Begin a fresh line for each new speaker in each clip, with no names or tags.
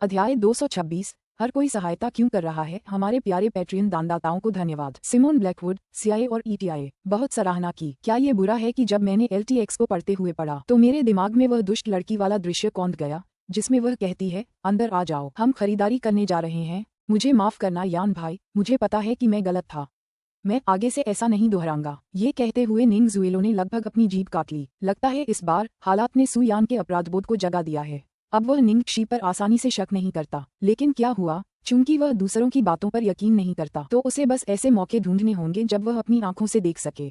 अध्याय 226। हर कोई सहायता क्यों कर रहा है। हमारे प्यारे पैट्रियन दानदाताओं को धन्यवाद। सिमोन ब्लैकवुड, सीआईए और ईटीआई, बहुत सराहना की। क्या ये बुरा है कि जब मैंने एलटीएक्स को पढ़ते हुए पढ़ा तो मेरे दिमाग में वह दुष्ट लड़की वाला दृश्य कौंध गया जिसमें वह कहती है, अंदर आ जाओ, हम खरीदारी करने जा रहे हैं। मुझे माफ करना यान भाई, मुझे पता है कि मैं गलत था। मैं आगे से ऐसा नहीं दोहराऊंगा। ये कहते हुए निंग जुएलो ने लगभग अपनी जीभ काट ली। लगता है इस बार हालात ने सु यान के अपराधबोध को जगा दिया है। अब वह निंग शी पर आसानी से शक नहीं करता। लेकिन क्या हुआ? चूंकि वह दूसरों की बातों पर यकीन नहीं करता तो उसे बस ऐसे मौके ढूंढने होंगे जब वह अपनी आंखों से देख सके,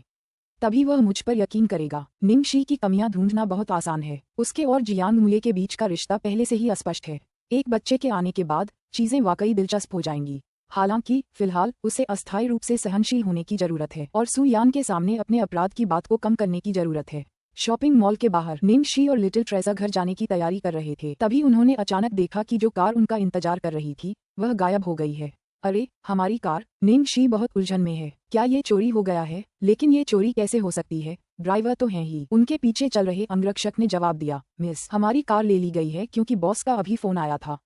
तभी वह मुझ पर यकीन करेगा। निंग शी की कमियां ढूंढना बहुत आसान है। उसके और जियांग मुये के बीच का रिश्ता पहले से ही अस्पष्ट है। एक बच्चे के आने के बाद चीजें वाकई दिलचस्प हो जाएंगी। हालांकि फिलहाल उसे अस्थायी रूप से सहनशील होने की जरूरत है और सु यान के सामने अपने अपराध की बात को कम करने की जरूरत है। शॉपिंग मॉल के बाहर निंग शी और लिटिल ट्रेजा घर जाने की तैयारी कर रहे थे। तभी उन्होंने अचानक देखा कि जो कार उनका इंतजार कर रही थी वह गायब हो गई है। अरे, हमारी कार! निंग शी बहुत उलझन में है। क्या ये चोरी हो गया है? लेकिन ये चोरी कैसे हो सकती है? ड्राइवर तो हैं ही। उनके पीछे चल रहे अंगरक्षक ने जवाब दिया, मिस, हमारी कार ले ली गई है क्योंकि बॉस का अभी फोन आया था।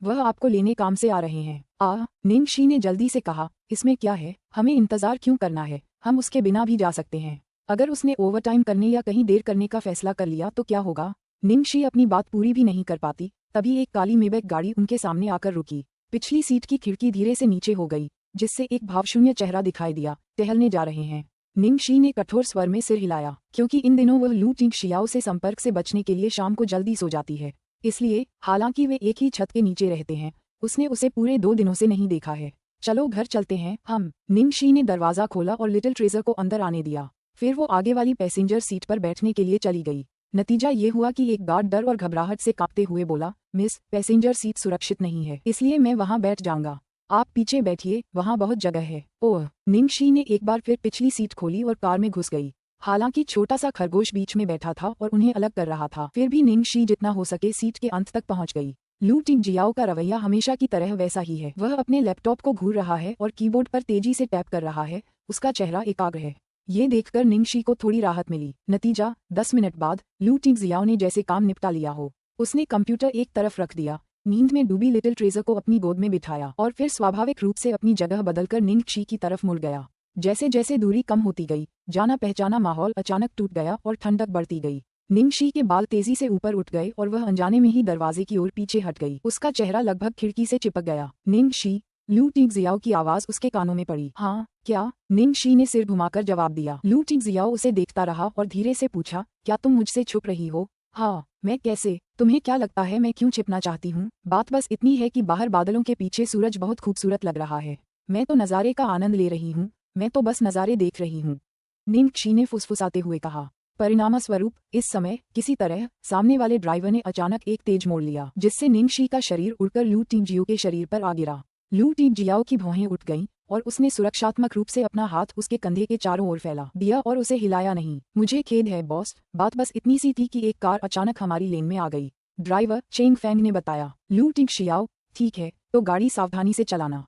वह आपको लेने काम से आ रहे हैं। निंग शी ने जल्दी से कहा, इसमें क्या है, हमें इंतजार क्यों करना है, हम उसके बिना भी जा सकते हैं। अगर उसने ओवरटाइम करने या कहीं देर करने का फैसला कर लिया तो क्या होगा? निंग शी अपनी बात पूरी भी नहीं कर पाती तभी एक काली मेबैक गाड़ी उनके सामने आकर रुकी। पिछली सीट की खिड़की धीरे से नीचे हो गई जिससे एक भावशून्य चेहरा दिखाई दिया। टहलने जा रहे हैं। निंग शी ने कठोर स्वर में सिर हिलाया क्योंकि इन दिनों वह लू टिंग शियाओ से संपर्क से बचने के लिए शाम को जल्दी सो जाती है। इसलिए हालांकि वे एक ही छत के नीचे रहते हैं, उसने उसे पूरे 2 दिनों से नहीं देखा है। चलो घर चलते हैं हम। निंग शी ने दरवाजा खोला और लिटिल ट्रेजर को अंदर आने दिया। फिर वो आगे वाली पैसेंजर सीट पर बैठने के लिए चली गई। नतीजा ये हुआ कि एक गार्ड डर और घबराहट से कांपते हुए बोला, मिस, पैसेंजर सीट सुरक्षित नहीं है, इसलिए मैं वहां बैठ जाऊंगा। आप पीछे बैठिए, वहां बहुत जगह है। ओह! निंग शी ने एक बार फिर पिछली सीट खोली और कार में घुस गई। हालांकि छोटा सा खरगोश बीच में बैठा था और उन्हें अलग कर रहा था, फिर भी निंग शी जितना हो सके सीट के अंत तक पहुंच गई। लू टिंग जियाओ का रवैया हमेशा की तरह वैसा ही है। वह अपने लैपटॉप को घूर रहा है और कीबोर्ड पर तेजी से टैप कर रहा है। उसका चेहरा एकाग्र है। ये देखकर निंग शी को थोड़ी राहत मिली। नतीजा 10 मिनट बाद लू टिंग जियाओ ने जैसे काम निपटा लिया हो। उसने कंप्यूटर एक तरफ रख दिया, नींद में डूबी लिटिल ट्रेजर को अपनी गोद में बिठाया और फिर स्वाभाविक रूप से अपनी जगह बदलकर निंग शी की तरफ मुड़ गया। जैसे जैसे दूरी कम होती गई, जाना पहचाना माहौल अचानक टूट गया और ठंडक बढ़ती गई। निंग शी के बाल तेजी से ऊपर उठ गए और वह अनजाने में ही दरवाजे की ओर पीछे हट गई। उसका चेहरा लगभग खिड़की से चिपक गया। निंग शी, लू टिंग जियाओ की आवाज उसके कानों में पड़ी। हाँ, क्या? निंग शी ने सिर घुमाकर जवाब दिया। लू टिंग जियाओ उसे देखता रहा और धीरे से पूछा, क्या तुम मुझसे छुप रही हो? हाँ, मैं कैसे? तुम्हें क्या लगता है मैं क्यों छिपना चाहती हूँ? बात बस इतनी है कि बाहर बादलों के पीछे सूरज बहुत खूबसूरत लग रहा है। मैं तो नज़ारे का आनंद ले रही हूँ, मैं तो बस नज़ारे देख रही हूँ, निंग शी ने फुसफुसाते हुए कहा। परिणामस्वरूप इस समय किसी तरह सामने वाले ड्राइवर ने अचानक एक तेज मोड़ लिया जिससे निंग शी का शरीर उड़कर लू टिंग जियो के शरीर पर आ गिरा। लू टिंग जियाओ की भौहें उठ गईं और उसने सुरक्षात्मक रूप से अपना हाथ उसके कंधे के चारों ओर फैला दिया और उसे हिलाया नहीं। मुझे खेद है बॉस, बात बस इतनी सी थी कि एक कार अचानक हमारी लेन में आ गई, ड्राइवर चेंग फेंग ने बताया। लू टिंग शियाओ, ठीक है, तो गाड़ी सावधानी से चलाना,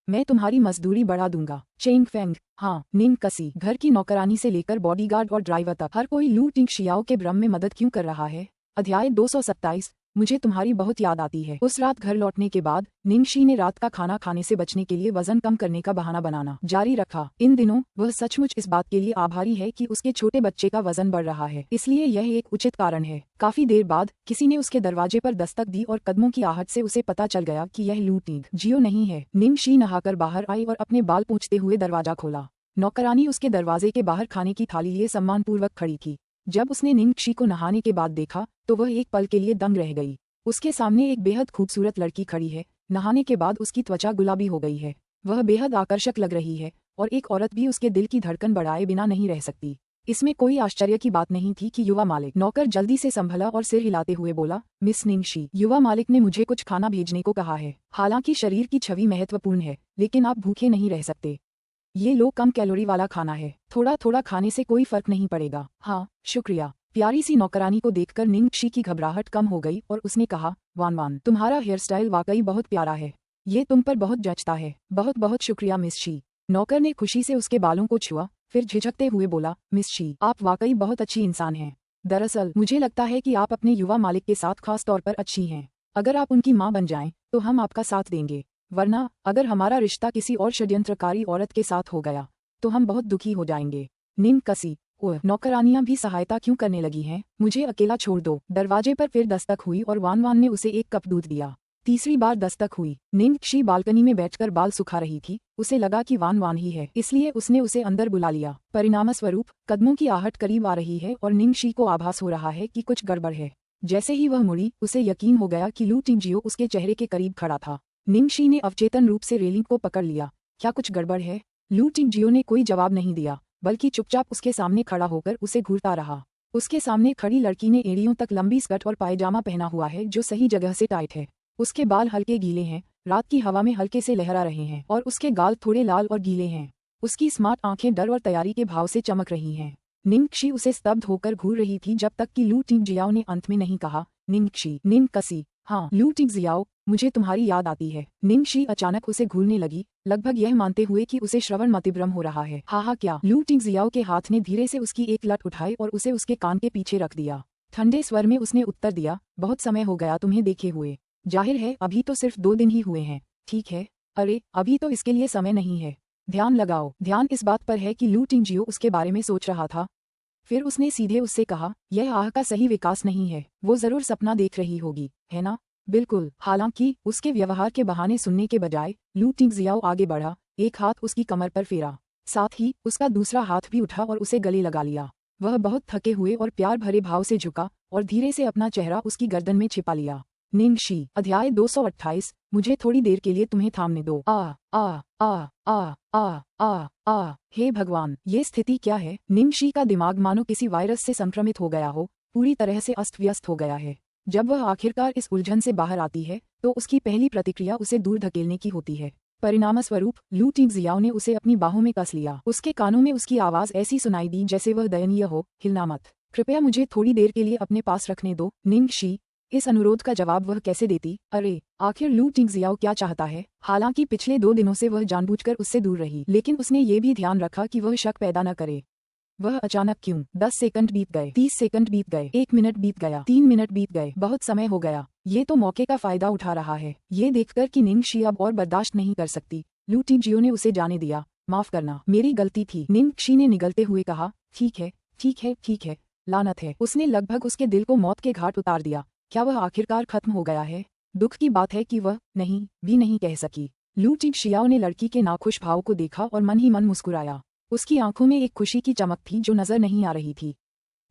मैं तुम्हारी मजदूरी बढ़ा दूंगा। चेंग फेंग, हाँ। निंग कसी, घर की नौकरानी से लेकर बॉडीगार्ड और ड्राइवर तक हर कोई लू टिंग शियाओ के भ्रम में मदद क्यों कर रहा है। अध्याय 227। मुझे तुम्हारी बहुत याद आती है। उस रात घर लौटने के बाद निंग शी ने रात का खाना खाने से बचने के लिए वजन कम करने का बहाना बनाना जारी रखा। इन दिनों वह सचमुच इस बात के लिए आभारी है कि उसके छोटे बच्चे का वजन बढ़ रहा है, इसलिए यह एक उचित कारण है। काफी देर बाद किसी ने उसके दरवाजे पर दस्तक दी और कदमों की आहट से उसे पता चल गया कि यह लू टिंग जियो नहीं है। निंग शी नहाकर बाहर आई और अपने बाल पोंछते हुए दरवाजा खोला। नौकरानी उसके दरवाजे के बाहर खाने की थाली लिए सम्मानपूर्वक खड़ी थी। जब उसने निंग शी को नहाने के बाद देखा तो वह एक पल के लिए दंग रह गई। उसके सामने एक बेहद खूबसूरत लड़की खड़ी है। नहाने के बाद उसकी त्वचा गुलाबी हो गई है। वह बेहद आकर्षक लग रही है और एक औरत भी उसके दिल की धड़कन बढ़ाए बिना नहीं रह सकती। इसमें कोई आश्चर्य की बात नहीं थी कि युवा मालिक। नौकर जल्दी से संभला और सिर हिलाते हुए बोला, मिस निंग शी, युवा मालिक ने मुझे कुछ खाना भेजने को कहा है। हालांकि शरीर की छवि महत्वपूर्ण है, लेकिन आप भूखे नहीं रह सकते। ये लो कम कैलोरी वाला खाना है, थोड़ा थोड़ा खाने से कोई फर्क नहीं पड़ेगा। हाँ, शुक्रिया। प्यारी सी नौकरानी को देखकर निंग शी की घबराहट कम हो गई और उसने कहा, वान वान, तुम्हारा हेयर स्टाइल वाकई बहुत प्यारा है, ये तुम पर बहुत जचता है। बहुत बहुत शुक्रिया मिस शी। नौकर ने खुशी से उसके बालों को छुआ, फिर झिझकते हुए बोला, मिस शी, आप वाकई बहुत अच्छी इंसान हैं। दरअसल मुझे लगता है कि आप अपने युवा मालिक के साथ खास तौर पर अच्छी हैं। अगर आप उनकी माँ बन जाएं, तो हम आपका साथ देंगे, वरना अगर हमारा रिश्ता किसी और षड्यंत्रकारी औरत के साथ हो गया तो हम बहुत दुखी हो जाएंगे। नींद कसी। ओह, नौकरानियां भी सहायता क्यों करने लगी हैं? मुझे अकेला छोड़ दो। दरवाजे पर फिर दस्तक हुई और वान वान ने उसे एक कप दूध दिया। तीसरी बार दस्तक हुई। निंगक्षी बालकनी में बैठकर बाल सुखा रही थी। उसे लगा कि वान वान ही है, इसलिए उसने उसे अंदर बुला लिया। परिणामस्वरूप कदमों की आहट करीब आ रही है और निंगक्षी को आभास हो रहा है कि कुछ गड़बड़ है। जैसे ही वह मुड़ी, उसे यकीन हो गया कि लू टिंगजियो उसके चेहरे के करीब खड़ा था। निंगक्षी ने अवचेतन रूप से रेलिंग को पकड़ लिया। क्या कुछ गड़बड़ है? लू टिंगजियो ने कोई जवाब नहीं दिया, बल्कि चुपचाप उसके सामने खड़ा होकर उसे घूरता रहा। उसके सामने खड़ी लड़की ने एड़ियों तक लंबी स्कर्ट और पायजामा पहना हुआ है जो सही जगह से टाइट है। उसके बाल हल्के गीले हैं, रात की हवा में हल्के से लहरा रहे हैं और उसके गाल थोड़े लाल और गीले हैं। उसकी स्मार्ट आंखें डर और तैयारी के भाव से चमक रही हैं। निंगक्षी उसे स्तब्ध होकर घूर रही थी जब तक कि लू टिंगजियाओ ने अंत में नहीं कहा, निंगक्षी। निंगकसी। हाँ लू टिंगजियाओ, मुझे तुम्हारी याद आती है। निंगक्षी अचानक उसे घूरने लगी, लगभग यह मानते हुए कि उसे श्रवण मतिभ्रम हो रहा है। हाँ क्या? लू टिंगजियाओ के हाथ ने धीरे से उसकी एक लट उठाई और उसे उसके कान के पीछे रख दिया। ठंडे स्वर में उसने उत्तर दिया, बहुत समय हो गया तुम्हें देखे हुए। जाहिर है अभी तो सिर्फ 2 दिन ही हुए हैं। ठीक है। अरे अभी तो इसके लिए समय नहीं है। ध्यान लगाओ। ध्यान इस बात पर है कि लू टिंगजियो उसके बारे में सोच रहा था। फिर उसने सीधे उससे कहा, यह आह का सही विकास नहीं है, वो जरूर सपना देख रही होगी, है ना? बिल्कुल। हालांकि उसके व्यवहार के बहाने सुनने के बजाय लू टिंगजियाओ आगे बढ़ा, एक हाथ उसकी कमर पर फेरा, साथ ही उसका दूसरा हाथ भी उठा और उसे गले लगा लिया। वह बहुत थके हुए और प्यार भरे भाव से झुका और धीरे से अपना चेहरा उसकी गर्दन में छिपा लिया। निंगक्षी। अध्याय 228। मुझे थोड़ी देर के लिए तुम्हें थामने दो। आ आ आ आ आ आ आ हे भगवान, ये स्थिति क्या है? निंगक्षी का दिमाग मानो किसी वायरस से संक्रमित हो गया हो, पूरी तरह से अस्त व्यस्त हो गया है। जब वह आखिरकार इस उलझन से बाहर आती है तो उसकी पहली प्रतिक्रिया उसे दूर धकेलने की होती है। परिणामस्वरूप लू टिंगजियाओ ने उसे अपनी बाहों में कस लिया। उसके कानों में उसकी आवाज ऐसी सुनाई दी जैसे वह दयनीय हो, हिलना मत, कृपया मुझे थोड़ी देर के लिए अपने पास रखने दो। निंगक्षी। इस अनुरोध का जवाब वह कैसे देती? अरे आखिर लू टिंगजियाओ क्या चाहता है? हालांकि पिछले 2 दिनों से वह जानबूझकर उससे दूर रही, लेकिन उसने ये भी ध्यान रखा कि वह शक पैदा न करे। वह अचानक क्यों? 10 सेकंड बीत गए, 30 सेकंड बीत गए, 1 मिनट बीत गया, 3 मिनट बीत गए, बहुत समय हो गया। ये तो मौके का फायदा उठा रहा है। ये देखकर कि निंगक्षी अब और बर्दाश्त नहीं कर सकती, लू टिंगजियो ने उसे जाने दिया। माफ करना, मेरी गलती थी। निंगक्षी ने निगलते हुए कहा, ठीक है ठीक है ठीक है, लानत है। उसने लगभग उसके दिल को मौत के घाट उतार दिया। क्या वह आखिरकार खत्म हो गया है? दुख की बात है कि वह नहीं भी नहीं कह सकी। लू टिंगजियाओ ने लड़की के नाखुश भाव को देखा और मन ही मन मुस्कुराया। उसकी आंखों में एक खुशी की चमक थी जो नजर नहीं आ रही थी।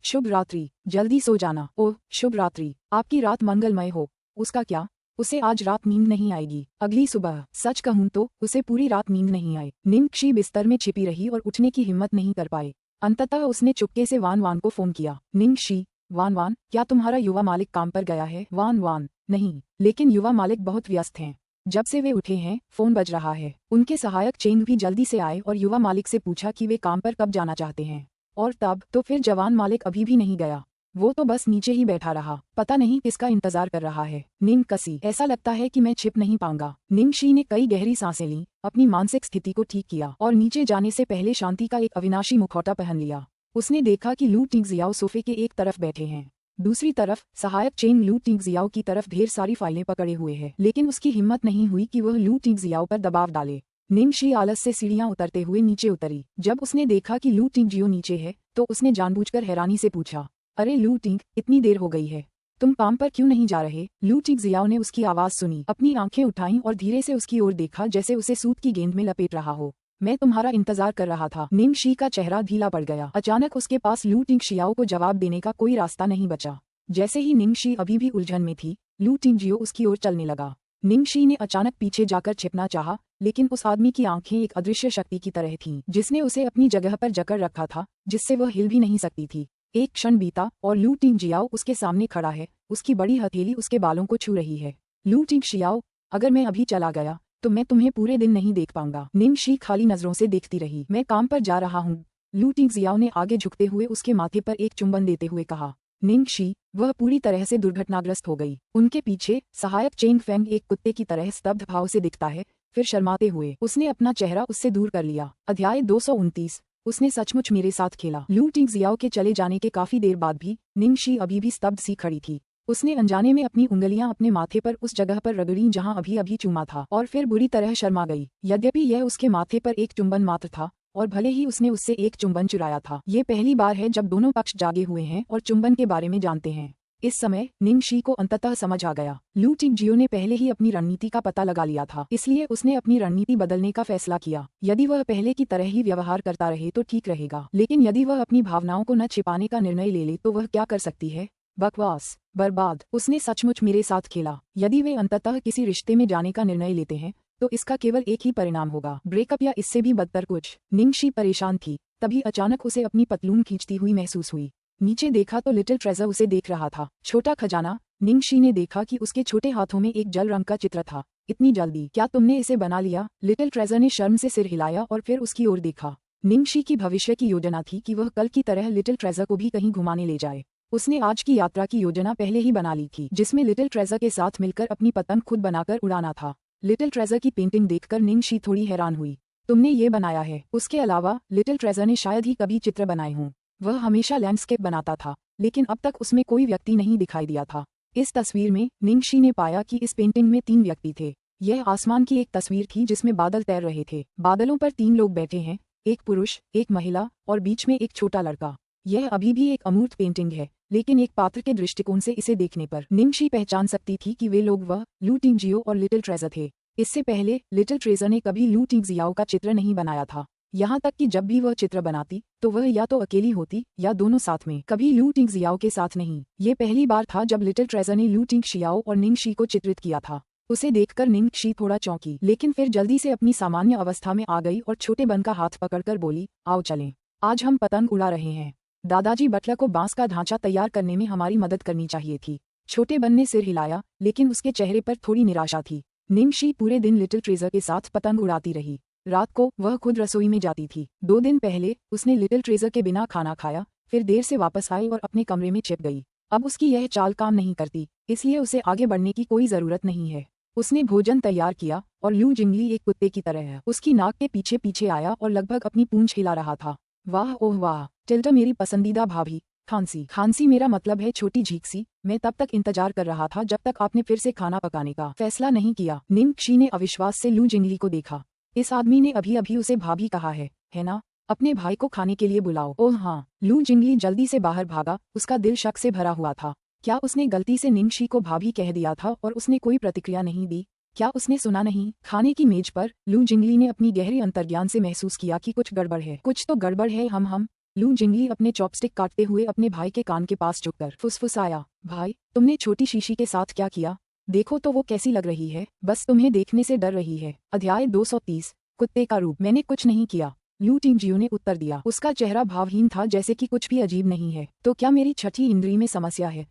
शुभ रात्रि, जल्दी सो जाना। ओह शुभ रात्रि, आपकी रात मंगलमय हो। उसका क्या? उसे आज रात नींद नहीं आएगी। अगली सुबह, सच कहूं तो उसे पूरी रात नींद नहीं आई। निंगक्षी बिस्तर में छिपी रही और उठने की हिम्मत नहीं कर पाई। अंततः उसने चुपके से वान वान को फोन किया। निंगक्षी। वान वान, क्या तुम्हारा युवा मालिक काम पर गया है? वान वान, नहीं, लेकिन युवा मालिक बहुत व्यस्त हैं। जब से वे उठे हैं फोन बज रहा है। उनके सहायक चेंग भी जल्दी से आए और युवा मालिक से पूछा कि वे काम पर कब जाना चाहते हैं। और तब तो फिर जवान मालिक अभी भी नहीं गया। वो तो बस नीचे ही बैठा रहा, पता नहीं किसका इंतजार कर रहा है। निंगकसी। ऐसा लगता है कि मैं छिप नहीं पाऊंगा। निंगक्षी ने कई गहरी सांसें लीं, अपनी मानसिक स्थिति को ठीक किया और नीचे जाने से पहले शांति का एक अविनाशी मुखौटा पहन लिया। उसने देखा कि लू टिंगजियाओ सोफे के एक तरफ बैठे हैं, दूसरी तरफ सहायक चेंग लू टिंगजियाओ की तरफ ढेर सारी फाइलें पकड़े हुए है, लेकिन उसकी हिम्मत नहीं हुई कि वह लू टिंगजियाओ पर दबाव डाले। निंगक्षी आलस से सीढ़ियां उतरते हुए नीचे उतरी। जब उसने देखा कि लू टिंगजियो नीचे है तो उसने जानबूझकर हैरानी से पूछा, अरे लू टिंग, इतनी देर हो गई है, तुम काम पर क्यों नहीं जा रहे? लू टिंगजियाओ ने उसकी आवाज सुनी, अपनी आंखें उठाईं और धीरे से उसकी ओर देखा जैसे उसे सूत की गेंद में लपेट रहा हो। मैं तुम्हारा इंतजार कर रहा था। निंगक्षी का चेहरा ढीला पड़ गया। अचानक उसके पास लू टिंगजियाओ को जवाब देने का कोई रास्ता नहीं बचा। जैसे ही निंगक्षी अभी भी उलझन में थी, लू टिंगजियो उसकी ओर चलने लगा। निंगक्षी ने अचानक पीछे जाकर छिपना चाहा, लेकिन उस आदमी की आंखें एक अदृश्य शक्ति की तरह थीं, जिसने उसे अपनी जगह पर जकड़ रखा था, जिससे वह हिल भी नहीं सकती थी। एक क्षण बीता और लू टिंगजियाओ उसके सामने खड़ा है, उसकी बड़ी हथेली उसके बालों को छू रही है। लू टिंगजियाओ, अगर मैं अभी चला गया तो मैं तुम्हें पूरे दिन नहीं देख पाऊंगा। निंगक्षी खाली नजरों से देखती रही। मैं काम पर जा रहा हूँ। लू टिंगजियाओ ने आगे झुकते हुए उसके माथे पर एक चुंबन देते हुए कहा। निंगक्षी, वह पूरी तरह से दुर्घटनाग्रस्त हो गई। उनके पीछे सहायक चेंग फेंग एक कुत्ते की तरह स्तब्ध भाव से दिखता है, फिर शर्माते हुए उसने अपना चेहरा उससे दूर कर लिया। अध्याय 229। उसने सचमुच मेरे साथ खेला। लू टिंगजियाओ के चले जाने के काफी देर बाद भी निंगक्षी अभी भी स्तब्ध सी खड़ी थी। उसने अनजाने में अपनी उंगलियां अपने माथे पर उस जगह पर रगड़ी जहां अभी अभी चूमा था और फिर बुरी तरह शर्मा गई। यद्यपि यह उसके माथे पर एक चुंबन मात्र था और भले ही उसने उससे एक चुंबन चुराया था, ये पहली बार है जब दोनों पक्ष जागे हुए हैं और चुंबन के बारे में जानते हैं। इस समय निंगशी को अंततः समझ आ गया। लू टिंगजियो ने पहले ही अपनी रणनीति का पता लगा लिया था, इसलिए उसने अपनी रणनीति बदलने का फैसला किया। यदि वह पहले की तरह ही व्यवहार करता रहे तो ठीक रहेगा, लेकिन यदि वह अपनी भावनाओं को न छिपाने का निर्णय ले ले तो वह क्या कर सकती है? बकवास, बर्बाद। उसने सचमुच मेरे साथ खेला। यदि वे अंततः किसी रिश्ते में जाने का निर्णय लेते हैं तो इसका केवल एक ही परिणाम होगा, ब्रेकअप या इससे भी बदतर कुछ। निंगशी परेशान थी। तभी अचानक उसे अपनी पतलून खींचती हुई महसूस हुई। नीचे देखा तो लिटिल ट्रेजर उसे देख रहा था। छोटा खजाना। निंगशी ने देखा कि उसके छोटे हाथों में एक जल रंग का चित्र था। इतनी जल्दी? क्या तुमने इसे बना लिया? लिटिल ट्रेजर ने शर्म से सिर हिलाया और फिर उसकी ओर देखा। निंगशी की भविष्य की योजना थी कि वह कल की तरह लिटिल ट्रेजर को भी कहीं घुमाने ले जाए। उसने आज की यात्रा की योजना पहले ही बना ली थी, जिसमें लिटिल ट्रेजर के साथ मिलकर अपनी पतंग खुद बनाकर उड़ाना था। लिटिल ट्रेजर की पेंटिंग देखकर निंगशी थोड़ी हैरान हुई। तुमने ये बनाया है? उसके अलावा लिटिल ट्रेजर ने शायद ही कभी चित्र बनाए हों। वह हमेशा लैंडस्केप बनाता था, लेकिन अब तक उसमें कोई व्यक्ति नहीं दिखाई दिया था। इस तस्वीर में निंगशी ने पाया कि इस पेंटिंग में 3 व्यक्ति थे। यह आसमान की एक तस्वीर थी जिसमें बादल तैर रहे थे। बादलों पर 3 लोग बैठे हैं, एक पुरुष, एक महिला और बीच में एक छोटा लड़का। यह अभी भी एक अमूर्त पेंटिंग है, लेकिन एक पात्र के दृष्टिकोण से इसे देखने पर निंगशी पहचान सकती थी कि वे लोग वह लू टिंगजियो और लिटिल ट्रेजर थे। इससे पहले लिटिल ट्रेजर ने कभी लू टिंगजियाओ का चित्र नहीं बनाया था। यहाँ तक कि जब भी वह चित्र बनाती तो वह या तो अकेली होती या दोनों साथ में, कभी लू टिंगजियाओ के साथ नहीं। ये पहली बार था जब लिटिल ट्रेजर ने लू टिंगजियाओ और निंगशी को चित्रित किया था। उसे देखकर निंगशी थोड़ा चौंकी, लेकिन फिर जल्दी से अपनी सामान्य अवस्था में आ गई और छोटे बन का हाथ पकड़कर बोली, आओ चलें, आज हम पतंग उड़ा रहे हैं। दादाजी बटलर को बांस का ढांचा तैयार करने में हमारी मदद करनी चाहिए थी। छोटे बन ने सिर हिलाया, लेकिन उसके चेहरे पर थोड़ी निराशा थी। निंगशी पूरे दिन लिटिल ट्रेजर के साथ पतंग उड़ाती रही। रात को वह खुद रसोई में जाती थी। 2 दिन पहले उसने लिटिल ट्रेजर के बिना खाना खाया, फिर देर से वापस आई और अपने कमरे में छिप गई। अब उसकी यह चाल काम नहीं करती, इसलिए उसे आगे बढ़ने की कोई जरूरत नहीं है। उसने भोजन तैयार किया और लू जिंगली एक कुत्ते की तरह उसकी नाक के पीछे पीछे आया और लगभग अपनी पूंछ हिला रहा था। वाह ओह वाह, टिल्डा मेरी पसंदीदा भाभी। खांसी खांसी मेरा मतलब है छोटी झींकसी। मैं तब तक इंतजार कर रहा था जब तक आपने फिर से खाना पकाने का फैसला नहीं किया। निंगशी ने अविश्वास से लू जिंगली को देखा। इस आदमी ने अभी अभी उसे भाभी कहा है ना? अपने भाई को खाने के लिए बुलाओ। ओह हाँ। लू जिंगली जल्दी से बाहर भागा, उसका दिल शक से भरा हुआ था। क्या उसने गलती से निंगशी को भाभी कह दिया था और उसने कोई प्रतिक्रिया नहीं दी? क्या उसने सुना नहीं? खाने की मेज पर लू जिंगली ने अपनी गहरी अंतर्ज्ञान से महसूस किया कि कुछ गड़बड़ है, कुछ तो गड़बड़ है। हम लू जिंगली अपने चॉपस्टिक काटते हुए अपने भाई के कान के पास झुककर फुसफुसाया, भाई तुमने छोटी शीशी के साथ क्या किया? देखो तो वो कैसी लग रही है, बस तुम्हें देखने से डर रही है। अध्याय 230, कुत्ते का रूप। मैंने कुछ नहीं किया, लू टिंगजियो ने उत्तर दिया। उसका चेहरा भावहीन था, जैसे कि कुछ भी अजीब नहीं है। तो क्या मेरी छठी इंद्री में समस्या है?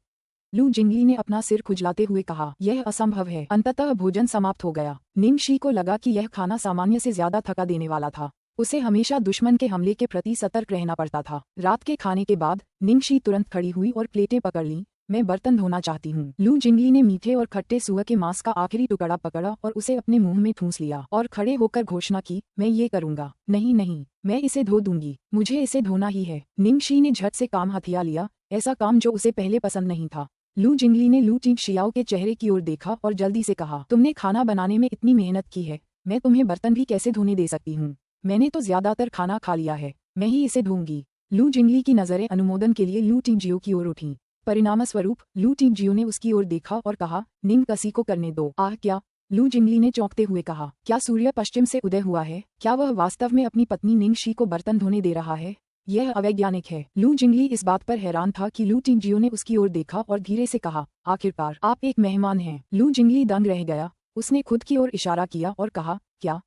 लू जिंगली ने अपना सिर खुजलाते हुए कहा, यह असंभव है। अंततः भोजन समाप्त हो गया। निंगशी को लगा कि यह खाना सामान्य से ज्यादा थका देने वाला था। उसे हमेशा दुश्मन के हमले के प्रति सतर्क रहना पड़ता था। रात के खाने के बाद निंगशी तुरंत खड़ी हुई और प्लेटें पकड़ लीं। मैं बर्तन धोना चाहती हूँ। लू जिंगली ने मीठे और खट्टे सुअर के मांस का आखिरी टुकड़ा पकड़ा और उसे अपने मुंह में ठूंस लिया और खड़े होकर घोषणा की, मैं ये करूंगा। नहीं नहीं, मैं इसे धो दूंगी, मुझे इसे धोना ही है। निंगशी ने झट से काम हथिया लिया, ऐसा काम जो उसे पहले पसंद नहीं था। लू जिंगली ने लू टिंगजियाओ के चेहरे की ओर देखा और जल्दी से कहा, तुमने खाना बनाने में इतनी मेहनत की है, मैं तुम्हें बर्तन भी कैसे धोने दे सकती हूँ? मैंने तो ज्यादातर खाना खा लिया है, मैं ही इसे धोऊंगी। लू जिंगली की नजरें अनुमोदन के लिए लू टिंगजियो की ओर उठीं। परिणामस्वरूप लू टिंगजियो ने उसकी ओर देखा और कहा, निंगकसी को करने दो। आह क्या? लू जिंगली ने चौंकते हुए कहा, क्या सूर्य पश्चिम से उदय हुआ है? क्या वह वास्तव में अपनी पत्नी निंगशी को बर्तन धोने दे रहा है? यह अवैज्ञानिक है। लू जिंगली इस बात पर हैरान था कि लू टिंगजियो ने उसकी ओर देखा और धीरे से कहा, आखिरकार आप एक मेहमान हैं। लू जिंगली दंग रह गया। उसने खुद की ओर इशारा किया और कहा, क्या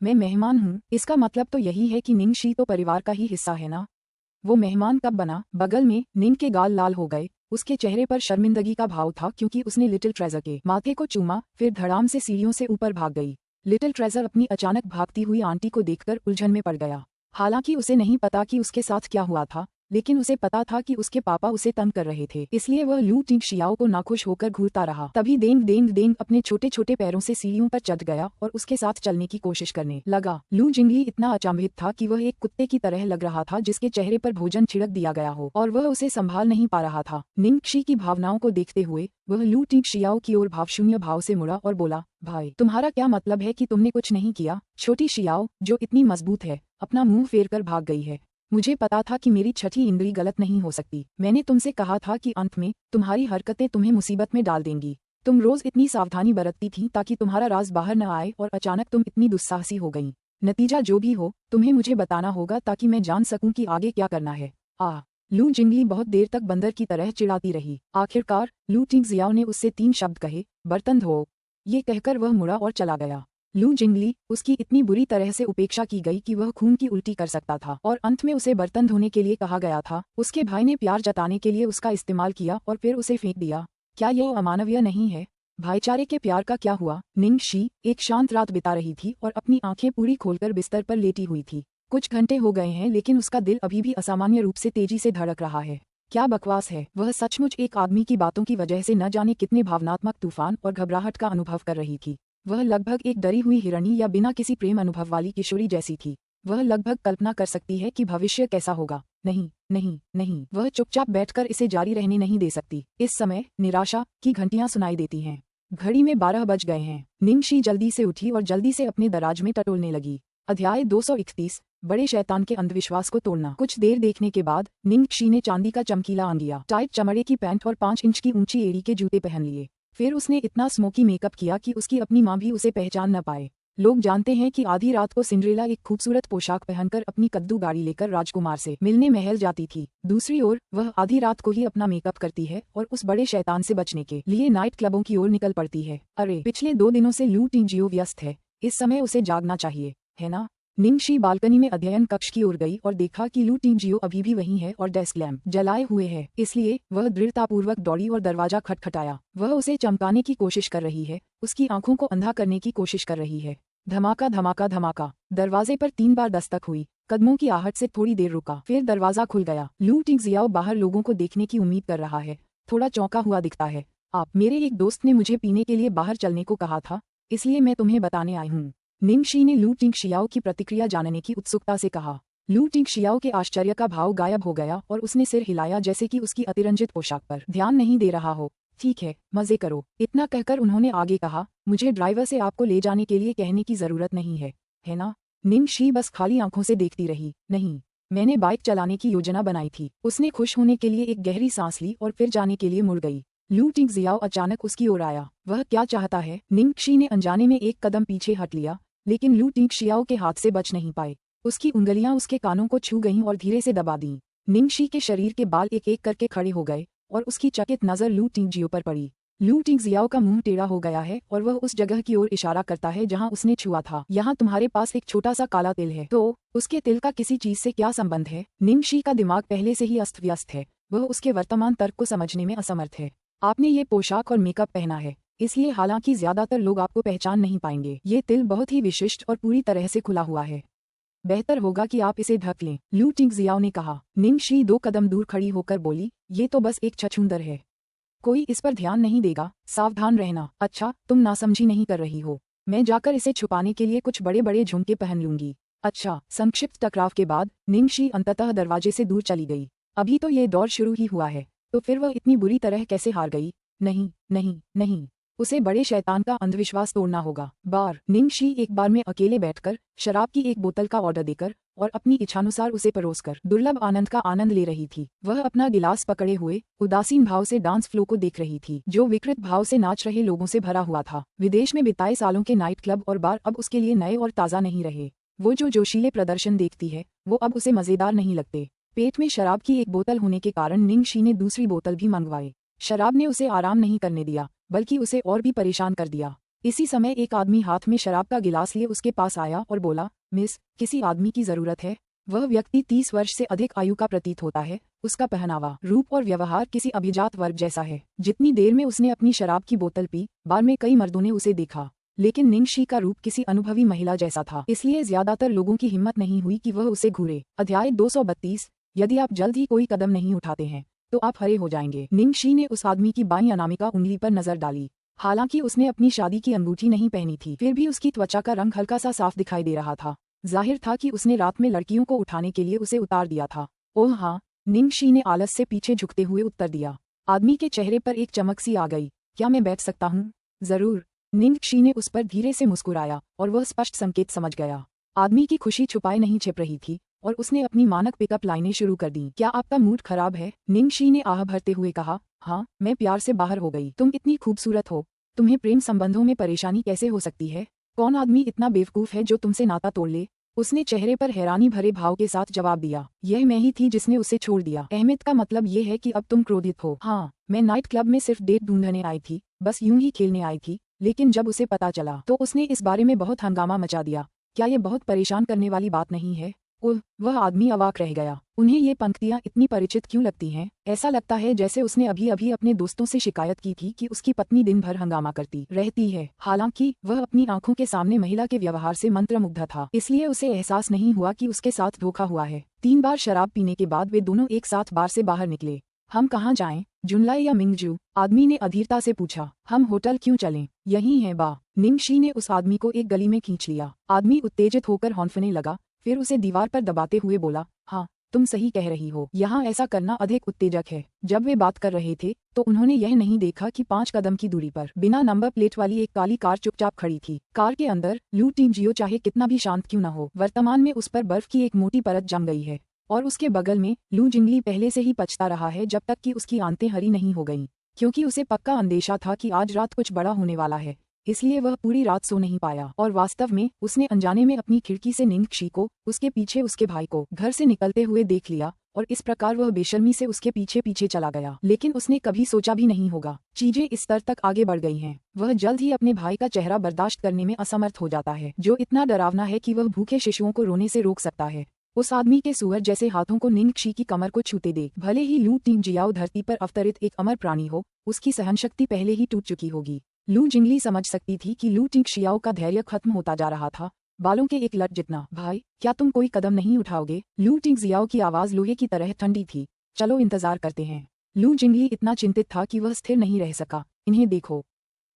मैं मेहमान हूँ? इसका मतलब तो यही है कि निंगशी तो परिवार का ही हिस्सा है ना? वो मेहमान कब बना? बगल में निंग के गाल लाल हो गए। उसके चेहरे पर शर्मिंदगी का भाव था क्योंकि उसने लिटिल ट्रेजर के माथे को चूमा, फिर धड़ाम से सीढ़ियों से ऊपर भाग गई। लिटिल ट्रेजर अपनी अचानक भागती हुई आंटी को देखकर उलझन में पड़ गया। हालांकि उसे नहीं पता कि उसके साथ क्या हुआ था, लेकिन उसे पता था कि उसके पापा उसे तंग कर रहे थे, इसलिए वह लू टिंगशियाओ को नाखुश होकर घूरता रहा। तभी देंग देंग देंग अपने छोटे छोटे पैरों से सीढ़ियों पर चढ़ गया और उसके साथ चलने की कोशिश करने लगा। लू जिंगली इतना अचंभित था कि वह एक कुत्ते की तरह लग रहा था जिसके चेहरे पर भोजन छिड़क दिया गया हो और वह उसे संभाल नहीं पा रहा था। निंगक्षी की भावनाओं को देखते हुए वह लू टिंगशियाओ की ओर भावशून्य भाव से मुड़ा और बोला, भाई तुम्हारा क्या मतलब है कि तुमने कुछ नहीं किया? छोटी शियाओ जो इतनी मजबूत है अपना मुंह फेर कर भाग गई है। मुझे पता था कि मेरी छठी इंद्री गलत नहीं हो सकती। मैंने तुमसे कहा था कि अंत में तुम्हारी हरकतें तुम्हें मुसीबत में डाल देंगी। तुम रोज इतनी सावधानी बरतती थी ताकि तुम्हारा राज बाहर न आए और अचानक तुम इतनी दुस्साहसी हो गई। नतीजा जो भी हो तुम्हें मुझे बताना होगा ताकि मैं जान सकूं कि आगे क्या करना है। लू जिंगली बहुत देर तक बंदर की तरह चिढ़ाती रही। आखिरकार लू टिंगजियाओ ने उससे 3 शब्द कहे, बर्तन धो। ये कहकर वह मुड़ा और चला गया। लू जिंगली उसकी इतनी बुरी तरह से उपेक्षा की गई कि वह खून की उल्टी कर सकता था और अंत में उसे बर्तन धोने के लिए कहा गया था। उसके भाई ने प्यार जताने के लिए उसका इस्तेमाल किया और फिर उसे फेंक दिया। क्या यह अमानवीय नहीं है? भाईचारे के प्यार का क्या हुआ? निंगक्षी एक शांत रात बिता रही थी और अपनी आंखें पूरी खोलकर बिस्तर पर लेटी हुई थी। कुछ घंटे हो गए हैं लेकिन उसका दिल अभी भी असामान्य रूप से तेजी से धड़क रहा है। क्या बकवास है। वह सचमुच एक आदमी की बातों की वजह से न जाने कितने भावनात्मक तूफान और घबराहट का अनुभव कर रही थी। वह लगभग एक डरी हुई हिरणी या बिना किसी प्रेम अनुभव वाली किशोरी जैसी थी। वह लगभग कल्पना कर सकती है कि भविष्य कैसा होगा। नहीं नहीं नहीं, वह चुपचाप बैठकर इसे जारी रहने नहीं दे सकती। इस समय निराशा की घंटियां सुनाई देती हैं। घड़ी में 12 बज गए हैं। निंगक्षी जल्दी से उठी और जल्दी से अपने दराज में टटोलने लगी। अध्याय 231, बड़े शैतान के अंधविश्वास को तोड़ना। कुछ देर देखने के बाद निंगक्षी ने चांदी का चमकीला अंगिया, टाइट चमड़े की पैंट और 5 इंच की ऊंची एड़ी के जूते पहन लिए। फिर उसने इतना स्मोकी मेकअप किया कि उसकी अपनी माँ भी उसे पहचान न पाए। लोग जानते हैं कि आधी रात को सिंड्रेला एक खूबसूरत पोशाक पहनकर अपनी कद्दू गाड़ी लेकर राजकुमार से मिलने महल जाती थी। दूसरी ओर वह आधी रात को ही अपना मेकअप करती है और उस बड़े शैतान से बचने के लिए नाइट क्लबों की ओर निकल पड़ती है। अरे पिछले 2 दिनों से लू टिंगजियो व्यस्त है, इस समय उसे जागना चाहिए, है ना? निंगक्षी बालकनी में अध्ययन कक्ष की ओर गई और देखा कि लू टिंगजियो अभी भी वहीं है और डेस्क लैंप जलाए हुए है। इसलिए वह दृढ़तापूर्वक दौड़ी और दरवाजा खटखटाया। वह उसे चमकाने की कोशिश कर रही है, उसकी आंखों को अंधा करने की कोशिश कर रही है। धमाका धमाका धमाका। दरवाजे पर 3 बार दस्तक हुई। कदमों की आहट से थोड़ी देर रुका, फिर दरवाजा खुल गया। लू टिंगजियाओ बाहर लोगों को देखने की उम्मीद कर रहा है। थोड़ा चौंका हुआ दिखता है। मेरे एक दोस्त ने मुझे पीने के लिए बाहर चलने को कहा था, इसलिए मैं तुम्हें बताने आई हूँ। निंगक्षी ने लू टिंगशियाओ की प्रतिक्रिया जानने की उत्सुकता से कहा। लू टिंगशियाओ के आश्चर्य का भाव गायब हो गया और उसने सिर हिलाया जैसे कि उसकी अतिरंजित पोशाक पर ध्यान नहीं दे रहा हो। ठीक है, मजे करो। इतना कहकर उन्होंने आगे कहा, मुझे ड्राइवर से आपको ले जाने के लिए कहने की जरूरत नहीं है ना? निंगक्षी बस खाली आंखों से देखती रही। नहीं, मैंने बाइक चलाने की योजना बनाई थी। उसने खुश होने के लिए एक गहरी सांस ली और फिर जाने के लिए मुड़ गई। लू टिंगजियाओ अचानक उसकी ओर आया। वह क्या चाहता है? निंगक्षी ने अनजाने में एक कदम पीछे हट लिया, लेकिन लू टिंगशियाओ के हाथ से बच नहीं पाए। उसकी उंगलियां उसके कानों को छू गईं और धीरे से दबा दीं। निंगक्षी के शरीर के बाल एक एक करके खड़े हो गए और उसकी चकित नजर लू टिंगजियो पर पड़ी। लू टिंगजियाओ का मुंह टेढ़ा हो गया है और वह उस जगह की ओर इशारा करता है जहां उसने छुआ था। यहाँ तुम्हारे पास एक छोटा सा काला तिल है। तो उसके तिल का किसी चीज से क्या संबंध है? निंगक्षी का दिमाग पहले से ही अस्त व्यस्त है। वह उसके वर्तमान तर्क को समझने में असमर्थ है। आपने ये पोशाक और मेकअप पहना है, इसलिए हालांकि ज्यादातर लोग आपको पहचान नहीं पाएंगे। ये तिल बहुत ही विशिष्ट और पूरी तरह से खुला हुआ है। बेहतर होगा कि आप इसे ढक लें, लू टिंगजियाओ ने कहा। निंगक्षी 2 कदम दूर खड़ी होकर बोली, ये तो बस एक छछूंदर है, कोई इस पर ध्यान नहीं देगा, सावधान रहना। अच्छा, तुम नासमझी नहीं कर रही हो। मैं जाकर इसे छुपाने के लिए कुछ बड़े बड़े झुमके पहन लूंगी। अच्छा। संक्षिप्त टकराव के बाद निंगक्षी अंततः दरवाजे से दूर चली गई। अभी तो ये दौर शुरू ही हुआ है, तो फिर वह इतनी बुरी तरह कैसे हार गई? नहीं नहीं नहीं, उसे बड़े शैतान का अंधविश्वास तोड़ना होगा। निंगक्षी एक बार में अकेले बैठकर शराब की एक बोतल का ऑर्डर देकर और अपनी इच्छानुसार उसे परोसकर दुर्लभ आनंद का आनंद ले रही थी। वह अपना गिलास पकड़े हुए उदासीन भाव से डांस फ्लो को देख रही थी, जो विकृत भाव से नाच रहे लोगों से भरा हुआ था। विदेश में बिताए सालों के नाइट क्लब और बार अब उसके लिए नए और ताज़ा नहीं रहे। वो जो जोशीले प्रदर्शन देखती है वो अब उसे मजेदार नहीं लगते। पेट में शराब की एक बोतल होने के कारण निंगक्षी ने दूसरी बोतल भी मंगवाई। शराब ने उसे आराम नहीं करने दिया, बल्कि उसे और भी परेशान कर दिया। इसी समय एक आदमी हाथ में शराब का गिलास लिए उसके पास आया और बोला, मिस, किसी आदमी की जरूरत है? वह व्यक्ति 30 वर्ष से अधिक आयु का प्रतीत होता है। उसका पहनावा, रूप और व्यवहार किसी अभिजात वर्ग जैसा है। जितनी देर में उसने अपनी शराब की बोतल पी, बार में कई मर्दों ने उसे देखा, लेकिन निंगक्षी का रूप किसी अनुभवी महिला जैसा था, इसलिए ज्यादातर लोगों की हिम्मत नहीं हुई कि वह उसे घूरे। अध्याय 232, यदि आप जल्द ही कोई कदम नहीं उठाते हैं तो आप हरे हो जाएंगे। निंगशी ने उस आदमी की बाईं अनामिका उंगली पर नजर डाली। हालांकि उसने अपनी शादी की अंगूठी नहीं पहनी थी, फिर भी उसकी त्वचा का रंग हल्का सा साफ दिखाई दे रहा था। जाहिर था कि उसने रात में लड़कियों को उठाने के लिए उसे उतार दिया था। ओह हाँ, निंगशी ने आलस से पीछे झुकते हुए उत्तर दिया। आदमी के चेहरे पर एक चमक सी आ गई। क्या मैं बैठ सकता हूँ? जरूर। निंगशी ने उस पर धीरे से मुस्कुराया और वह स्पष्ट संकेत समझ गया। आदमी की खुशी छुपाए नहीं छिप रही थी और उसने अपनी मानक पिकअप लाइनें शुरू कर दी। क्या आपका मूड खराब है? निंगशी ने आह भरते हुए कहा। हाँ, मैं प्यार से बाहर हो गई। तुम इतनी खूबसूरत हो, तुम्हें प्रेम संबंधों में परेशानी कैसे हो सकती है? कौन आदमी इतना बेवकूफ है जो तुमसे नाता तोड़ ले? उसने चेहरे पर हैरानी भरे भाव के साथ जवाब दिया। यह मैं ही थी जिसने उसे छोड़ दिया। अहमद का मतलब ये है कि अब तुम क्रोधित हो? हाँ, मैं नाइट क्लब में सिर्फ डेट ढूंढने आई थी, बस यूं ही खेलने आई थी। लेकिन जब उसे पता चला तो उसने इस बारे में बहुत हंगामा मचा दिया। क्या ये बहुत परेशान करने वाली बात नहीं है? ओह, वह आदमी अवाक रह गया। उन्हें ये पंक्तियां इतनी परिचित क्यों लगती हैं? ऐसा लगता है जैसे उसने अभी अभी अपने दोस्तों से शिकायत की थी कि उसकी पत्नी दिन भर हंगामा करती रहती है। हालांकि वह अपनी आंखों के सामने महिला के व्यवहार से मंत्रमुग्ध था, इसलिए उसे एहसास नहीं हुआ कि उसके साथ धोखा हुआ है। 3 बार शराब पीने के बाद वे दोनों एक साथ बार से बाहर निकले। हम कहाँ जाएं? जुनलाई या मिंगजू? आदमी ने अधीरता से पूछा। हम होटल क्यों चलें? यही है बा। निंगशी ने उस आदमी को एक गली में खींच लिया। आदमी उत्तेजित होकर हौंफने लगा, फिर उसे दीवार पर दबाते हुए बोला, हाँ, तुम सही कह रही हो, यहाँ ऐसा करना अधिक उत्तेजक है। जब वे बात कर रहे थे तो उन्होंने यह नहीं देखा कि 5 कदम की दूरी पर बिना नंबर प्लेट वाली एक काली कार चुपचाप खड़ी थी। कार के अंदर लू टिंगजियो चाहे कितना भी शांत क्यों न हो, वर्तमान में उस पर बर्फ की एक मोटी परत जम गई है और उसके बगल में लू जिंगली पहले से ही पछता रहा है जब तक कि उसकी आंतें हरी नहीं हो गईं, क्योंकि उसे पक्का अंदेशा था कि आज रात कुछ बड़ा होने वाला है। इसलिए वह पूरी रात सो नहीं पाया और वास्तव में उसने अनजाने में अपनी खिड़की से निंगशी को, उसके पीछे उसके भाई को घर से निकलते हुए देख लिया और इस प्रकार वह बेशर्मी से उसके पीछे पीछे चला गया। लेकिन उसने कभी सोचा भी नहीं होगा चीजें इस स्तर तक आगे बढ़ गई हैं। वह जल्द ही अपने भाई का चेहरा बर्दाश्त करने में असमर्थ हो जाता है, जो इतना डरावना है कि वह भूखे शिशुओं को रोने से रोक सकता है। उस आदमी के सुअर जैसे हाथों को निंगशी की कमर को छूते देख, भले ही लू टिंगजियाओ धरती पर अवतरित एक अमर प्राणी हो, उसकी सहनशक्ति पहले ही टूट चुकी होगी। लू जिंगली समझ सकती थी कि लू टिंगजियाओ का धैर्य खत्म होता जा रहा था, बालों के एक लट जितना। भाई, क्या तुम कोई कदम नहीं उठाओगे? लू टिंगजियाओ की आवाज लोहे की तरह ठंडी थी। चलो इंतजार करते हैं। लू जिंगली इतना चिंतित था कि वह स्थिर नहीं रह सका। इन्हें देखो।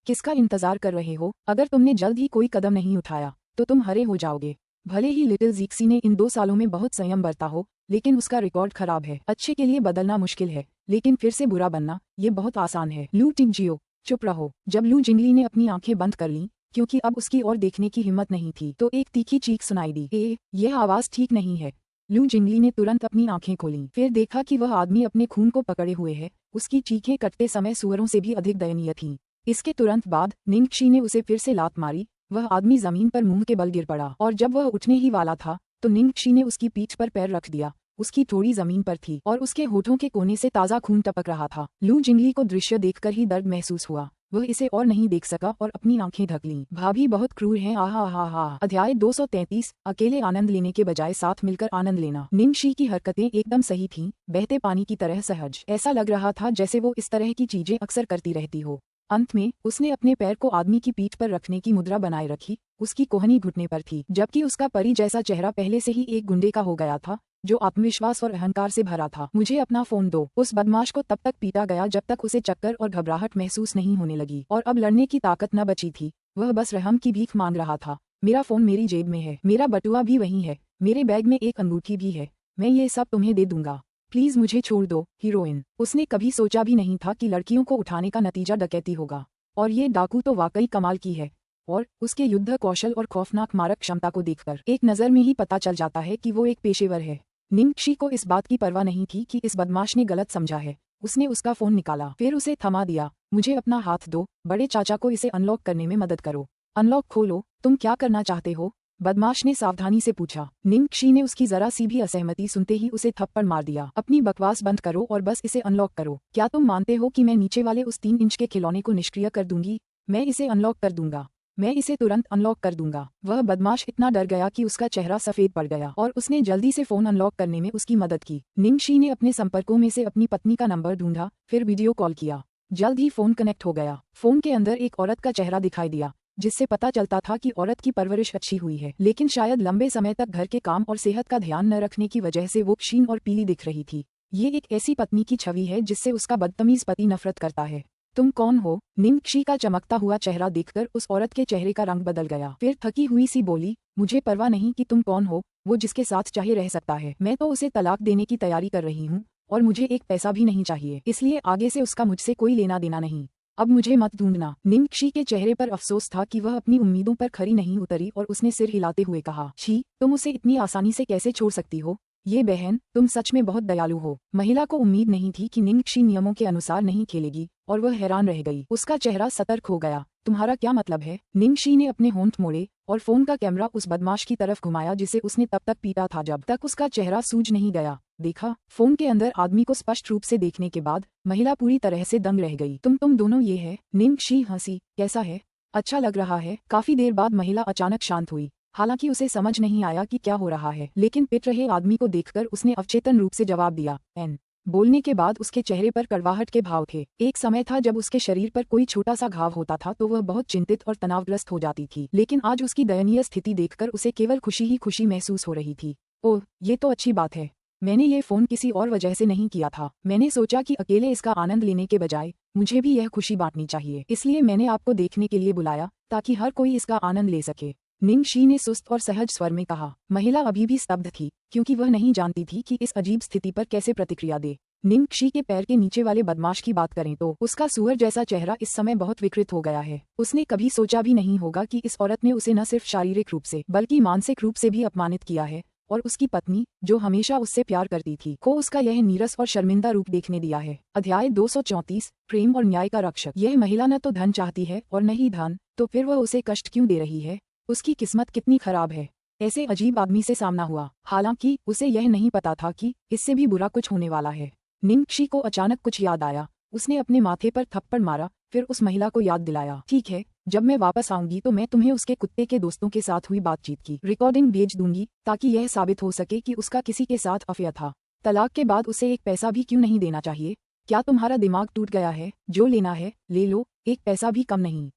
किसका इंतजार कर रहे हो? अगर तुमने जल्द ही कोई कदम नहीं उठाया तो तुम हरे हो जाओगे। भले ही लिटिल जीक्सी ने इन 2 सालों में बहुत संयम बरता हो, लेकिन उसका रिकॉर्ड खराब है। अच्छे के लिए बदलना मुश्किल है, लेकिन फिर से बुरा बनना ये बहुत आसान है। लू टिंगजियो, चुप रहो। जब लू जिंगली ने अपनी आंखें बंद कर लीं, क्योंकि अब उसकी ओर देखने की हिम्मत नहीं थी, तो एक तीखी चीख सुनाई दी। यह आवाज ठीक नहीं है। लू जिंगली ने तुरंत अपनी आंखें खोलीं, फिर देखा कि वह आदमी अपने खून को पकड़े हुए है। उसकी चीखें कटते समय सुअरों से भी अधिक दयनीय थीं। इसके तुरंत बाद निंगशी ने उसे फिर से लात मारी। वह आदमी जमीन पर मुंह के बल गिर पड़ा और जब वह उठने ही वाला था तो निंगशी ने उसकी पीठ पर पैर रख दिया। उसकी थोड़ी जमीन पर थी और उसके होठों के कोने से ताजा खून टपक रहा था। लू जिंगली को दृश्य देखकर ही दर्द महसूस हुआ। वह इसे और नहीं देख सका और अपनी आंखें ढक लीं। भाभी बहुत क्रूर हैं। आहा हा हा। अध्याय 233। अकेले आनंद लेने के बजाय साथ मिलकर आनंद लेना। निंगशी की हरकतें एकदम सही थीं, बहते पानी की तरह सहज। ऐसा लग रहा था जैसे वो इस तरह की चीजें अक्सर करती रहती हो। अंत में उसने अपने पैर को आदमी की पीठ पर रखने की मुद्रा बनाए रखी। उसकी कोहनी घुटने पर थी, जबकि उसका परी जैसा चेहरा पहले से ही एक गुंडे का हो गया था, जो आत्मविश्वास और अहंकार से भरा था। मुझे अपना फोन दो। उस बदमाश को तब तक पीटा गया जब तक उसे चक्कर और घबराहट महसूस नहीं होने लगी, और अब लड़ने की ताकत न बची थी। वह बस रहम की भीख मांग रहा था। मेरा फोन मेरी जेब में है, मेरा बटुआ भी वहीं है, मेरे बैग में एक अंगूठी भी है, मैं ये सब तुम्हें दे दूंगा। प्लीज मुझे छोड़ दो, हीरोइन। उसने कभी सोचा भी नहीं था कि लड़कियों को उठाने का नतीजा डकैती होगा, और ये डाकू तो वाकई कमाल की है। और उसके युद्ध कौशल और खौफनाक मारक क्षमता को देखकर एक नज़र में ही पता चल जाता है कि वो एक पेशेवर है। निंगशी को इस बात की परवाह नहीं थी कि इस बदमाश ने गलत समझा है। उसने उसका फोन निकाला, फिर उसे थमा दिया। मुझे अपना हाथ दो, बड़े चाचा को इसे अनलॉक करने में मदद करो। अनलॉक खोलो। तुम क्या करना चाहते हो? बदमाश ने सावधानी से पूछा। निंगशी ने उसकी जरा सी भी असहमति सुनते ही उसे थप्पड़ मार दिया। अपनी बकवास बंद करो और बस इसे अनलॉक करो। क्या तुम मानते हो कि मैं नीचे वाले उस 3 इंच के खिलौने को निष्क्रिय कर दूंगी? मैं इसे अनलॉक कर दूंगा, मैं इसे तुरंत अनलॉक कर दूंगा। वह बदमाश इतना डर गया कि उसका चेहरा सफेद पड़ गया और उसने जल्दी से फोन अनलॉक करने में उसकी मदद की। निंगशी ने अपने संपर्कों में से अपनी पत्नी का नंबर ढूंढा, फिर वीडियो कॉल किया। जल्द ही फोन कनेक्ट हो गया। फोन के अंदर एक औरत का चेहरा दिखाई दिया, जिससे पता चलता था कि औरत की परवरिश अच्छी हुई है, लेकिन शायद लंबे समय तक घर के काम और सेहत का ध्यान न रखने की वजह से वो क्षीण और पीली दिख रही थी। ये एक ऐसी पत्नी की छवि है जिससे उसका बदतमीज पति नफरत करता है। तुम कौन हो? निंगक्षी का चमकता हुआ चेहरा देखकर उस औरत के चेहरे का रंग बदल गया। फिर थकी हुई सी बोली, मुझे परवाह नहीं कि तुम कौन हो, वो जिसके साथ चाहे रह सकता है। मैं तो उसे तलाक देने की तैयारी कर रही हूँ और मुझे एक पैसा भी नहीं चाहिए, इसलिए आगे से उसका मुझसे कोई लेना देना नहीं। अब मुझे मत ढूंढना। निंगक्षी के चेहरे पर अफसोस था कि वह अपनी उम्मीदों पर खरी नहीं उतरी और उसने सिर हिलाते हुए कहा, छी, तुम उसे इतनी आसानी से कैसे छोड़ सकती हो? ये बहन, तुम सच में बहुत दयालु हो। महिला को उम्मीद नहीं थी कि निंगक्षी नियमों के अनुसार नहीं खेलेगी और वह हैरान रह गई। उसका चेहरा सतर्क हो गया। तुम्हारा क्या मतलब है? निंगक्षी ने अपने होंठ मोड़े और फोन का कैमरा उस बदमाश की तरफ घुमाया जिसे उसने तब तक पीटा था जब तक उसका चेहरा सूझ नहीं गया। देखा, फोन के अंदर आदमी को स्पष्ट रूप से देखने के बाद महिला पूरी तरह से दंग रह गई। तुम दोनों ये है? निंगक्षी हंसी, कैसा है? अच्छा लग रहा है। काफी देर बाद महिला अचानक शांत हुई। हालांकि उसे समझ नहीं आया कि क्या हो रहा है, लेकिन पिट रहे आदमी को देखकर उसने अवचेतन रूप से जवाब दिया, एन। बोलने के बाद उसके चेहरे पर कड़वाहट के भाव थे। एक समय था जब उसके शरीर पर कोई छोटा सा घाव होता था तो वह बहुत चिंतित और तनावग्रस्त हो जाती थी, लेकिन आज उसकी दयनीय स्थिति देखकर उसे केवल खुशी ही खुशी महसूस हो रही थी। ओह, ये तो अच्छी बात है। मैंने ये फोन किसी और वजह से नहीं किया था। मैंने सोचा कि अकेले इसका आनंद लेने के बजाय मुझे भी यह खुशी बांटनी चाहिए, इसलिए मैंने आपको देखने के लिए बुलाया ताकि हर कोई इसका आनंद ले सके। निंगक्षी ने सुस्त और सहज स्वर में कहा। महिला अभी भी स्तब्ध थी, क्योंकि वह नहीं जानती थी कि इस अजीब स्थिति पर कैसे प्रतिक्रिया दे। निंगक्षी के पैर के नीचे वाले बदमाश की बात करें तो उसका सुअर जैसा चेहरा इस समय बहुत विकृत हो गया है। उसने कभी सोचा भी नहीं होगा कि इस औरत ने उसे न सिर्फ शारीरिक रूप से बल्कि मानसिक रूप से भी अपमानित किया है, और उसकी पत्नी, जो हमेशा उससे प्यार करती थी, को उसका यह नीरस और शर्मिंदा रूप देखने दिया है। अध्याय 234, प्रेम और न्याय का रक्षक। यह महिला न तो धन चाहती है और न ही धन, तो फिर वह उसे कष्ट क्यों दे रही है? उसकी किस्मत कितनी खराब है। ऐसे अजीब आदमी से सामना हुआ। हालांकि उसे यह नहीं पता था कि इससे भी बुरा कुछ होने वाला है। निंगक्षी को अचानक कुछ याद आया। उसने अपने माथे पर थप्पड़ मारा, फिर उस महिला को याद दिलाया, ठीक है, जब मैं वापस आऊंगी तो मैं तुम्हें उसके कुत्ते के दोस्तों के साथ हुई बातचीत की रिकॉर्डिंग भेज दूंगी ताकि यह साबित हो सके कि उसका किसी के साथ अफेयर था। तलाक के बाद उसे एक पैसा भी क्यों नहीं देना चाहिए? क्या तुम्हारा दिमाग टूट गया है? जो लेना है ले लो, एक पैसा भी कम नहीं।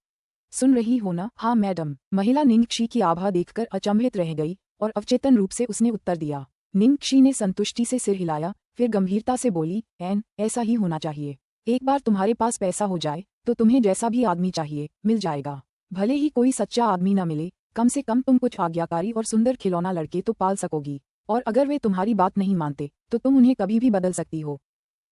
सुन रही हो ना? हाँ मैडम। महिला निंगक्षी की आभा देखकर अचंभित रह गई और अवचेतन रूप से उसने उत्तर दिया। निंगक्षी ने संतुष्टि से सिर हिलाया, फिर गंभीरता से बोली, एन, ऐसा ही होना चाहिए। एक बार तुम्हारे पास पैसा हो जाए तो तुम्हें जैसा भी आदमी चाहिए मिल जाएगा। भले ही कोई सच्चा आदमी न मिले, कम से कम तुम कुछ आज्ञाकारी और सुंदर खिलौना लड़के तो पाल सकोगी, और अगर वे तुम्हारी बात नहीं मानते तो तुम उन्हें कभी भी बदल सकती हो।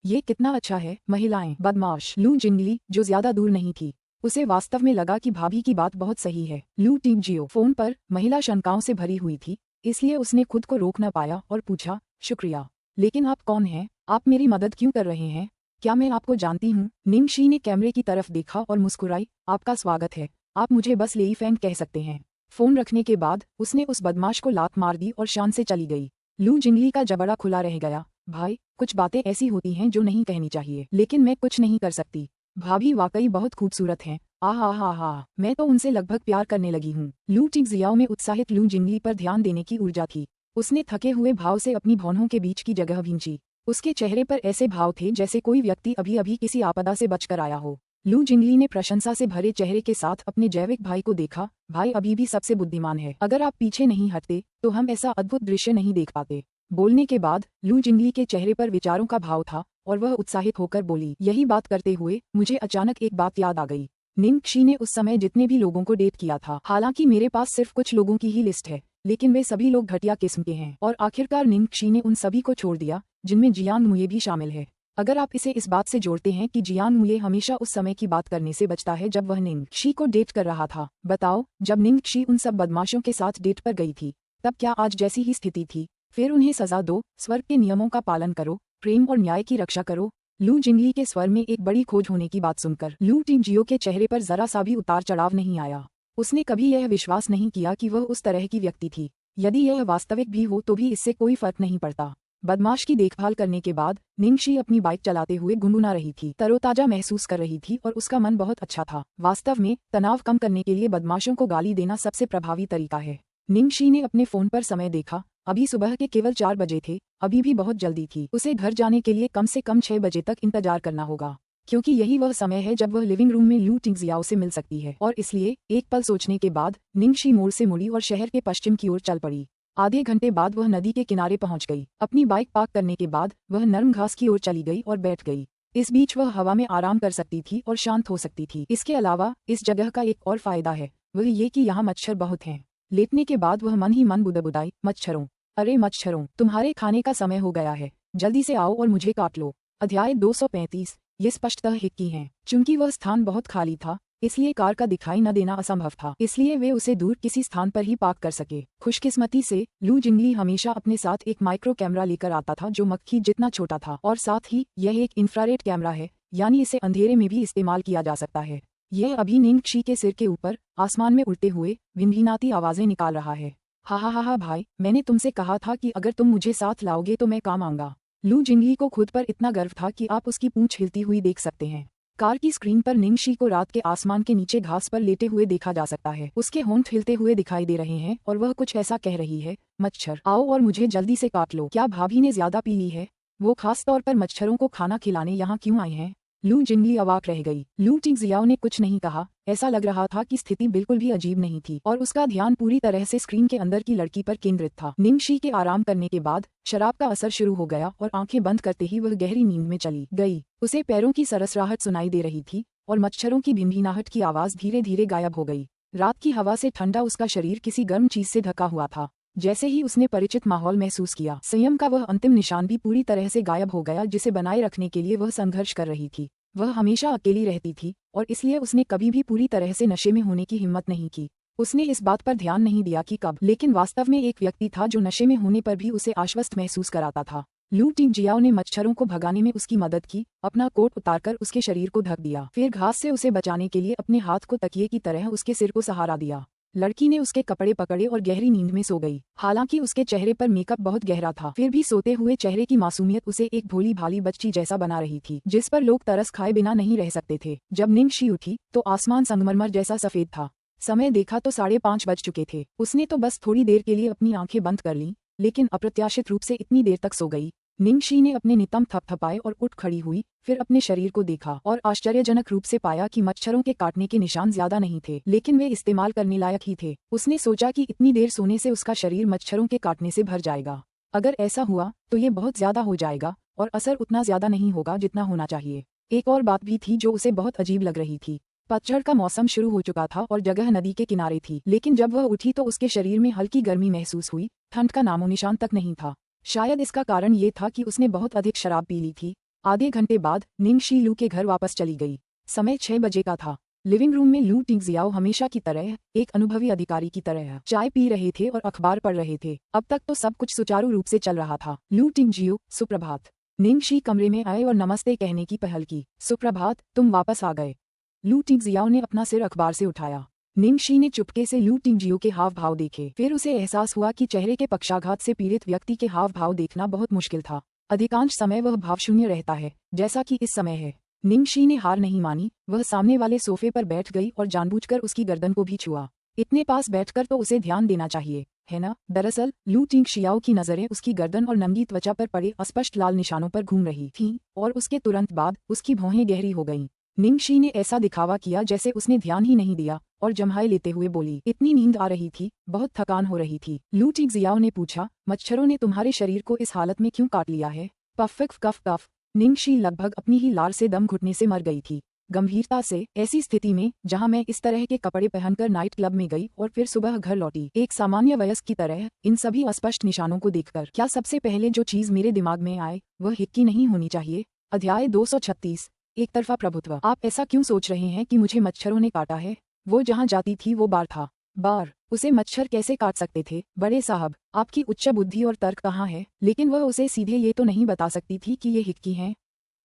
ये कितना अच्छा है। महिलाएं। बदमाश लू जिंगली, जो ज्यादा दूर नहीं थी, उसे वास्तव में लगा कि भाभी की बात बहुत सही है। लू टीजियो। फोन पर महिला शंकाओं से भरी हुई थी, इसलिए उसने खुद को रोक न पाया और पूछा, शुक्रिया, लेकिन आप कौन हैं? आप मेरी मदद क्यों कर रहे हैं? क्या मैं आपको जानती हूँ? निंगक्षी ने कैमरे की तरफ देखा और मुस्कुराई, आपका स्वागत है। आप मुझे बस लेई फैंग कह सकते हैं। फोन रखने के बाद उसने उस बदमाश को लात मार दी और शान से चली गई। लू जिंगली का जबड़ा खुला रह गया। भाई, कुछ बातें ऐसी होती हैं जो नहीं कहनी चाहिए, लेकिन मैं कुछ नहीं कर सकती। भाभी वाकई बहुत खूबसूरत हैं। आहा, मैं तो उनसे लगभग प्यार करने लगी हूँ। लू टिंगजियाओ में उत्साहित लू जिंगली पर ध्यान देने की ऊर्जा थी। उसने थके हुए भाव से अपनी भौहों के बीच की जगह भींची। उसके चेहरे पर ऐसे भाव थे जैसे कोई व्यक्ति अभी अभी किसी आपदा से बचकर आया हो। लू जिंगली ने प्रशंसा से भरे चेहरे के साथ अपने जैविक भाई को देखा। भाई अभी भी सबसे बुद्धिमान है। अगर आप पीछे नहीं हटते तो हम ऐसा अद्भुत दृश्य नहीं देख पाते। बोलने के बाद लू जिंगली के चेहरे पर विचारों का भाव था और वह उत्साहित होकर बोली। यही बात करते हुए मुझे अचानक एक बात याद आ गई। निंगक्षी ने उस समय जितने भी लोगों को डेट किया था, हालांकि मेरे पास सिर्फ कुछ लोगों की ही लिस्ट है, लेकिन वे सभी लोग घटिया किस्म के हैं, और आखिरकार निंगक्षी ने उन सभी को छोड़ दिया जिनमें जियांग मुये भी शामिल है। अगर आप इसे इस बात से जोड़ते हैं कि जियांग मुये हमेशा उस समय की बात करने से बचता है जब वह निंगक्षी को डेट कर रहा था। बताओ, जब निंगक्षी उन सब बदमाशों के साथ डेट पर गई थी, तब क्या आज जैसी ही स्थिति थी? फिर उन्हें सजा दो, स्वर्ग के नियमों का पालन करो, प्रेम और न्याय की रक्षा करो। लू जिंगली के स्वर में एक बड़ी खोज होने की बात सुनकर लू टिंगजियो के चेहरे पर जरा सा भी उतार चढ़ाव नहीं आया। उसने कभी यह विश्वास नहीं किया कि वह उस तरह की व्यक्ति थी। यदि यह वास्तविक भी हो तो भी इससे कोई फर्क नहीं पड़ता। बदमाश की देखभाल करने के बाद निंगक्षी अपनी बाइक चलाते हुए गुनगुना रही थी, तरोताजा महसूस कर रही थी और उसका मन बहुत अच्छा था। वास्तव में तनाव कम करने के लिए बदमाशों को गाली देना सबसे प्रभावी तरीका है। निंगक्षी ने अपने फोन पर समय देखा। अभी सुबह के केवल 4 बजे थे। अभी भी बहुत जल्दी थी। उसे घर जाने के लिए कम से कम 6 बजे तक इंतजार करना होगा। क्योंकि यही वह समय है जब वह लिविंग रूम में लू टिंगजियाओ से मिल सकती है, और इसलिए एक पल सोचने के बाद निंगशी मोड़ से मुड़ी और शहर के पश्चिम की ओर चल पड़ी। आधे घंटे बाद वह नदी के किनारे पहुंच गई। अपनी बाइक पार्क करने के बाद वह नरम घास की ओर चली गई और बैठ गई। इस बीच वह हवा में आराम कर सकती थी और शांत हो सकती थी। इसके अलावा इस जगह का एक और फायदा है, वह ये कि यहाँ मच्छर बहुत हैं। लेटने के बाद वह मन ही मन बुदबुदाई, मच्छरों, अरे मच्छरों, तुम्हारे खाने का समय हो गया है, जल्दी से आओ और मुझे काट लो। अध्याय 235। ये स्पष्टतः हिक्की हैं। चूंकि वह स्थान बहुत खाली था, इसलिए कार का दिखाई न देना असंभव था, इसलिए वे उसे दूर किसी स्थान पर ही पार्क कर सके। खुशकिस्मती से लू जिंगली हमेशा अपने साथ एक माइक्रो कैमरा लेकर आता था जो मक्खी जितना छोटा था, और साथ ही यह एक इंफ्रारेड कैमरा है, यानी इसे अंधेरे में भी इस्तेमाल किया जा सकता है। यह अभी निंगशी के सिर के ऊपर आसमान में उड़ते हुए भिनभिनाती आवाजें निकाल रहा है। हा हा हा हा भाई, मैंने तुमसे कहा था कि अगर तुम मुझे साथ लाओगे तो मैं काम आऊंगा। लू जिंगली को खुद पर इतना गर्व था कि आप उसकी पूंछ हिलती हुई देख सकते हैं। कार की स्क्रीन पर निंगशी को रात के आसमान के नीचे घास पर लेटे हुए देखा जा सकता है। उसके होंठ हिलते हुए दिखाई दे रहे हैं और वह कुछ ऐसा कह रही है, मच्छर आओ और मुझे जल्दी से काट लो। क्या भाभी ने ज्यादा पी ली है? वो खास तौर पर मच्छरों को खाना खिलाने यहाँ क्यों आए हैं? लू जिंगली अवाक रह गई। लू टिंगजियाओ ने कुछ नहीं कहा। ऐसा लग रहा था कि स्थिति बिल्कुल भी अजीब नहीं थी और उसका ध्यान पूरी तरह से स्क्रीन के अंदर की लड़की पर केंद्रित था। निंगशी के आराम करने के बाद शराब का असर शुरू हो गया और आंखें बंद करते ही वह गहरी नींद में चली गई। उसे पैरों की सरसराहट सुनाई दे रही थी और मच्छरों की भिनभिनाहट की आवाज धीरे धीरे गायब हो गई। रात की हवा से ठंडा उसका शरीर किसी गर्म चीज से ढका हुआ था। जैसे ही उसने परिचित माहौल महसूस किया, संयम का वह अंतिम निशान भी पूरी तरह से गायब हो गया जिसे बनाए रखने के लिए वह संघर्ष कर रही थी। वह हमेशा अकेली रहती थी और इसलिए उसने कभी भी पूरी तरह से नशे में होने की हिम्मत नहीं की। उसने इस बात पर ध्यान नहीं दिया कि कब, लेकिन वास्तव में एक व्यक्ति था जो नशे में होने पर भी उसे आश्वस्त महसूस कराता था। लू टिंगजियाओ ने मच्छरों को भगाने में उसकी मदद की, अपना कोट उतारकर उसके शरीर को ढक दिया, फिर घास से उसे बचाने के लिए अपने हाथ को तकिए की तरह उसके सिर को सहारा दिया। लड़की ने उसके कपड़े पकड़े और गहरी नींद में सो गई। हालांकि उसके चेहरे पर मेकअप बहुत गहरा था, फिर भी सोते हुए चेहरे की मासूमियत उसे एक भोली भाली बच्ची जैसा बना रही थी, जिस पर लोग तरस खाए बिना नहीं रह सकते थे। जब निंगशी उठी तो आसमान संगमरमर जैसा सफेद था। समय देखा तो 5:30 बज चुके थे। उसने तो बस थोड़ी देर के लिए अपनी आंखें बंद कर लीं, लेकिन अप्रत्याशित रूप से इतनी देर तक सो गई। निंगशी ने अपने नितंब थपथपाए और उठ खड़ी हुई, फिर अपने शरीर को देखा और आश्चर्यजनक रूप से पाया कि मच्छरों के काटने के निशान ज्यादा नहीं थे, लेकिन वे इस्तेमाल करने लायक ही थे। उसने सोचा कि इतनी देर सोने से उसका शरीर मच्छरों के काटने से भर जाएगा। अगर ऐसा हुआ तो ये बहुत ज्यादा हो जाएगा और असर उतना ज्यादा नहीं होगा जितना होना चाहिए। एक और बात भी थी जो उसे बहुत अजीब लग रही थी। पतझड़ का मौसम शुरू हो चुका था और जगह नदी के किनारे थी, लेकिन जब वह उठी तो उसके शरीर में हल्की गर्मी महसूस हुई। ठंड का नामो निशान तक नहीं था। शायद इसका कारण ये था कि उसने बहुत अधिक शराब पी ली थी। आधे घंटे बाद निंगशी लू के घर वापस चली गई। समय 6 बजे का था। लिविंग रूम में लू टिंगजियाओ हमेशा की तरह एक अनुभवी अधिकारी की तरह चाय पी रहे थे और अखबार पढ़ रहे थे। अब तक तो सब कुछ सुचारू रूप से चल रहा था। लू टिंगजियो, सुप्रभात। निंगशी कमरे में आए और नमस्ते कहने की पहल की। सुप्रभात, तुम वापस आ गए। लू टिंगजियाओ ने अपना सिर अखबार से उठाया। निंगशी ने चुपके से लू टिंगजियो के हाव भाव देखे, फिर उसे एहसास हुआ कि चेहरे के पक्षाघात से पीड़ित व्यक्ति के हाव भाव देखना बहुत मुश्किल था। अधिकांश समय वह भावशून्य रहता है, जैसा कि इस समय है। निंगशी ने हार नहीं मानी। वह सामने वाले सोफे पर बैठ गई और जानबूझकर उसकी गर्दन को भी छुआ। इतने पास बैठकर तो उसे ध्यान देना चाहिए, है ना? दरअसल लू टिंगजियाओ की नजरें उसकी गर्दन और नंगी त्वचा पर पड़े अस्पष्ट लाल निशानों पर घूम रही थीं, और उसके तुरंत बाद उसकी भौहें गहरी हो गईं। निंगशी ने ऐसा दिखावा किया जैसे उसने ध्यान ही नहीं दिया और जम्हाई लेते हुए बोली, इतनी नींद आ रही थी, बहुत थकान हो रही थी। लू टिंगजियाओ ने पूछा, मच्छरों ने तुम्हारे शरीर को इस हालत में क्यों काट लिया है? पफ कफ कफ। निंगशी लगभग अपनी ही लार से दम घुटने से मर गई थी। गंभीरता से, ऐसी स्थिति में जहां मैं इस तरह के कपड़े पहनकर नाइट क्लब में गई और फिर सुबह घर लौटी, एक सामान्य वयस्क की तरह, इन सभी अस्पष्ट निशानों को देखकर क्या सबसे पहले जो चीज मेरे दिमाग में आए वह हिक्की नहीं होनी चाहिए? अध्याय 236। एक तरफा प्रभुत्व। आप ऐसा क्यों सोच रहे हैं कि मुझे मच्छरों ने काटा है? वो जहाँ जाती थी वो बार था। बार? उसे मच्छर कैसे काट सकते थे? बड़े साहब, आपकी उच्च बुद्धि और तर्क कहाँ है? लेकिन वह उसे सीधे ये तो नहीं बता सकती थी कि ये हिक्की हैं।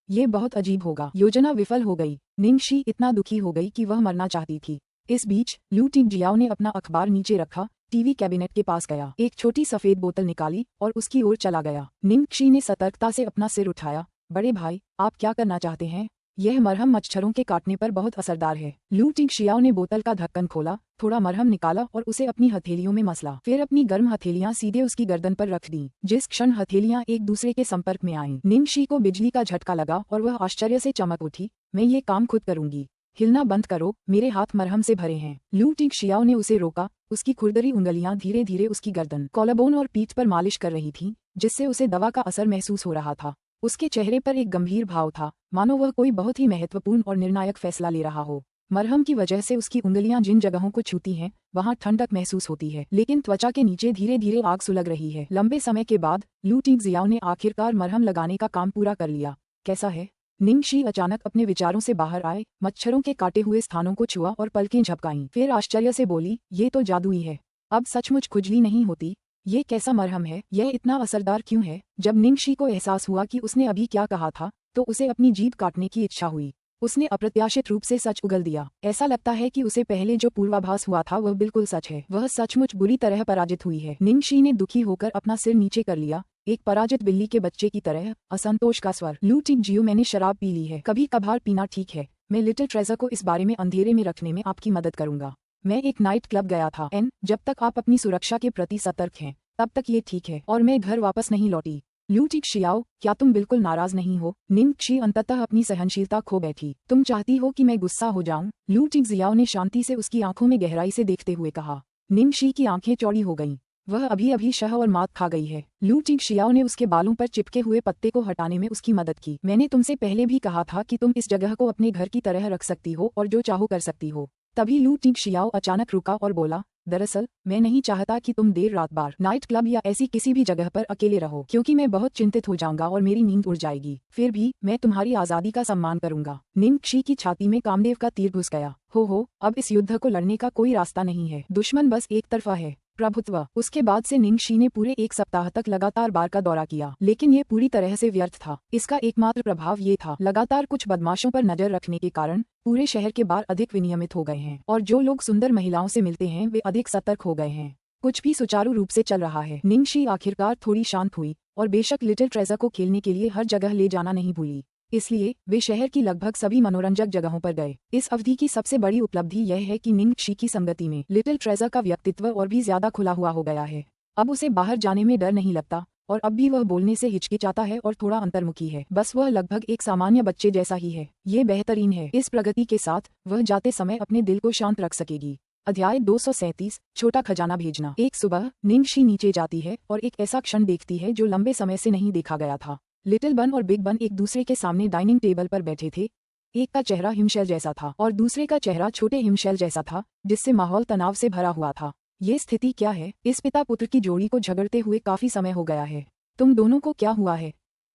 ये बहुत अजीब होगा। योजना विफल हो गई। निंगशी इतना दुखी हो गई कि वह मरना चाहती थी। इस बीच लू टिंगजियाओ ने अपना अखबार नीचे रखा, टीवी कैबिनेट के पास गया, एक छोटी सफेद बोतल निकाली और उसकी ओर चला गया। निंगशी ने सतर्कता से अपना सिर उठाया। बड़े भाई, आप क्या करना चाहते हैं? यह मरहम मच्छरों के काटने पर बहुत असरदार है। लू टिंगशियाओ ने बोतल का ढक्कन खोला, थोड़ा मरहम निकाला और उसे अपनी हथेलियों में मसला। फिर अपनी गर्म हथेलियां सीधे उसकी गर्दन पर रख दी। जिस क्षण हथेलियां एक दूसरे के संपर्क में आईं, निंगशी को बिजली का झटका लगा और वह आश्चर्य से चमक उठी। मैं ये काम खुद करूंगी, हिलना बंद करो, मेरे हाथ मरहम से भरे हैं। लू टिंगशियाओ ने उसे रोका। उसकी खुरदरी उंगलियां धीरे धीरे उसकी गर्दन, कॉलरबोन और पीठ पर मालिश कर रही थीं, जिससे उसे दवा का असर महसूस हो रहा था। उसके चेहरे पर एक गंभीर भाव था, मानो वह कोई बहुत ही महत्वपूर्ण और निर्णायक फैसला ले रहा हो। मरहम की वजह से उसकी उंगलियां जिन जगहों को छूती हैं, वहां ठंडक महसूस होती है, लेकिन त्वचा के नीचे धीरे धीरे आग सुलग रही है। लंबे समय के बाद लू टिंगशियाओ ने आखिरकार मरहम लगाने का काम पूरा कर लिया। कैसा है? निंगशी अचानक अपने विचारों से बाहर आए, मच्छरों के काटे हुए स्थानों को छुआ और पलकें झपकाईं। फिर आश्चर्य से बोली, ये तो जादुई है। अब सचमुच खुजली नहीं होती। ये कैसा मरहम है? यह इतना असरदार क्यों है? जब निंगशी को एहसास हुआ कि उसने अभी क्या कहा था, तो उसे अपनी जीभ काटने की इच्छा हुई। उसने अप्रत्याशित रूप से सच उगल दिया। ऐसा लगता है कि उसे पहले जो पूर्वाभास हुआ था वह बिल्कुल सच है। वह सचमुच बुरी तरह पराजित हुई है। निंगशी ने दुखी होकर अपना सिर नीचे कर लिया, एक पराजित बिल्ली के बच्चे की तरह। असंतोष का स्वर। लू टिंगजियो, मैंने शराब पी ली है। कभी कभार पीना ठीक है। मैं लिटिल ट्रेजर को इस बारे में अंधेरे में रखने में आपकी मदद करूंगा। मैं एक नाइट क्लब गया था। जब तक आप अपनी सुरक्षा के प्रति सतर्क हैं, तब तक ये ठीक है। और मैं घर वापस नहीं लौटी। लू टिंगशियाओ, क्या तुम बिल्कुल नाराज नहीं हो? निंगशी अंततः अपनी सहनशीलता खो बैठी। तुम चाहती हो कि मैं गुस्सा हो जाऊं? लू टिंगजियाओ ने शांति से उसकी आंखों में गहराई से देखते हुए कहा। निंगशी की आंखें चौड़ी हो गईं। वह अभी अभी शह और मात खा गई है। लू टिंगशियाओ ने उसके बालों पर चिपके हुए पत्ते को हटाने में उसकी मदद की। मैंने तुमसे पहले भी कहा था कि तुम इस जगह को अपने घर की तरह रख सकती हो और जो चाहो कर सकती हो। तभी लू टिंगशियाओ अचानक रुका और बोला, दरअसल मैं नहीं चाहता कि तुम देर रात बार नाइट क्लब या ऐसी किसी भी जगह पर अकेले रहो, क्योंकि मैं बहुत चिंतित हो जाऊंगा और मेरी नींद उड़ जाएगी। फिर भी मैं तुम्हारी आजादी का सम्मान करूंगा। निंगशी की छाती में कामदेव का तीर घुस गया। हो, अब इस युद्ध को लड़ने का कोई रास्ता नहीं है। दुश्मन बस एक तरफा है, प्रभुत्व। उसके बाद से निंगशी ने पूरे एक सप्ताह तक लगातार बार का दौरा किया, लेकिन ये पूरी तरह से व्यर्थ था। इसका एकमात्र प्रभाव ये था, लगातार कुछ बदमाशों पर नजर रखने के कारण पूरे शहर के बार अधिक विनियमित हो गए हैं और जो लोग सुंदर महिलाओं से मिलते हैं वे अधिक सतर्क हो गए हैं। कुछ भी सुचारू रूप से चल रहा है। निंगशी आखिरकार थोड़ी शांत हुई और बेशक लिटिल ट्रेजर को खेलने के लिए हर जगह ले जाना नहीं भूली, इसलिए वे शहर की लगभग सभी मनोरंजक जगहों पर गए। इस अवधि की सबसे बड़ी उपलब्धि यह है कि निंगशी की संगति में लिटिल ट्रेजर का व्यक्तित्व और भी ज्यादा खुला हुआ हो गया है। अब उसे बाहर जाने में डर नहीं लगता और अब भी वह बोलने से हिचकिचाता है और थोड़ा अंतर्मुखी है। बस वह लगभग एक सामान्य बच्चे जैसा ही है। ये बेहतरीन है। इस प्रगति के साथ वह जाते समय अपने दिल को शांत रख सकेगी। अध्याय 237, छोटा खजाना भेजना। एक सुबह निंगशी नीचे जाती है और एक ऐसा क्षण देखती है जो लंबे समय से नहीं देखा गया था। लिटिल बन और बिग बन एक दूसरे के सामने डाइनिंग टेबल पर बैठे थे। एक का चेहरा हिमशैल जैसा था और दूसरे का चेहरा छोटे हिमशैल जैसा था, जिससे माहौल तनाव से भरा हुआ था। ये स्थिति क्या है? इस पिता पुत्र की जोड़ी को झगड़ते हुए काफी समय हो गया है। तुम दोनों को क्या हुआ है?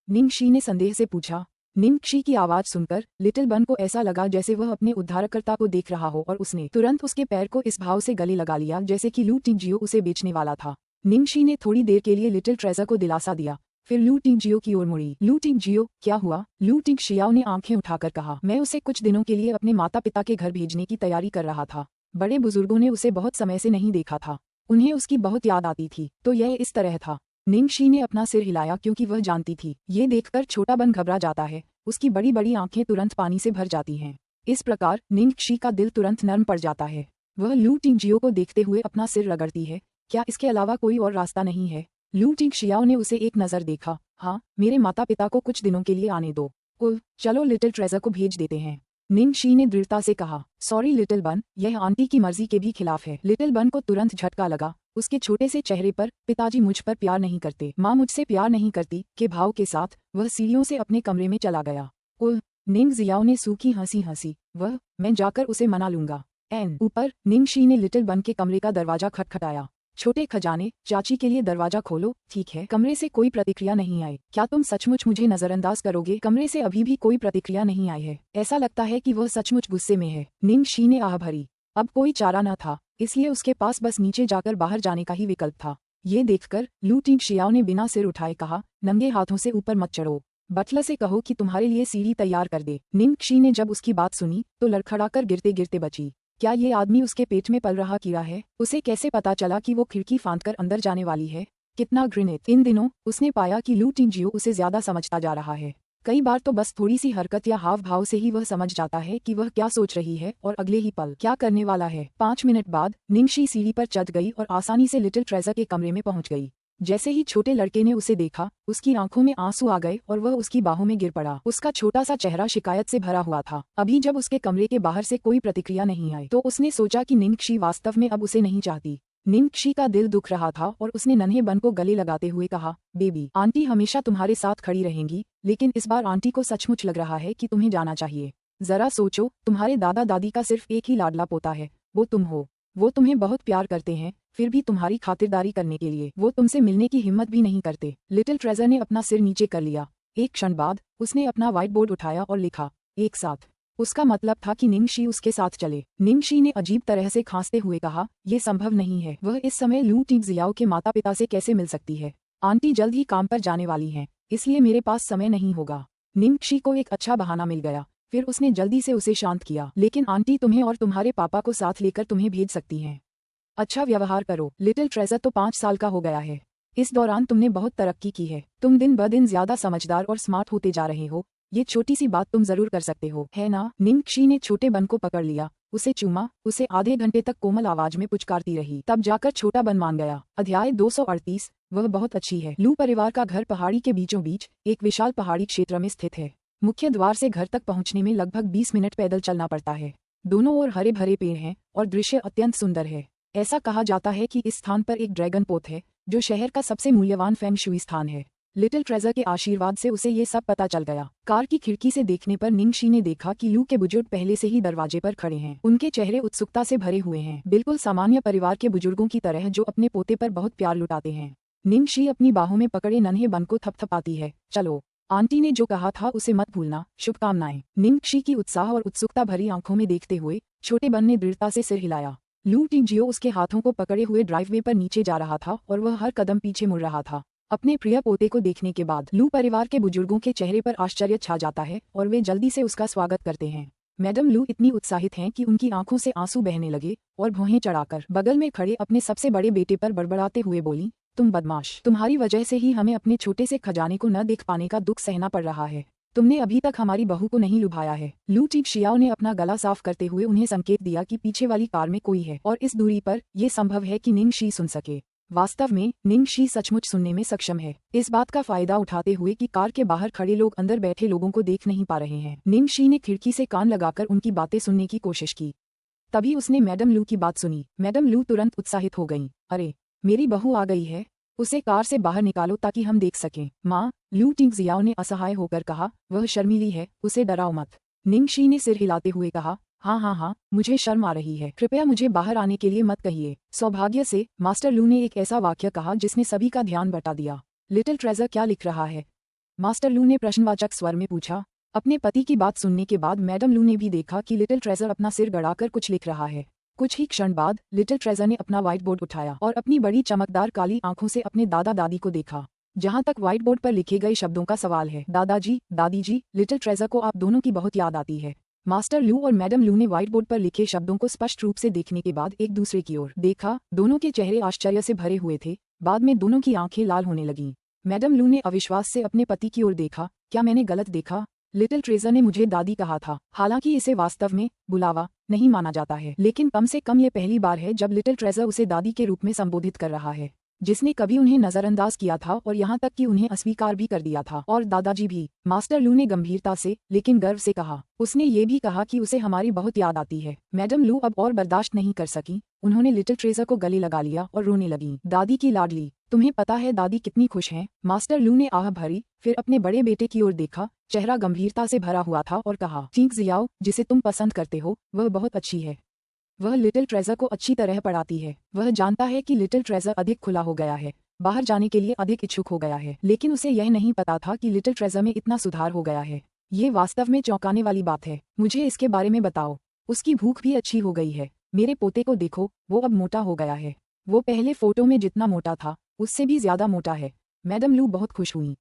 निंगशी ने संदेह से पूछा। निंगशी की आवाज सुनकर लिटिल बन को ऐसा लगा जैसे वह अपने उद्धारकर्ता को देख रहा हो और उसने तुरंत उसके पैर को इस भाव से गले लगा लिया जैसे कि लू टिंगजियो उसे बेचने वाला था। निंगशी ने थोड़ी देर के लिए लिटिल ट्रेजर को दिलासा दिया, फिर लू टिंगजियो की ओर मुड़ी। लू टिंगजियो, क्या हुआ? लू टिंगशियाओ ने आंखें उठाकर कहा, मैं उसे कुछ दिनों के लिए अपने माता पिता के घर भेजने की तैयारी कर रहा था। बड़े बुजुर्गों ने उसे बहुत समय से नहीं देखा था। उन्हें उसकी बहुत याद आती थी, तो यह इस तरह था। निंगशी ने अपना सिर हिलाया क्योंकि वह जानती थी ये देखकर छोटा बन घबरा जाता है। उसकी बड़ी बड़ी आंखें तुरंत पानी से भर जाती हैं। इस प्रकार निंगशी का दिल तुरंत नर्म पड़ जाता है। वह लू टिंगजियो को देखते हुए अपना सिर रगड़ती है। क्या इसके अलावा कोई और रास्ता नहीं है? लू टिंगशियाओ ने उसे एक नजर देखा। हाँ, मेरे माता पिता को कुछ दिनों के लिए आने दो। चलो लिटिल ट्रेजर को भेज देते हैं। निंगशी ने दृढ़ता से कहा। सॉरी लिटिल बन, यह आंटी की मर्जी के भी खिलाफ है। लिटिल बन को तुरंत झटका लगा। उसके छोटे से चेहरे पर पिताजी मुझ पर प्यार नहीं करते, माँ मुझसे प्यार नहीं करती के भाव के साथ वह सीढ़ियों से अपने कमरे में चला गया। निंगजियाओ ने सूखी हंसी हंसी। मैं जाकर उसे मना लूंगा। ऊपर निंगशी ने लिटिल बन के कमरे का दरवाजा खटखटाया। छोटे खजाने, चाची के लिए दरवाजा खोलो। ठीक है। कमरे से कोई प्रतिक्रिया नहीं आई। क्या तुम सचमुच मुझे नजरअंदाज करोगे? कमरे से अभी भी कोई प्रतिक्रिया नहीं आई है। ऐसा लगता है कि वह सचमुच गुस्से में है। निंगशी ने आह भरी। अब कोई चारा न था, इसलिए उसके पास बस नीचे जाकर बाहर जाने का ही विकल्प था। ये देखकर लू टिंगशियाओ ने बिना सिर उठाए कहा, नंगे हाथों से ऊपर मत चढ़ो। बटलर से कहो कि तुम्हारे लिए सीढ़ी तैयार कर दे। निंगशी ने जब उसकी बात सुनी तो लड़खड़ाकर गिरते गिरते बची। क्या ये आदमी उसके पेट में पल रहा कीड़ा है? उसे कैसे पता चला कि वो खिड़की फांदकर अंदर जाने वाली है? कितना घृणित। इन दिनों उसने पाया कि लू टिंगजियो उसे ज्यादा समझता जा रहा है। कई बार तो बस थोड़ी सी हरकत या हाव भाव से ही वह समझ जाता है कि वह क्या सोच रही है और अगले ही पल क्या करने वाला है। 5 मिनट बाद निंगशी सीढ़ी पर चढ़ गई और आसानी से लिटिल ट्रेजर के कमरे में पहुंच गई। जैसे ही छोटे लड़के ने उसे देखा, उसकी आंखों में आंसू आ गए और वह उसकी बाहों में गिर पड़ा। उसका छोटा सा चेहरा शिकायत से भरा हुआ था। अभी जब उसके कमरे के बाहर से कोई प्रतिक्रिया नहीं आई तो उसने सोचा कि निंगशी वास्तव में अब उसे नहीं चाहती। निंगशी का दिल दुख रहा था और उसने नन्हे बन को गले लगाते हुए कहा, बेबी, आंटी हमेशा तुम्हारे साथ खड़ी रहेंगी, लेकिन इस बार आंटी को सचमुच लग रहा है कि तुम्हें जाना चाहिए। जरा सोचो, तुम्हारे दादा दादी का सिर्फ एक ही लाडला पोता है, वो तुम हो। वो तुम्हें बहुत प्यार करते हैं, फिर भी तुम्हारी खातिरदारी करने के लिए वो तुमसे मिलने की हिम्मत भी नहीं करते। लिटिल ट्रेजर ने अपना सिर नीचे कर लिया। एक क्षण बाद उसने अपना व्हाइट बोर्ड उठाया और लिखा, एक साथ। उसका मतलब था कि निंगशी उसके साथ चले। निंगशी ने अजीब तरह से खांसते हुए कहा, यह संभव नहीं है। वह इस समय लू टिंगजियाओ के माता पिता से कैसे मिल सकती है? आंटी जल्द ही काम पर जाने वाली हैं, इसलिए मेरे पास समय नहीं होगा। निंगशी को एक अच्छा बहाना मिल गया। फिर उसने जल्दी से उसे शांत किया, लेकिन आंटी तुम्हें और तुम्हारे पापा को साथ लेकर तुम्हें भेज सकती हैं। अच्छा व्यवहार करो। लिटिल ट्रेजर तो 5 साल का हो गया है। इस दौरान तुमने बहुत तरक्की की है। तुम दिन ब दिन ज्यादा समझदार और स्मार्ट होते जा रहे हो। ये छोटी सी बात तुम जरूर कर सकते हो, है ना? निंगशी ने छोटे बन को पकड़ लिया, उसे चूमा, उसे आधे घंटे तक कोमल आवाज में पुचकारती रही, तब जाकर छोटा बन मान गया। अध्याय 238। वह बहुत अच्छी है। लू परिवार का घर पहाड़ी के बीचों बीच एक विशाल पहाड़ी क्षेत्र में स्थित है। मुख्य द्वार से घर तक पहुंचने में लगभग 20 मिनट पैदल चलना पड़ता है। दोनों ओर हरे भरे पेड़ हैं और दृश्य अत्यंत सुंदर है। ऐसा कहा जाता है कि इस स्थान पर एक ड्रैगन पोत है, जो शहर का सबसे मूल्यवान फेंग शुई स्थान है। लिटिल ट्रेजर के आशीर्वाद से उसे ये सब पता चल गया। कार की खिड़की से देखने पर निंगशी ने देखा कि लू के बुजुर्ग पहले से ही दरवाजे पर खड़े हैं। उनके चेहरे उत्सुकता से भरे हुए हैं, बिल्कुल सामान्य परिवार के बुजुर्गों की तरह जो अपने पोते पर बहुत प्यार लुटाते हैं। निंगशी अपनी बाहों में पकड़े नन्हे बन को थपथपाती है। चलो, आंटी ने जो कहा था उसे मत भूलना। शुभकामनाएं। निंगशी की उत्साह और उत्सुकता भरी आंखों में देखते हुए छोटे बन ने दृढ़ता से सिर हिलाया। लू टिंगजियो उसके हाथों को पकड़े हुए ड्राइववे पर नीचे जा रहा था और वह हर कदम पीछे मुड़ रहा था। अपने प्रिय पोते को देखने के बाद लू परिवार के बुजुर्गों के चेहरे पर आश्चर्य छा जाता है और वे जल्दी से उसका स्वागत करते हैं। मैडम लू इतनी उत्साहित हैं कि उनकी आंखों से आंसू बहने लगे और भौहें चढ़ाकर बगल में खड़े अपने सबसे बड़े बेटे पर बड़बड़ाते हुए बोली, तुम बदमाश, तुम्हारी वजह से ही हमें अपने छोटे से खजाने को न देख पाने का दुख सहना पड़ रहा है। तुमने अभी तक हमारी बहू को नहीं लुभाया है। लू टिंगजियाओ ने अपना गला साफ करते हुए उन्हें संकेत दिया कि पीछे वाली कार में कोई है और इस दूरी पर यह संभव है कि निंगशी सुन सके। वास्तव में निंगशी सचमुच सुनने में सक्षम है। इस बात का फायदा उठाते हुए कि कार के बाहर खड़े लोग अंदर बैठे लोगों को देख नहीं पा रहे हैं, निंगशी ने खिड़की से कान लगाकर उनकी बातें सुनने की कोशिश की। तभी उसने मैडम लू की बात सुनी। मैडम लू तुरंत उत्साहित हो गईं। अरे, मेरी बहू आ गई है, उसे कार से बाहर निकालो ताकि हम देख सकें। माँ, लू टिंगजियाओ ने असहाय होकर कहा, वह शर्मीली है, उसे डराओ मत। निंगशी ने सिर हिलाते हुए कहा, हाँ, मुझे शर्म आ रही है, कृपया मुझे बाहर आने के लिए मत कहिए। सौभाग्य से मास्टर लू ने एक ऐसा वाक्य कहा जिसने सभी का ध्यान बटा दिया। लिटिल ट्रेजर क्या लिख रहा है? मास्टर लू ने प्रश्नवाचक स्वर में पूछा। अपने पति की बात सुनने के बाद मैडम लू ने भी देखा कि लिटिल ट्रेजर अपना सिर गड़ाकर कुछ लिख रहा है। कुछ ही क्षण बाद लिटिल ट्रेजर ने अपना व्हाइट बोर्ड उठाया और अपनी बड़ी चमकदार काली आंखों से अपने दादा दादी को देखा। जहां तक व्हाइट बोर्ड पर लिखे गए शब्दों का सवाल है, दादाजी, दादी जी, लिटिल ट्रेजर को आप दोनों की बहुत याद आती है। मास्टर लू और मैडम लू ने व्हाइट बोर्ड पर लिखे शब्दों को स्पष्ट रूप से देखने के बाद एक दूसरे की ओर देखा। दोनों के चेहरे आश्चर्य से भरे हुए थे। बाद में दोनों की आंखें लाल होने लगीं। मैडम लू ने अविश्वास से अपने पति की ओर देखा। क्या मैंने गलत देखा? लिटिल ट्रेजर ने मुझे दादी कहा था। हालांकि इसे वास्तव में बुलावा नहीं माना जाता है, लेकिन कम से कम ये पहली बार है जब लिटिल ट्रेजर उसे दादी के रूप में संबोधित कर रहा है, जिसने कभी उन्हें नजरअंदाज किया था और यहाँ तक कि उन्हें अस्वीकार भी कर दिया था। और दादाजी भी। मास्टर लू ने गंभीरता से लेकिन गर्व से कहा। उसने ये भी कहा कि उसे हमारी बहुत याद आती है। मैडम लू अब और बर्दाश्त नहीं कर सकी। उन्होंने लिटिल ट्रेजर को गले लगा लिया और रोने लगी। दादी की लाडली, तुम्हें पता है दादी कितनी खुश हैं? मास्टर लू ने आह भरी, फिर अपने बड़े बेटे की ओर देखा। चेहरा गंभीरता से भरा हुआ था और कहा, टिंगजियाओ, जिसे तुम पसंद करते हो, वह बहुत अच्छी है। वह लिटिल ट्रेजर को अच्छी तरह पढ़ाती है। वह जानता है कि लिटिल ट्रेजर अधिक खुला हो गया है, बाहर जाने के लिए अधिक इच्छुक हो गया है, लेकिन उसे यह नहीं पता था कि लिटिल ट्रेजर में इतना सुधार हो गया है। ये वास्तव में चौंकाने वाली बात है। मुझे इसके बारे में बताओ। उसकी भूख भी अच्छी हो गई है। मेरे पोते को देखो, वो अब मोटा हो गया है। वो पहले फोटो में जितना मोटा था उससे भी ज्यादा मोटा है। मैडम लू बहुत खुश हुई।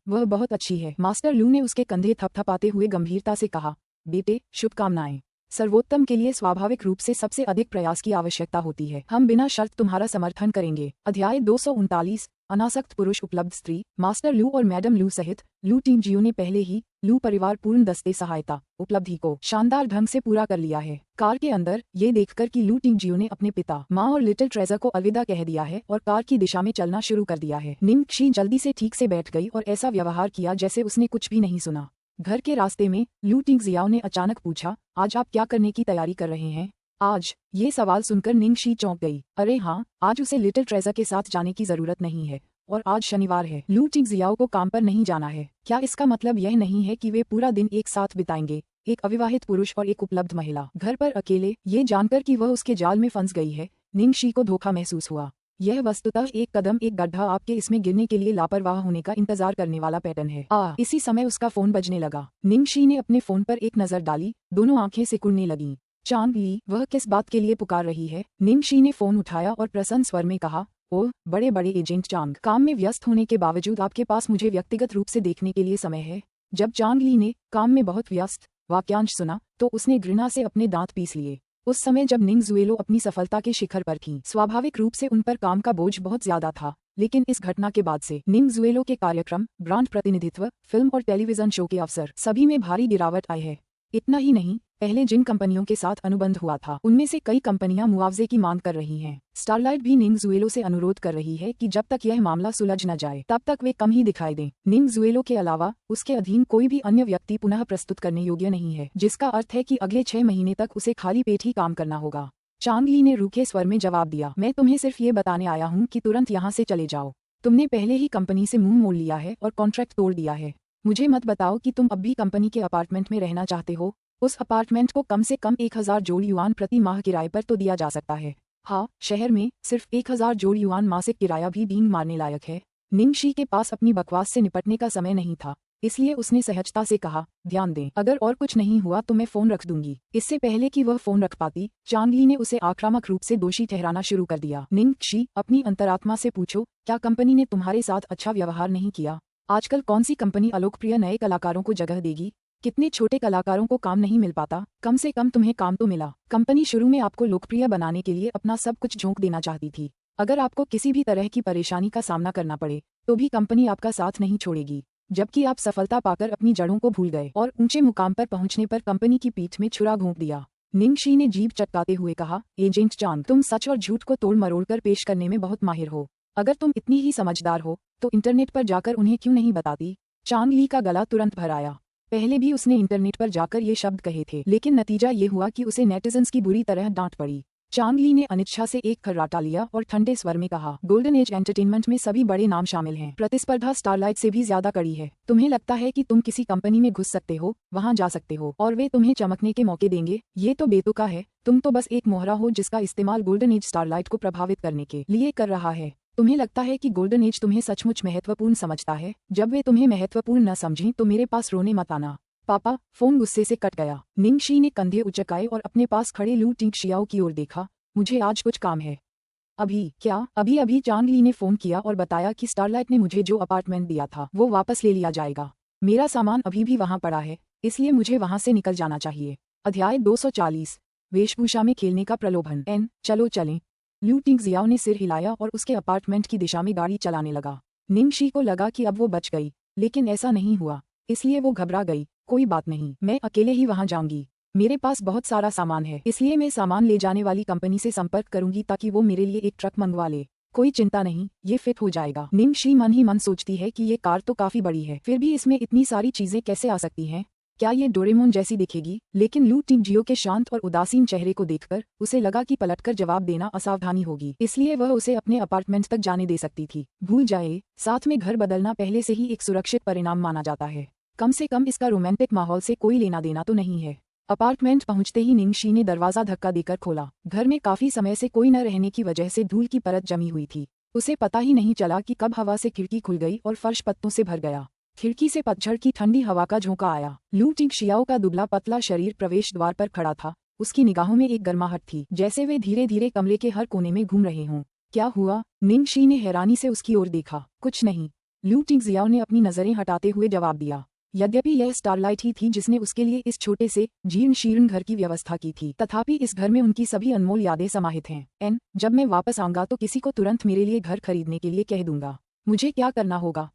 वह बहुत अच्छी है। मास्टर लू ने उसके कंधे थपथपाते हुए गंभीरता से कहा, बेटे, शुभकामनाएं। सर्वोत्तम के लिए स्वाभाविक रूप से सबसे अधिक प्रयास की आवश्यकता होती है। हम बिना शर्त तुम्हारा समर्थन करेंगे। अध्याय 239। अनासक्त पुरुष उपलब्ध स्त्री मास्टर लू और मैडम लू सहित लू टीम जियो ने पहले ही लू परिवार पूर्ण दस्ते सहायता उपलब्धि को शानदार ढंग से पूरा कर लिया है। कार के अंदर ये देखकर कि लू टीम जियो ने अपने पिता माँ और लिटिल ट्रेजर को अलविदा कह दिया है और कार की दिशा में चलना शुरू कर दिया है, निंग शी जल्दी से ठीक से बैठ गई और ऐसा व्यवहार किया जैसे उसने कुछ भी नहीं सुना। घर के रास्ते में लू टिंग जियाओ ने अचानक पूछा, आज आप क्या करने की तैयारी कर रहे हैं? आज ये सवाल सुनकर निंग शी चौंक गई। अरे हाँ, आज उसे लिटिल ट्रेजर के साथ जाने की जरूरत नहीं है और आज शनिवार है। लू टिंग जियाओ को काम पर नहीं जाना है। क्या इसका मतलब यह नहीं है कि वे पूरा दिन एक साथ बिताएंगे? एक अविवाहित पुरुष और एक उपलब्ध महिला घर पर अकेले, ये जानकर कि वह उसके जाल में फंस गई है, निंग शी को धोखा महसूस हुआ। यह वस्तुतः एक कदम एक गड्ढा आपके इसमें गिरने के लिए लापरवाह होने का इंतजार करने वाला पैटर्न है। इसी समय उसका फोन बजने लगा। निंग शी ने अपने फोन पर एक नजर डाली, दोनों आंखें सिकुड़ने लगीं। चांग ली, वह किस बात के लिए पुकार रही है? निंग शी ने फोन उठाया और प्रसन्न स्वर में कहा, ओह बड़े बड़े एजेंट चांग, काम में व्यस्त होने के बावजूद आपके पास मुझे व्यक्तिगत रूप से देखने के लिए समय है? जब चांग ली ने काम में बहुत व्यस्त वाक्यांश सुना तो उसने घृणा से अपने दांत पीस लिए। उस समय जब निंग जुएलो अपनी सफलता के शिखर पर थीं, स्वाभाविक रूप से उन पर काम का बोझ बहुत ज्यादा था, लेकिन इस घटना के बाद से निंग जुएलो के कार्यक्रम, ब्रांड प्रतिनिधित्व, फिल्म और टेलीविजन शो के अवसर सभी में भारी गिरावट आई है। इतना ही नहीं, पहले जिन कंपनियों के साथ अनुबंध हुआ था उनमें से कई कंपनियां मुआवजे की मांग कर रही हैं। स्टारलाइट भी निंग जुएलो से अनुरोध कर रही है कि जब तक यह मामला सुलझ न जाए तब तक वे कम ही दिखाई दें। निंग जुएलो के अलावा उसके अधीन कोई भी अन्य व्यक्ति पुनः प्रस्तुत करने योग्य नहीं है, जिसका अर्थ है कि अगले 6 महीने तक उसे खाली पेट ही काम करना होगा। चांग ली ने रूखे स्वर में जवाब दिया, मैं तुम्हें सिर्फ ये बताने आया हूँ कि तुरंत यहाँ से चले जाओ। तुमने पहले ही कंपनी से मुंह मोड़ लिया है और कॉन्ट्रैक्ट तोड़ दिया है। मुझे मत बताओ कि तुम अब भी कंपनी के अपार्टमेंट में रहना चाहते हो। उस अपार्टमेंट को कम से कम 1000 जोड़ युआन प्रति माह किराए पर तो दिया जा सकता है। हाँ, शहर में सिर्फ 1000 जोड़ युआन मासिक किराया भी डींग मारने लायक है। निंग शी के पास अपनी बकवास से निपटने का समय नहीं था, इसलिए उसने सहजता से कहा, ध्यान दें, अगर और कुछ नहीं हुआ तो मैं फोन रख दूंगी। इससे पहले कि वह फोन रख पाती, चांग ली ने उसे आक्रामक रूप से दोषी ठहराना शुरू कर दिया। निंग शी, अपनी अंतरात्मा से पूछो, क्या कंपनी ने तुम्हारे साथ अच्छा व्यवहार नहीं किया? आजकल कौन सी कंपनी अलोकप्रिय नए कलाकारों को जगह देगी? कितने छोटे कलाकारों को काम नहीं मिल पाता? कम से कम तुम्हें काम तो मिला। कंपनी शुरू में आपको लोकप्रिय बनाने के लिए अपना सब कुछ झोंक देना चाहती थी। अगर आपको किसी भी तरह की परेशानी का सामना करना पड़े तो भी कंपनी आपका साथ नहीं छोड़ेगी। जबकि आप सफलता पाकर अपनी जड़ों को भूल गए और ऊंचे मुकाम पर पहुंचने पर कंपनी की पीठ में छुरा घोंप दिया। निंग शी ने जीभ चटकाते हुए कहा, एजेंट चांग, तुम सच और झूठ को तोड़ मरोड़ कर पेश करने में बहुत माहिर हो। अगर तुम इतनी ही समझदार हो तो इंटरनेट पर जाकर उन्हें क्यों नहीं बताती? चांग ली का गला तुरंत भर आया। पहले भी उसने इंटरनेट पर जाकर ये शब्द कहे थे, लेकिन नतीजा ये हुआ कि उसे नेटिजन्स की बुरी तरह डांट पड़ी। चांग ली ने अनिच्छा से एक खर्राटा लिया और ठंडे स्वर में कहा, गोल्डन एज एंटरटेनमेंट में सभी बड़े नाम शामिल हैं। प्रतिस्पर्धा स्टारलाइट से भी ज्यादा कड़ी है। तुम्हें लगता है कि तुम किसी कंपनी में घुस सकते हो, वहां जा सकते हो और वे तुम्हें चमकने के मौके देंगे? ये तो बेतुका है। तुम तो बस एक मोहरा हो जिसका इस्तेमाल गोल्डन एज स्टारलाइट को प्रभावित करने के लिए कर रहा है। तुम्हें लगता है कि गोल्डन एज तुम्हें सचमुच महत्वपूर्ण समझता है? जब वे तुम्हें महत्वपूर्ण न समझें तो मेरे पास रोने मत आना। पापा, फोन गुस्से से कट गया। निंग शी ने कंधे उचकाए और अपने पास खड़े लू टिंग शियाओ की ओर देखा, मुझे आज कुछ काम है। अभी? क्या? अभी चांग ली ने फोन किया और बताया कि स्टारलाइट ने मुझे जो अपार्टमेंट दिया था वो वापस ले लिया जाएगा। मेरा सामान अभी भी वहां पड़ा है, इसलिए मुझे वहां से निकल जाना चाहिए। अध्याय 240, वेशभूषा में खेलने का प्रलोभन। चलो चलें। लू टिंग जियाओ ने सिर हिलाया और उसके अपार्टमेंट की दिशा में गाड़ी चलाने लगा। निंग शी को लगा कि अब वो बच गई, लेकिन ऐसा नहीं हुआ, इसलिए वो घबरा गई। कोई बात नहीं, मैं अकेले ही वहां जाऊंगी। मेरे पास बहुत सारा सामान है, इसलिए मैं सामान ले जाने वाली कंपनी से संपर्क करूंगी ताकि वो मेरे लिए एक ट्रक मंगवा ले। कोई चिंता नहीं, ये फिट हो जाएगा। निंग शी मन ही मन सोचती है कि ये कार तो काफी बड़ी है, फिर भी इसमें इतनी सारी चीजें कैसे आ सकती हैं? क्या ये डोरेमोन जैसी दिखेगी? लेकिन लू टिंग जियो के शांत और उदासीन चेहरे को देखकर उसे लगा कि पलटकर जवाब देना असावधानी होगी, इसलिए वह उसे अपने अपार्टमेंट तक जाने दे सकती थी। भूल जाए, साथ में घर बदलना पहले से ही एक सुरक्षित परिणाम माना जाता है। कम से कम इसका रोमांटिक माहौल से कोई लेना देना तो नहीं है। अपार्टमेंट पहुंचते ही निंग शी ने दरवाजा धक्का देकर खोला। घर में काफी समय से कोई न रहने की वजह से धूल की परत जमी हुई थी। उसे पता ही नहीं चला कि कब हवा से खिड़की खुल गई और फर्श पत्तों से भर गया। खिड़की से पतझड़ की ठंडी हवा का झोंका आया। लू टिंग शियाओ का दुबला पतला शरीर प्रवेश द्वार पर खड़ा था। उसकी निगाहों में एक गर्माहट थी, जैसे वे धीरे धीरे कमरे के हर कोने में घूम रहे हों। क्या हुआ? निंग शी ने हैरानी से उसकी ओर देखा। कुछ नहीं, लू टिंग जियाओ ने अपनी नजरें हटाते हुए जवाब दिया। यद्यपि यह स्टारलाइट ही थी जिसने उसके लिए इस छोटे से जीर्ण शीर्ण घर की व्यवस्था की थी, तथापि इस घर में उनकी सभी अनमोल यादें समाहित हैं। जब मैं वापस आऊंगा तो किसी को तुरंत मेरे लिए घर खरीदने के लिए कह दूंगा। मुझे क्या करना होगा?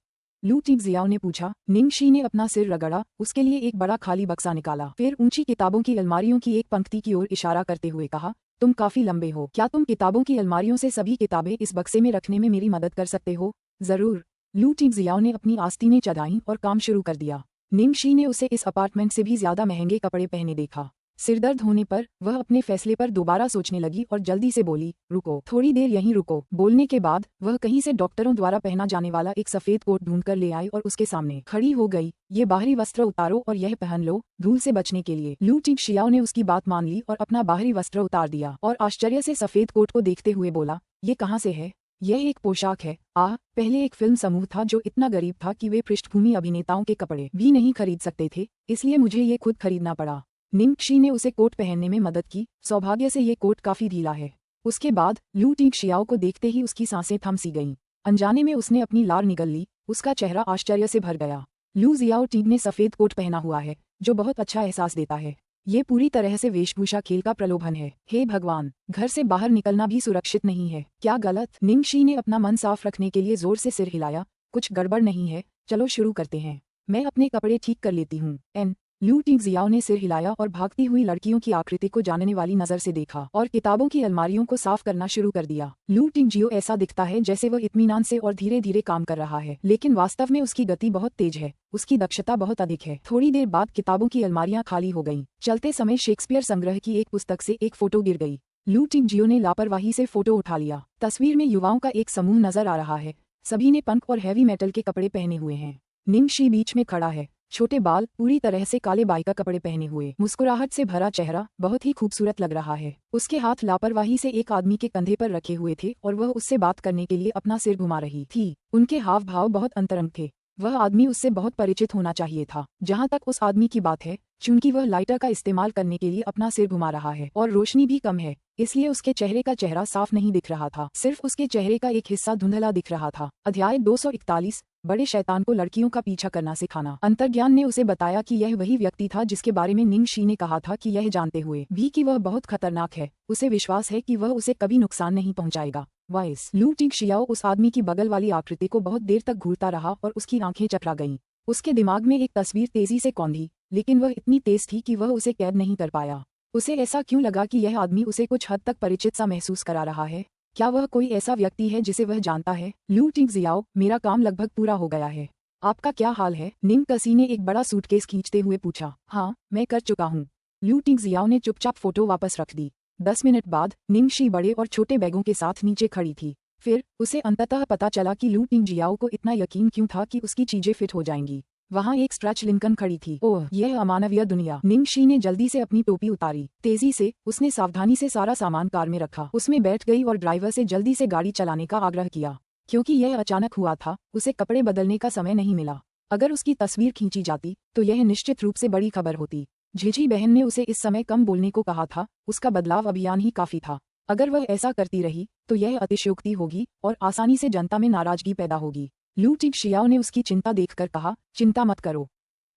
लू टिंगजियाओ ने पूछा। निंगशी ने अपना सिर रगड़ा, उसके लिए एक बड़ा खाली बक्सा निकाला, फिर ऊंची किताबों की अलमारियों की एक पंक्ति की ओर इशारा करते हुए कहा, तुम काफी लंबे हो, क्या तुम किताबों की अलमारियों से सभी किताबें इस बक्से में रखने में मेरी मदद कर सकते हो? जरूर। लू टिंगजियाओ ने अपनी आस्तीनें चढ़ाईं और काम शुरू कर दिया। निंगशी ने उसे इस अपार्टमेंट से भी ज्यादा महंगे कपड़े पहने देखा। सिरदर्द होने पर वह अपने फैसले पर दोबारा सोचने लगी और जल्दी से बोली, रुको, थोड़ी देर यहीं रुको। बोलने के बाद वह कहीं से डॉक्टरों द्वारा पहना जाने वाला एक सफेद कोट ढूंढकर ले आई और उसके सामने खड़ी हो गई। ये बाहरी वस्त्र उतारो और यह पहन लो, धूल से बचने के लिए। लू टिंगजियाओ ने उसकी बात मान ली और अपना बाहरी वस्त्र उतार दिया और आश्चर्य से सफेद कोट को देखते हुए बोला, ये कहाँ से है? यह एक पोशाक है। पहले एक फिल्म समूह था जो इतना गरीब था कि वे पृष्ठभूमि अभिनेताओं के कपड़े भी नहीं खरीद सकते थे, इसलिए मुझे ये खुद खरीदना पड़ा। निंगशी ने उसे कोट पहनने में मदद की। सौभाग्य से ये कोट काफी ढीला है। उसके बाद लू टिंगजियाओ को देखते ही उसकी सांसें थम सी गईं। अनजाने में उसने अपनी लार निगल ली। उसका चेहरा आश्चर्य से भर गया। लू जियाओ टिंग ने सफेद कोट पहना हुआ है, जो बहुत अच्छा एहसास देता है। ये पूरी तरह से वेशभूषा खेल का प्रलोभन है। हे भगवान, घर से बाहर निकलना भी सुरक्षित नहीं है। क्या गलत? निंगशी ने अपना मन साफ रखने के लिए जोर से सिर हिलाया। कुछ गड़बड़ नहीं है, चलो शुरू करते हैं। मैं अपने कपड़े ठीक कर लेती हूँ। लू टिंगजियाओ ने सिर हिलाया और भागती हुई लड़कियों की आकृति को जानने वाली नजर से देखा और किताबों की अलमारियों को साफ करना शुरू कर दिया। लू टिंगजियाओ ऐसा दिखता है जैसे वह इत्मीनान से और धीरे धीरे काम कर रहा है, लेकिन वास्तव में उसकी गति बहुत तेज है। उसकी दक्षता बहुत अधिक है। थोड़ी देर बाद किताबों की अलमारियां खाली हो गईं। चलते समय शेक्सपियर संग्रह की एक पुस्तक से एक फोटो गिर गई। लू टिंगजियाओ ने लापरवाही से फोटो उठा लिया। तस्वीर में युवाओं का एक समूह नजर आ रहा है। सभी ने पंक और हैवी मेटल के कपड़े पहने हुए हैं। निंगशी बीच में खड़ा है। छोटे बाल, पूरी तरह से काले बाइका कपड़े पहने हुए, मुस्कुराहट से भरा चेहरा, बहुत ही खूबसूरत लग रहा है। उसके हाथ लापरवाही से एक आदमी के कंधे पर रखे हुए थे और वह उससे बात करने के लिए अपना सिर घुमा रही थी। उनके हाव भाव बहुत अंतरंग थे। वह आदमी उससे बहुत परिचित होना चाहिए था। जहाँ तक उस आदमी की बात है, चूंकि वह लाइटर का इस्तेमाल करने के लिए अपना सिर घुमा रहा है और रोशनी भी कम है, इसलिए उसके चेहरे का चेहरा साफ नहीं दिख रहा था। सिर्फ उसके चेहरे का एक हिस्सा धुंधला दिख रहा था। अध्याय 241, बड़े शैतान को लड़कियों का पीछा करना सिखाना। अंतर्ज्ञान ने उसे बताया कि यह वही व्यक्ति था जिसके बारे में निंगशी ने कहा था कि यह जानते हुए भी कि वह बहुत खतरनाक है, उसे विश्वास है कि वह उसे कभी नुकसान नहीं पहुंचाएगा। वाइस लू टिंगजियाओ उस आदमी की बगल वाली आकृति को बहुत देर तक घूरता रहा और उसकी आंखें चकरा गईं। उसके दिमाग में एक तस्वीर तेजी से कौंधी, लेकिन वह इतनी तेज थी कि वह उसे कैद नहीं कर पाया। उसे ऐसा क्यों लगा कि यह आदमी उसे कुछ हद तक परिचित सा महसूस करा रहा है? क्या वह कोई ऐसा व्यक्ति है जिसे वह जानता है? लू टिंगजियाओ, मेरा काम लगभग पूरा हो गया है। आपका क्या हाल है? निंगशी ने एक बड़ा सूटकेस खींचते हुए पूछा। हाँ, मैं कर चुका हूँ। लू टिंगजियाओ ने चुपचाप फोटो वापस रख दी। 10 मिनट बाद निंगशी बड़े और छोटे बैगों के साथ नीचे खड़ी थी। फिर उसे अंततः पता चला कि लू टिंगजियाओ को इतना यकीन क्यों था कि उसकी चीजें फिट हो जाएंगी। वहाँ एक स्ट्रेच लिंकन खड़ी थी। ओह, यह अमानवीय दुनिया। निंगशी ने जल्दी से अपनी टोपी उतारी। तेजी से उसने सावधानी से सारा सामान कार में रखा। उसमें बैठ गई और ड्राइवर से जल्दी से गाड़ी चलाने का आग्रह किया। क्योंकि यह अचानक हुआ था, उसे कपड़े बदलने का समय नहीं मिला। अगर उसकी तस्वीर खींची जाती तो यह निश्चित रूप से बड़ी खबर होती। झिझी बहन ने उसे इस समय कम बोलने को कहा था। उसका बदलाव अभियान ही काफी था। अगर वह ऐसा करती रही तो यह अतिशयोक्ति होगी और आसानी से जनता में नाराजगी पैदा होगी। लू टिंगजियाओ ने उसकी चिंता देखकर कहा, चिंता मत करो,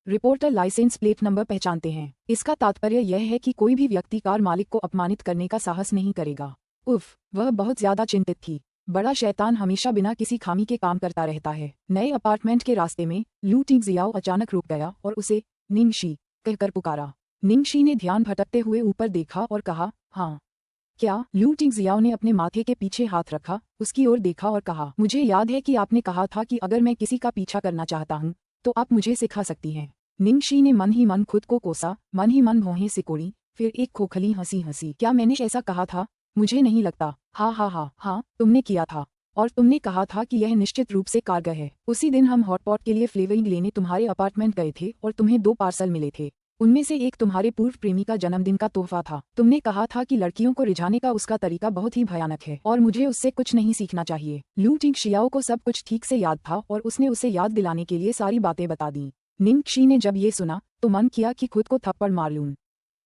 रिपोर्टर लाइसेंस प्लेट नंबर पहचानते हैं। इसका तात्पर्य यह है कि कोई भी व्यक्ति कार मालिक को अपमानित करने का साहस नहीं करेगा। उफ, वह बहुत ज्यादा चिंतित थी। बड़ा शैतान हमेशा बिना किसी खामी के काम करता रहता है। नए अपार्टमेंट के रास्ते में लू टिंगजियाओ अचानक रुक गया और उसे निंगशी कहकर पुकारा। निंगशी ने ध्यान भटकते हुए ऊपर देखा और कहा, हाँ क्या? लू टिंगजियाओ ने अपने माथे के पीछे हाथ रखा, उसकी ओर देखा और कहा, मुझे याद है कि आपने कहा था कि अगर मैं किसी का पीछा करना चाहता हूँ तो आप मुझे सिखा सकती हैं। निंगशी ने मन ही मन खुद को कोसा, मन ही मन भौहें सिकोड़ी, फिर एक खोखली हंसी हंसी। क्या मैंने ऐसा कहा था? मुझे नहीं लगता। हाँ, तुमने किया था और तुमने कहा था कि यह निश्चित रूप से कारगर है। उसी दिन हम हॉटपॉट के लिए फ्लेवरिंग लेने तुम्हारे अपार्टमेंट गए थे और तुम्हें 2 पार्सल मिले थे। उनमें से एक तुम्हारे पूर्व प्रेमी का जन्मदिन का तोहफा था। तुमने कहा था कि लड़कियों को रिझाने का उसका तरीका बहुत ही भयानक है और मुझे उससे कुछ नहीं सीखना चाहिए। लू टिंगजियाओ को सब कुछ ठीक से याद था और उसने उसे याद दिलाने के लिए सारी बातें बता दी। निंगशी ने जब ये सुना तो मन किया कि खुद को थप्पड़ मार लूं।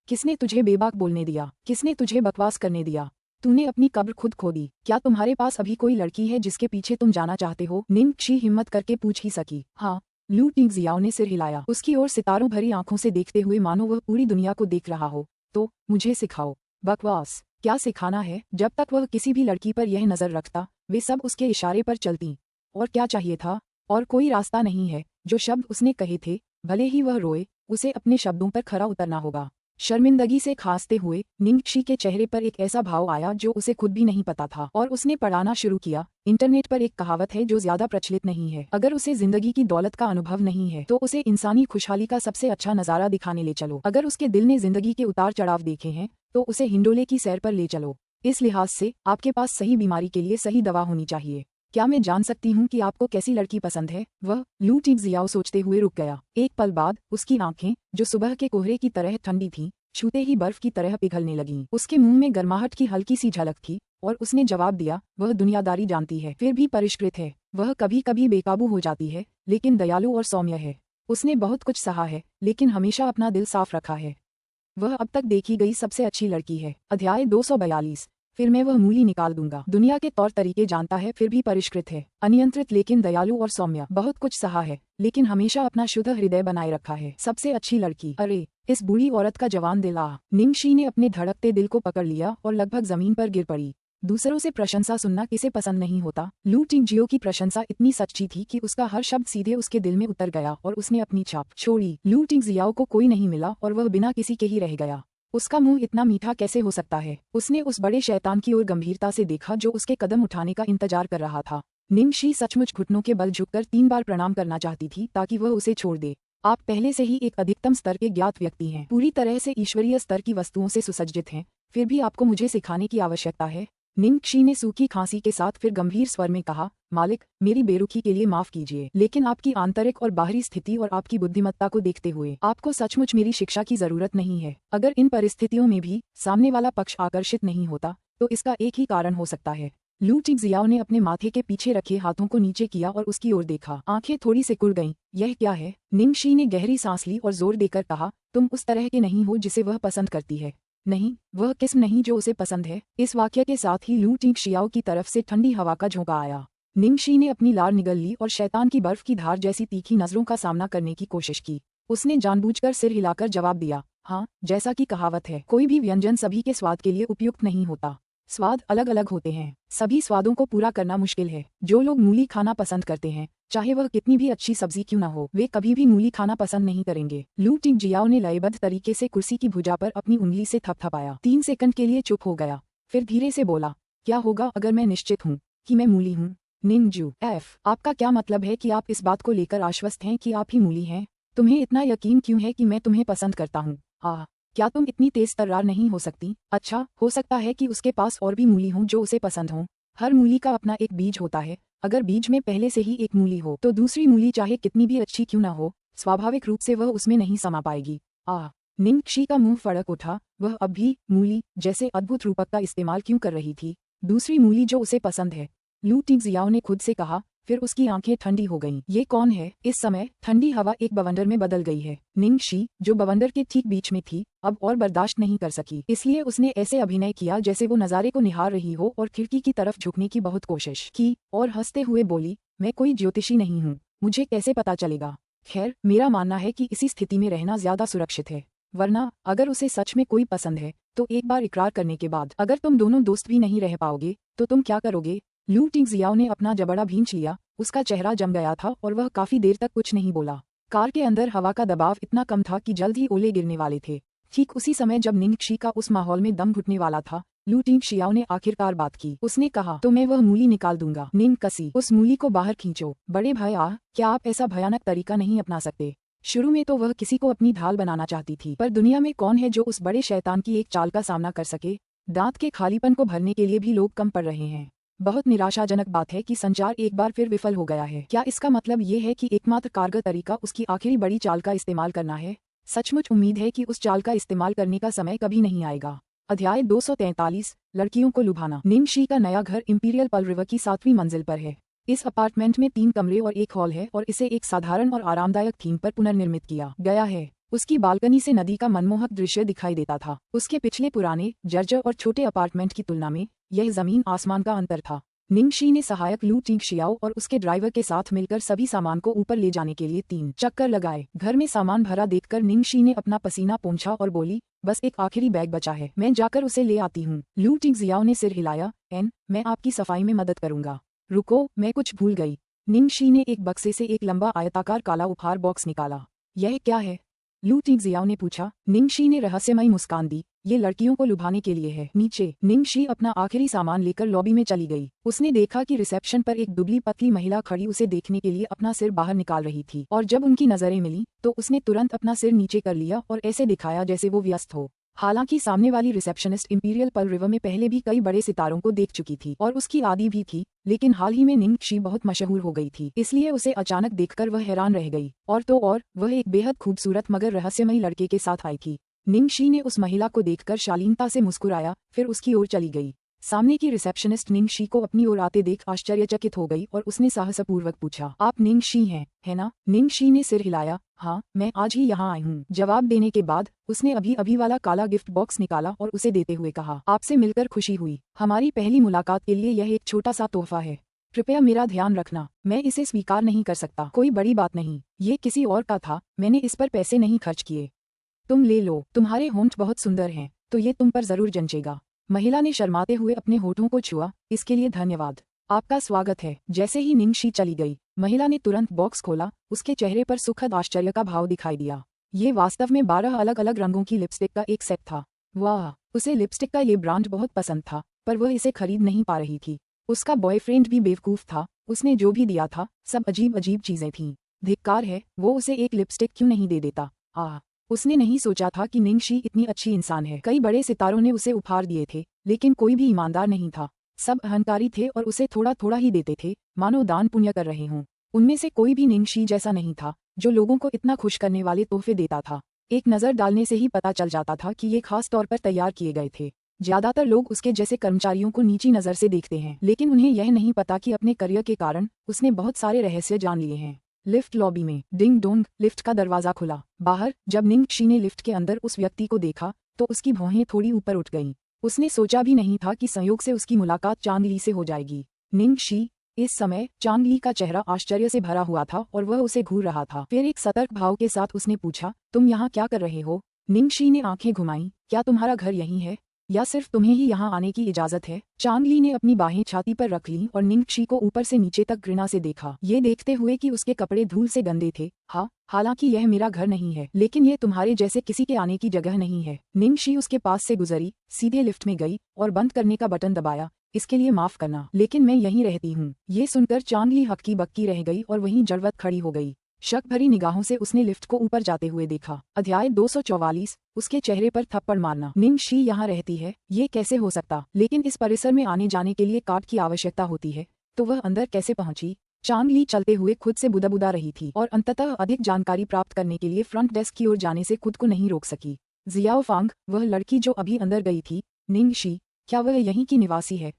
किसने तुझे बेबाक बोलने दिया? किसने तुझे बकवास करने दिया? तूने अपनी कब्र खुद खोदी। क्या तुम्हारे पास अभी कोई लड़की है जिसके पीछे तुम जाना चाहते हो? निंगशी हिम्मत करके पूछ ही सकी। हाँ, लू टिंगजियाओ ने सिर हिलाया, उसकी ओर सितारों भरी आंखों से देखते हुए मानो वह पूरी दुनिया को देख रहा हो। तो मुझे सिखाओ। बकवास क्या सिखाना है? जब तक वह किसी भी लड़की पर यह नजर रखता, वे सब उसके इशारे पर चलती। और क्या चाहिए था? और कोई रास्ता नहीं है। जो शब्द उसने कहे थे, भले ही वह रोए, उसे अपने शब्दों पर खरा उतरना होगा। शर्मिंदगी से खांसते हुए निंगक्षी के चेहरे पर एक ऐसा भाव आया जो उसे खुद भी नहीं पता था, और उसने पढ़ाना शुरू किया। इंटरनेट पर एक कहावत है जो ज्यादा प्रचलित नहीं है, अगर उसे जिंदगी की दौलत का अनुभव नहीं है तो उसे इंसानी खुशहाली का सबसे अच्छा नजारा दिखाने ले चलो। अगर उसके दिल ने जिंदगी के उतार चढ़ाव देखे हैं तो उसे हिंडोले की सैर पर ले चलो। इस लिहाज से आपके पास सही बीमारी के लिए सही दवा होनी चाहिए। क्या मैं जान सकती हूँ कि आपको कैसी लड़की पसंद है? वह लू टिंगजियाओ सोचते हुए रुक गया। एक पल बाद उसकी आंखें, जो सुबह के कोहरे की तरह ठंडी थीं, छूते ही बर्फ की तरह पिघलने लगीं। उसके मुंह में गर्माहट की हल्की सी झलक थी और उसने जवाब दिया, वह दुनियादारी जानती है, फिर भी परिष्कृत है। वह कभी कभी बेकाबू हो जाती है, लेकिन दयालु और सौम्य है। उसने बहुत कुछ सहा है, लेकिन हमेशा अपना दिल साफ रखा है। वह अब तक देखी गई सबसे अच्छी लड़की है। अध्याय 242। फिर मैं वह मूली निकाल दूंगा। दुनिया के तौर तरीके जानता है, फिर भी परिष्कृत है। अनियंत्रित लेकिन दयालु और सौम्य। बहुत कुछ सहा है, लेकिन हमेशा अपना शुद्ध हृदय बनाए रखा है। सबसे अच्छी लड़की। अरे, इस बूढ़ी औरत का जवान दिल। निंगक्षी ने अपने धड़कते दिल को पकड़ लिया और लगभग जमीन पर गिर पड़ी। दूसरों से प्रशंसा सुनना किसे पसंद नहीं होता। लू टिंगजियो की प्रशंसा इतनी सच्ची थी कि उसका हर शब्द सीधे उसके दिल में उतर गया और उसने अपनी छाप छोड़ी। लू टिंगजियाओ को कोई नहीं मिला और वह बिना किसी के ही रह गया। उसका मुंह इतना मीठा कैसे हो सकता है? उसने उस बड़े शैतान की ओर गंभीरता से देखा जो उसके कदम उठाने का इंतजार कर रहा था। निंगक्षी सचमुच घुटनों के बल झुककर 3 बार प्रणाम करना चाहती थी ताकि वह उसे छोड़ दे। आप पहले से ही एक अधिकतम स्तर के ज्ञात व्यक्ति हैं, पूरी तरह से ईश्वरीय स्तर की वस्तुओं से सुसज्जित हैं, फिर भी आपको मुझे सिखाने की आवश्यकता है। निंगक्षी ने सूखी खांसी के साथ फिर गंभीर स्वर में कहा, मालिक, मेरी बेरुखी के लिए माफ कीजिए, लेकिन आपकी आंतरिक और बाहरी स्थिति और आपकी बुद्धिमत्ता को देखते हुए आपको सचमुच मेरी शिक्षा की जरूरत नहीं है। अगर इन परिस्थितियों में भी सामने वाला पक्ष आकर्षित नहीं होता तो इसका एक ही कारण हो सकता है। लू टिंगजियाओ ने अपने माथे के पीछे रखे हाथों को नीचे किया और उसकी ओर देखा। आंखें थोड़ी सिकुड़ गईं। यह क्या है? निंगक्षी ने गहरी सांस ली और जोर देकर कहा, तुम उस तरह के नहीं हो जिसे वह पसंद करती है। नहीं, वह किस्म नहीं जो उसे पसंद है। इस वाक्य के साथ ही लू टिंगजियाओ की तरफ से ठंडी हवा का झोंका आया। निंगक्षी ने अपनी लार निगल ली और शैतान की बर्फ की धार जैसी तीखी नजरों का सामना करने की कोशिश की। उसने जानबूझकर सिर हिलाकर जवाब दिया, हाँ, जैसा कि कहावत है, कोई भी व्यंजन सभी के स्वाद के लिए उपयुक्त नहीं होता। स्वाद अलग अलग होते हैं। सभी स्वादों को पूरा करना मुश्किल है। जो लोग मूली खाना पसंद करते हैं, चाहे वह कितनी भी अच्छी सब्जी क्यों न हो, वे कभी भी मूली खाना पसंद नहीं करेंगे। लू टिंगजियाओ ने लयबद्ध तरीके से कुर्सी की भुजा पर अपनी उंगली से थपथपाया। 3 सेकंड के लिए चुप हो गया, फिर धीरे से बोला, क्या होगा अगर मैं निश्चित हूँ कि मैं मूली हूँ? निंगजू एफ, आपका क्या मतलब है कि आप इस बात को लेकर आश्वस्त हैं कि आप ही मूली हैं? तुम्हें इतना यकीन क्यों है कि मैं तुम्हें पसंद करता हूँ? क्या तुम इतनी तेज तर्रार नहीं हो सकती? अच्छा, हो सकता है कि उसके पास और भी मूली हों जो उसे पसंद हों। हर मूली का अपना एक बीज होता है। अगर बीज में पहले से ही एक मूली हो तो दूसरी मूली चाहे कितनी भी अच्छी क्यों न हो, स्वाभाविक रूप से वह उसमें नहीं समा पाएगी। निंगक्षी का मुंह फड़क उठा। वह अब भी मूली जैसे अद्भुत रूपक का इस्तेमाल क्यों कर रही थी? दूसरी मूली जो उसे पसंद है, लू टिंगजियाओ ने खुद से कहा। फिर उसकी आंखें ठंडी हो गईं। ये कौन है? इस समय ठंडी हवा एक बवंडर में बदल गई है। निंगक्षी, जो बवंडर के ठीक बीच में थी, अब और बर्दाश्त नहीं कर सकी, इसलिए उसने ऐसे अभिनय किया जैसे वो नज़ारे को निहार रही हो और खिड़की की तरफ झुकने की बहुत कोशिश की और हंसते हुए बोली, मैं कोई ज्योतिषी नहीं हूँ, मुझे कैसे पता चलेगा? खैर, मेरा मानना है कि इसी स्थिति में रहना ज्यादा सुरक्षित है। वरना अगर उसे सच में कोई पसंद है तो एक बार इकरार करने के बाद अगर तुम दोनों दोस्त भी नहीं रह पाओगे तो तुम क्या करोगे? लू टिंगजियाओ ने अपना जबड़ा भींच लिया। उसका चेहरा जम गया था और वह काफी देर तक कुछ नहीं बोला। कार के अंदर हवा का दबाव इतना कम था कि जल्द ही ओले गिरने वाले थे। ठीक उसी समय जब निंगक्षी का उस माहौल में दम घुटने वाला था, लू टिंगजियाओ ने आखिरकार बात की। उसने कहा, तो मैं वह मूली निकाल दूंगा। निंगकसी, उस मूली को बाहर खींचो। बड़े भाई, क्या आप ऐसा भयानक तरीका नहीं अपना सकते? शुरू में तो वह किसी को अपनी ढाल बनाना चाहती थी, पर दुनिया में कौन है जो उस बड़े शैतान की एक चाल का सामना कर सके? दांत के खालीपन को भरने के लिए भी लोग कम पड़ रहे हैं। बहुत निराशाजनक बात है कि संचार एक बार फिर विफल हो गया है। क्या इसका मतलब ये है कि एकमात्र कारगर तरीका उसकी आखिरी बड़ी चाल का इस्तेमाल करना है? सचमुच उम्मीद है कि उस चाल का इस्तेमाल करने का समय कभी नहीं आएगा। अध्याय 243, लड़कियों को लुभाना। निंगक्षी का नया घर इंपीरियल पर्ल रिवर की 7वीं मंजिल पर है। इस अपार्टमेंट में 3 कमरे और एक हॉल है और इसे एक साधारण और आरामदायक थीम पर पुनर्निर्मित किया गया है। उसकी बालकनी से नदी का मनमोहक दृश्य दिखाई देता था। उसके पिछले पुराने, जर्जर और छोटे अपार्टमेंट की तुलना में यह जमीन आसमान का अंतर था। निंगक्षी ने सहायक लू टिंगजियाओ और उसके ड्राइवर के साथ मिलकर सभी सामान को ऊपर ले जाने के लिए 3 चक्कर लगाए। घर में सामान भरा देखकर निंगक्षी ने अपना पसीना पोंछा और बोली, बस एक आखिरी बैग बचा है, मैं जाकर उसे ले आती हूँ। लू टिंगजियाओ ने सिर हिलाया। मैं आपकी सफाई में मदद करूंगा। रुको, मैं कुछ भूल गई। निंगशी ने एक बक्से से एक लंबा आयताकार काला उपहार बॉक्स निकाला। यह क्या है? लू टिंगजियाओ ने पूछा। निंगशी ने रहस्यमयी मुस्कान दी। ये लड़कियों को लुभाने के लिए है। नीचे निंगशी अपना आखिरी सामान लेकर लॉबी में चली गई। उसने देखा कि रिसेप्शन पर एक दुबली पतली महिला खड़ी उसे देखने के लिए अपना सिर बाहर निकाल रही थी, और जब उनकी नजरें मिली तो उसने तुरंत अपना सिर नीचे कर लिया और ऐसे दिखाया जैसे वो व्यस्त हो। हालांकि सामने वाली रिसेप्शनिस्ट इंपीरियल पर्ल रिवर में पहले भी कई बड़े सितारों को देख चुकी थी और उसकी आदी भी थी, लेकिन हाल ही में निंगशी बहुत मशहूर हो गई थी, इसलिए उसे अचानक देखकर वह हैरान रह गई। और तो और वह एक बेहद खूबसूरत मगर रहस्यमयी लड़के के साथ आई थी। निंगशी ने उस महिला को देखकर शालीनता से मुस्कुराया, फिर उसकी ओर चली गई। सामने की रिसेप्शनिस्ट निंगशी को अपनी ओर आते देख आश्चर्यचकित हो गई और उसने साहसपूर्वक पूछा, आप निंगशी हैं, है ना? निंगशी ने सिर हिलाया। हाँ, मैं आज ही यहाँ आई हूँ। जवाब देने के बाद उसने अभी अभी वाला काला गिफ्ट बॉक्स निकाला और उसे देते हुए कहा, आपसे मिलकर खुशी हुई। हमारी पहली मुलाकात के लिए यह एक छोटा सा तोहफा है। कृपया मेरा ध्यान रखना, मैं इसे स्वीकार नहीं कर सकता। कोई बड़ी बात नहीं, ये किसी और का था, मैंने इस पर पैसे नहीं खर्च किए। तुम ले लो, तुम्हारे होंठ बहुत सुंदर हैं, तो ये तुम पर जरूर जंचेगा। महिला ने शर्माते हुए अपने होठों को छुआ। इसके लिए धन्यवाद। आपका स्वागत है। जैसे ही निंगशी चली गई, महिला ने तुरंत बॉक्स खोला। उसके चेहरे पर सुखद आश्चर्य का भाव दिखाई दिया। ये वास्तव में 12 अलग अलग रंगों की लिपस्टिक का एक सेट था। वाह, उसे लिपस्टिक का ये ब्रांड बहुत पसंद था, पर वह इसे खरीद नहीं पा रही थी। उसका बॉयफ्रेंड भी बेवकूफ था, उसने जो भी दिया था सब अजीब अजीब चीजें थीं। धिक्कार है, वो उसे एक लिपस्टिक क्यों नहीं दे देता। उसने नहीं सोचा था कि निंगशी इतनी अच्छी इंसान है। कई बड़े सितारों ने उसे उपहार दिए थे, लेकिन कोई भी ईमानदार नहीं था। सब अहंकारी थे और उसे थोड़ा थोड़ा ही देते थे, मानो दान पुण्य कर रहे हों। उनमें से कोई भी निंगशी जैसा नहीं था, जो लोगों को इतना खुश करने वाले तोहफे देता था। एक नज़र डालने से ही पता चल जाता था कि ये खास तौर पर तैयार किए गए थे। ज्यादातर लोग उसके जैसे कर्मचारियों को नीची नज़र से देखते हैं, लेकिन उन्हें यह नहीं पता कि अपने करियर के कारण उसने बहुत सारे रहस्य जान लिए हैं। लिफ्ट लॉबी में डिंग डोंग, लिफ्ट का दरवाजा खुला। बाहर जब निंगशी ने लिफ्ट के अंदर उस व्यक्ति को देखा तो उसकी भौहें थोड़ी ऊपर उठ गईं। उसने सोचा भी नहीं था कि संयोग से उसकी मुलाकात चांग ली से हो जाएगी। निंगशी, इस समय चांग ली का चेहरा आश्चर्य से भरा हुआ था और वह उसे घूर रहा था। फिर एक सतर्क भाव के साथ उसने पूछा, तुम यहाँ क्या कर रहे हो? निंगशी ने आंखें घुमाईं। क्या तुम्हारा घर यहीं है, या सिर्फ तुम्हें ही यहाँ आने की इजाजत है? चांग ली ने अपनी बाहें छाती पर रख लीं और निंगशी को ऊपर से नीचे तक घृणा से देखा, ये देखते हुए कि उसके कपड़े धूल से गंदे थे। हाँ, हालांकि यह मेरा घर नहीं है, लेकिन ये तुम्हारे जैसे किसी के आने की जगह नहीं है। निंगशी उसके पास से गुजरी, सीधे लिफ्ट में गई और बंद करने का बटन दबाया। इसके लिए माफ करना, लेकिन मैं यहीं रहती हूँ। ये सुनकर चांग ली हक्की बक्की रह गई और वहीं जड़वत खड़ी हो गई। शक भरी निगाहों से उसने लिफ्ट को ऊपर जाते हुए देखा। अध्याय 244, उसके चेहरे पर थप्पड़ मारना। निंगशी यहाँ रहती है, ये कैसे हो सकता? लेकिन इस परिसर में आने जाने के लिए कार्ड की आवश्यकता होती है, तो वह अंदर कैसे पहुंची? चांग ली चलते हुए खुद से बुदबुदा रही थी और अंततः अधिक जानकारी प्राप्त करने के लिए फ्रंट डेस्क की ओर जाने से खुद को नहीं रोक सकी। जियाओ फांग, वह लड़की जो अभी अंदर गई थी। निंगशी, क्या वह यहीं की निवासी है?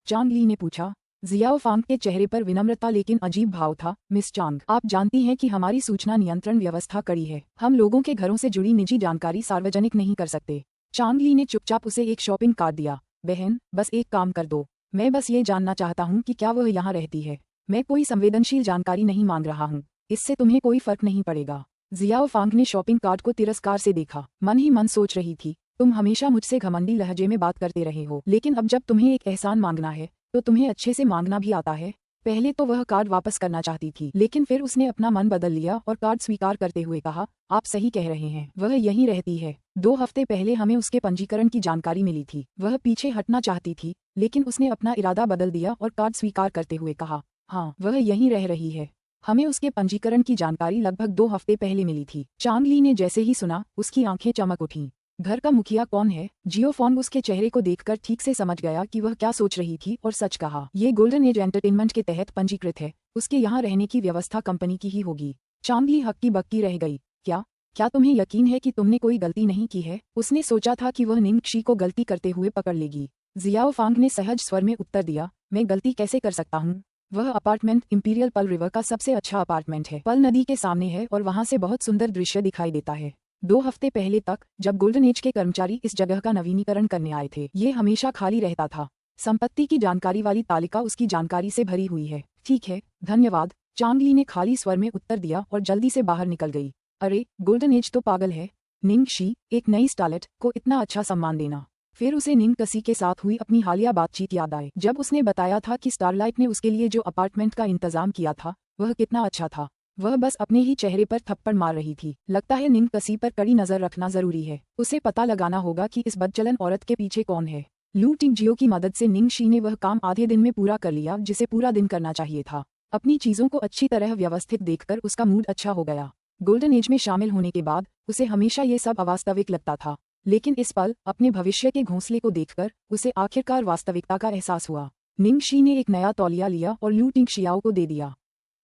चांग ली ने पूछा। जियाओ फांग के चेहरे पर विनम्रता लेकिन अजीब भाव था। मिस चांग, आप जानती हैं कि हमारी सूचना नियंत्रण व्यवस्था कड़ी है। हम लोगों के घरों से जुड़ी निजी जानकारी सार्वजनिक नहीं कर सकते। चांग ली ने चुपचाप उसे एक शॉपिंग कार्ड दिया। बहन, बस एक काम कर दो, मैं बस ये जानना चाहता हूँ कि क्या वह यहाँ रहती है। मैं कोई संवेदनशील जानकारी नहीं मांग रहा हूँ, इससे तुम्हें कोई फर्क नहीं पड़ेगा। जियाओ फांग ने शॉपिंग कार्ड को तिरस्कार से देखा। मन ही मन सोच रही थी, तुम हमेशा मुझसे घमंडी लहजे में बात करते रहे हो, लेकिन अब जब तुम्हें एक एहसान मांगना है तो तुम्हें अच्छे से मांगना भी आता है। पहले तो वह कार्ड वापस करना चाहती थी, लेकिन फिर उसने अपना मन बदल लिया और कार्ड स्वीकार करते हुए कहा, आप सही कह रहे हैं, वह यहीं रहती है। 2 हफ्ते पहले हमें उसके पंजीकरण की जानकारी मिली थी। वह पीछे हटना चाहती थी, लेकिन उसने अपना इरादा बदल दिया और कार्ड स्वीकार करते हुए कहा, हाँ, वह यहीं रह रही है। हमें उसके पंजीकरण की जानकारी लगभग 2 हफ्ते पहले मिली थी। चांग ली ने जैसे ही सुना, उसकी आंखें चमक उठीं। घर का मुखिया कौन है? जियो फॉन्ग उसके चेहरे को देखकर ठीक से समझ गया कि वह क्या सोच रही थी और सच कहा, ये गोल्डन एज एंटरटेनमेंट के तहत पंजीकृत है, उसके यहाँ रहने की व्यवस्था कंपनी की ही होगी। चांग ली हक्की बक्की रह गई। क्या तुम्हें यकीन है कि तुमने कोई गलती नहीं की है? उसने सोचा था कि वह निंगशी को गलती करते हुए पकड़ लेगी। जियाओ फांग ने सहज स्वर में उत्तर दिया, मैं गलती कैसे कर सकता हूँ? वह अपार्टमेंट इंपीरियल पर्ल रिवर का सबसे अच्छा अपार्टमेंट है, पर्ल नदी के सामने है और वहाँ से बहुत सुंदर दृश्य दिखाई देता है। 2 हफ्ते पहले तक, जब गोल्डन एज के कर्मचारी इस जगह का नवीनीकरण करने आए थे, ये हमेशा खाली रहता था। संपत्ति की जानकारी वाली तालिका उसकी जानकारी से भरी हुई है। ठीक है, धन्यवाद, चांग ली ने खाली स्वर में उत्तर दिया और जल्दी से बाहर निकल गई। अरे, गोल्डन एज तो पागल है। निंगशी, एक नई स्टारलेट को इतना अच्छा सम्मान देना। फिर उसे निंग कसी के साथ हुई अपनी हालिया बातचीत याद आए, जब उसने बताया था कि स्टारलाइट ने उसके लिए जो अपार्टमेंट का इंतजाम किया था वह कितना अच्छा था। वह बस अपने ही चेहरे पर थप्पड़ मार रही थी। लगता है निंग कसी पर कड़ी नजर रखना जरूरी है। उसे पता लगाना होगा कि इस बदचलन औरत के पीछे कौन है। लू टिंगजियो की मदद से निंग शी ने वह काम आधे दिन में पूरा कर लिया जिसे पूरा दिन करना चाहिए था। अपनी चीजों को अच्छी तरह व्यवस्थित देखकर उसका मूड अच्छा हो गया। गोल्डन एज में शामिल होने के बाद उसे हमेशा ये सब अवास्तविक लगता था, लेकिन इस पल अपने भविष्य के घोंसले को देखकर उसे आखिरकार वास्तविकता का एहसास हुआ। निंग शी ने एक नया तौलिया लिया और लू टिंगशियाओ को दे दिया।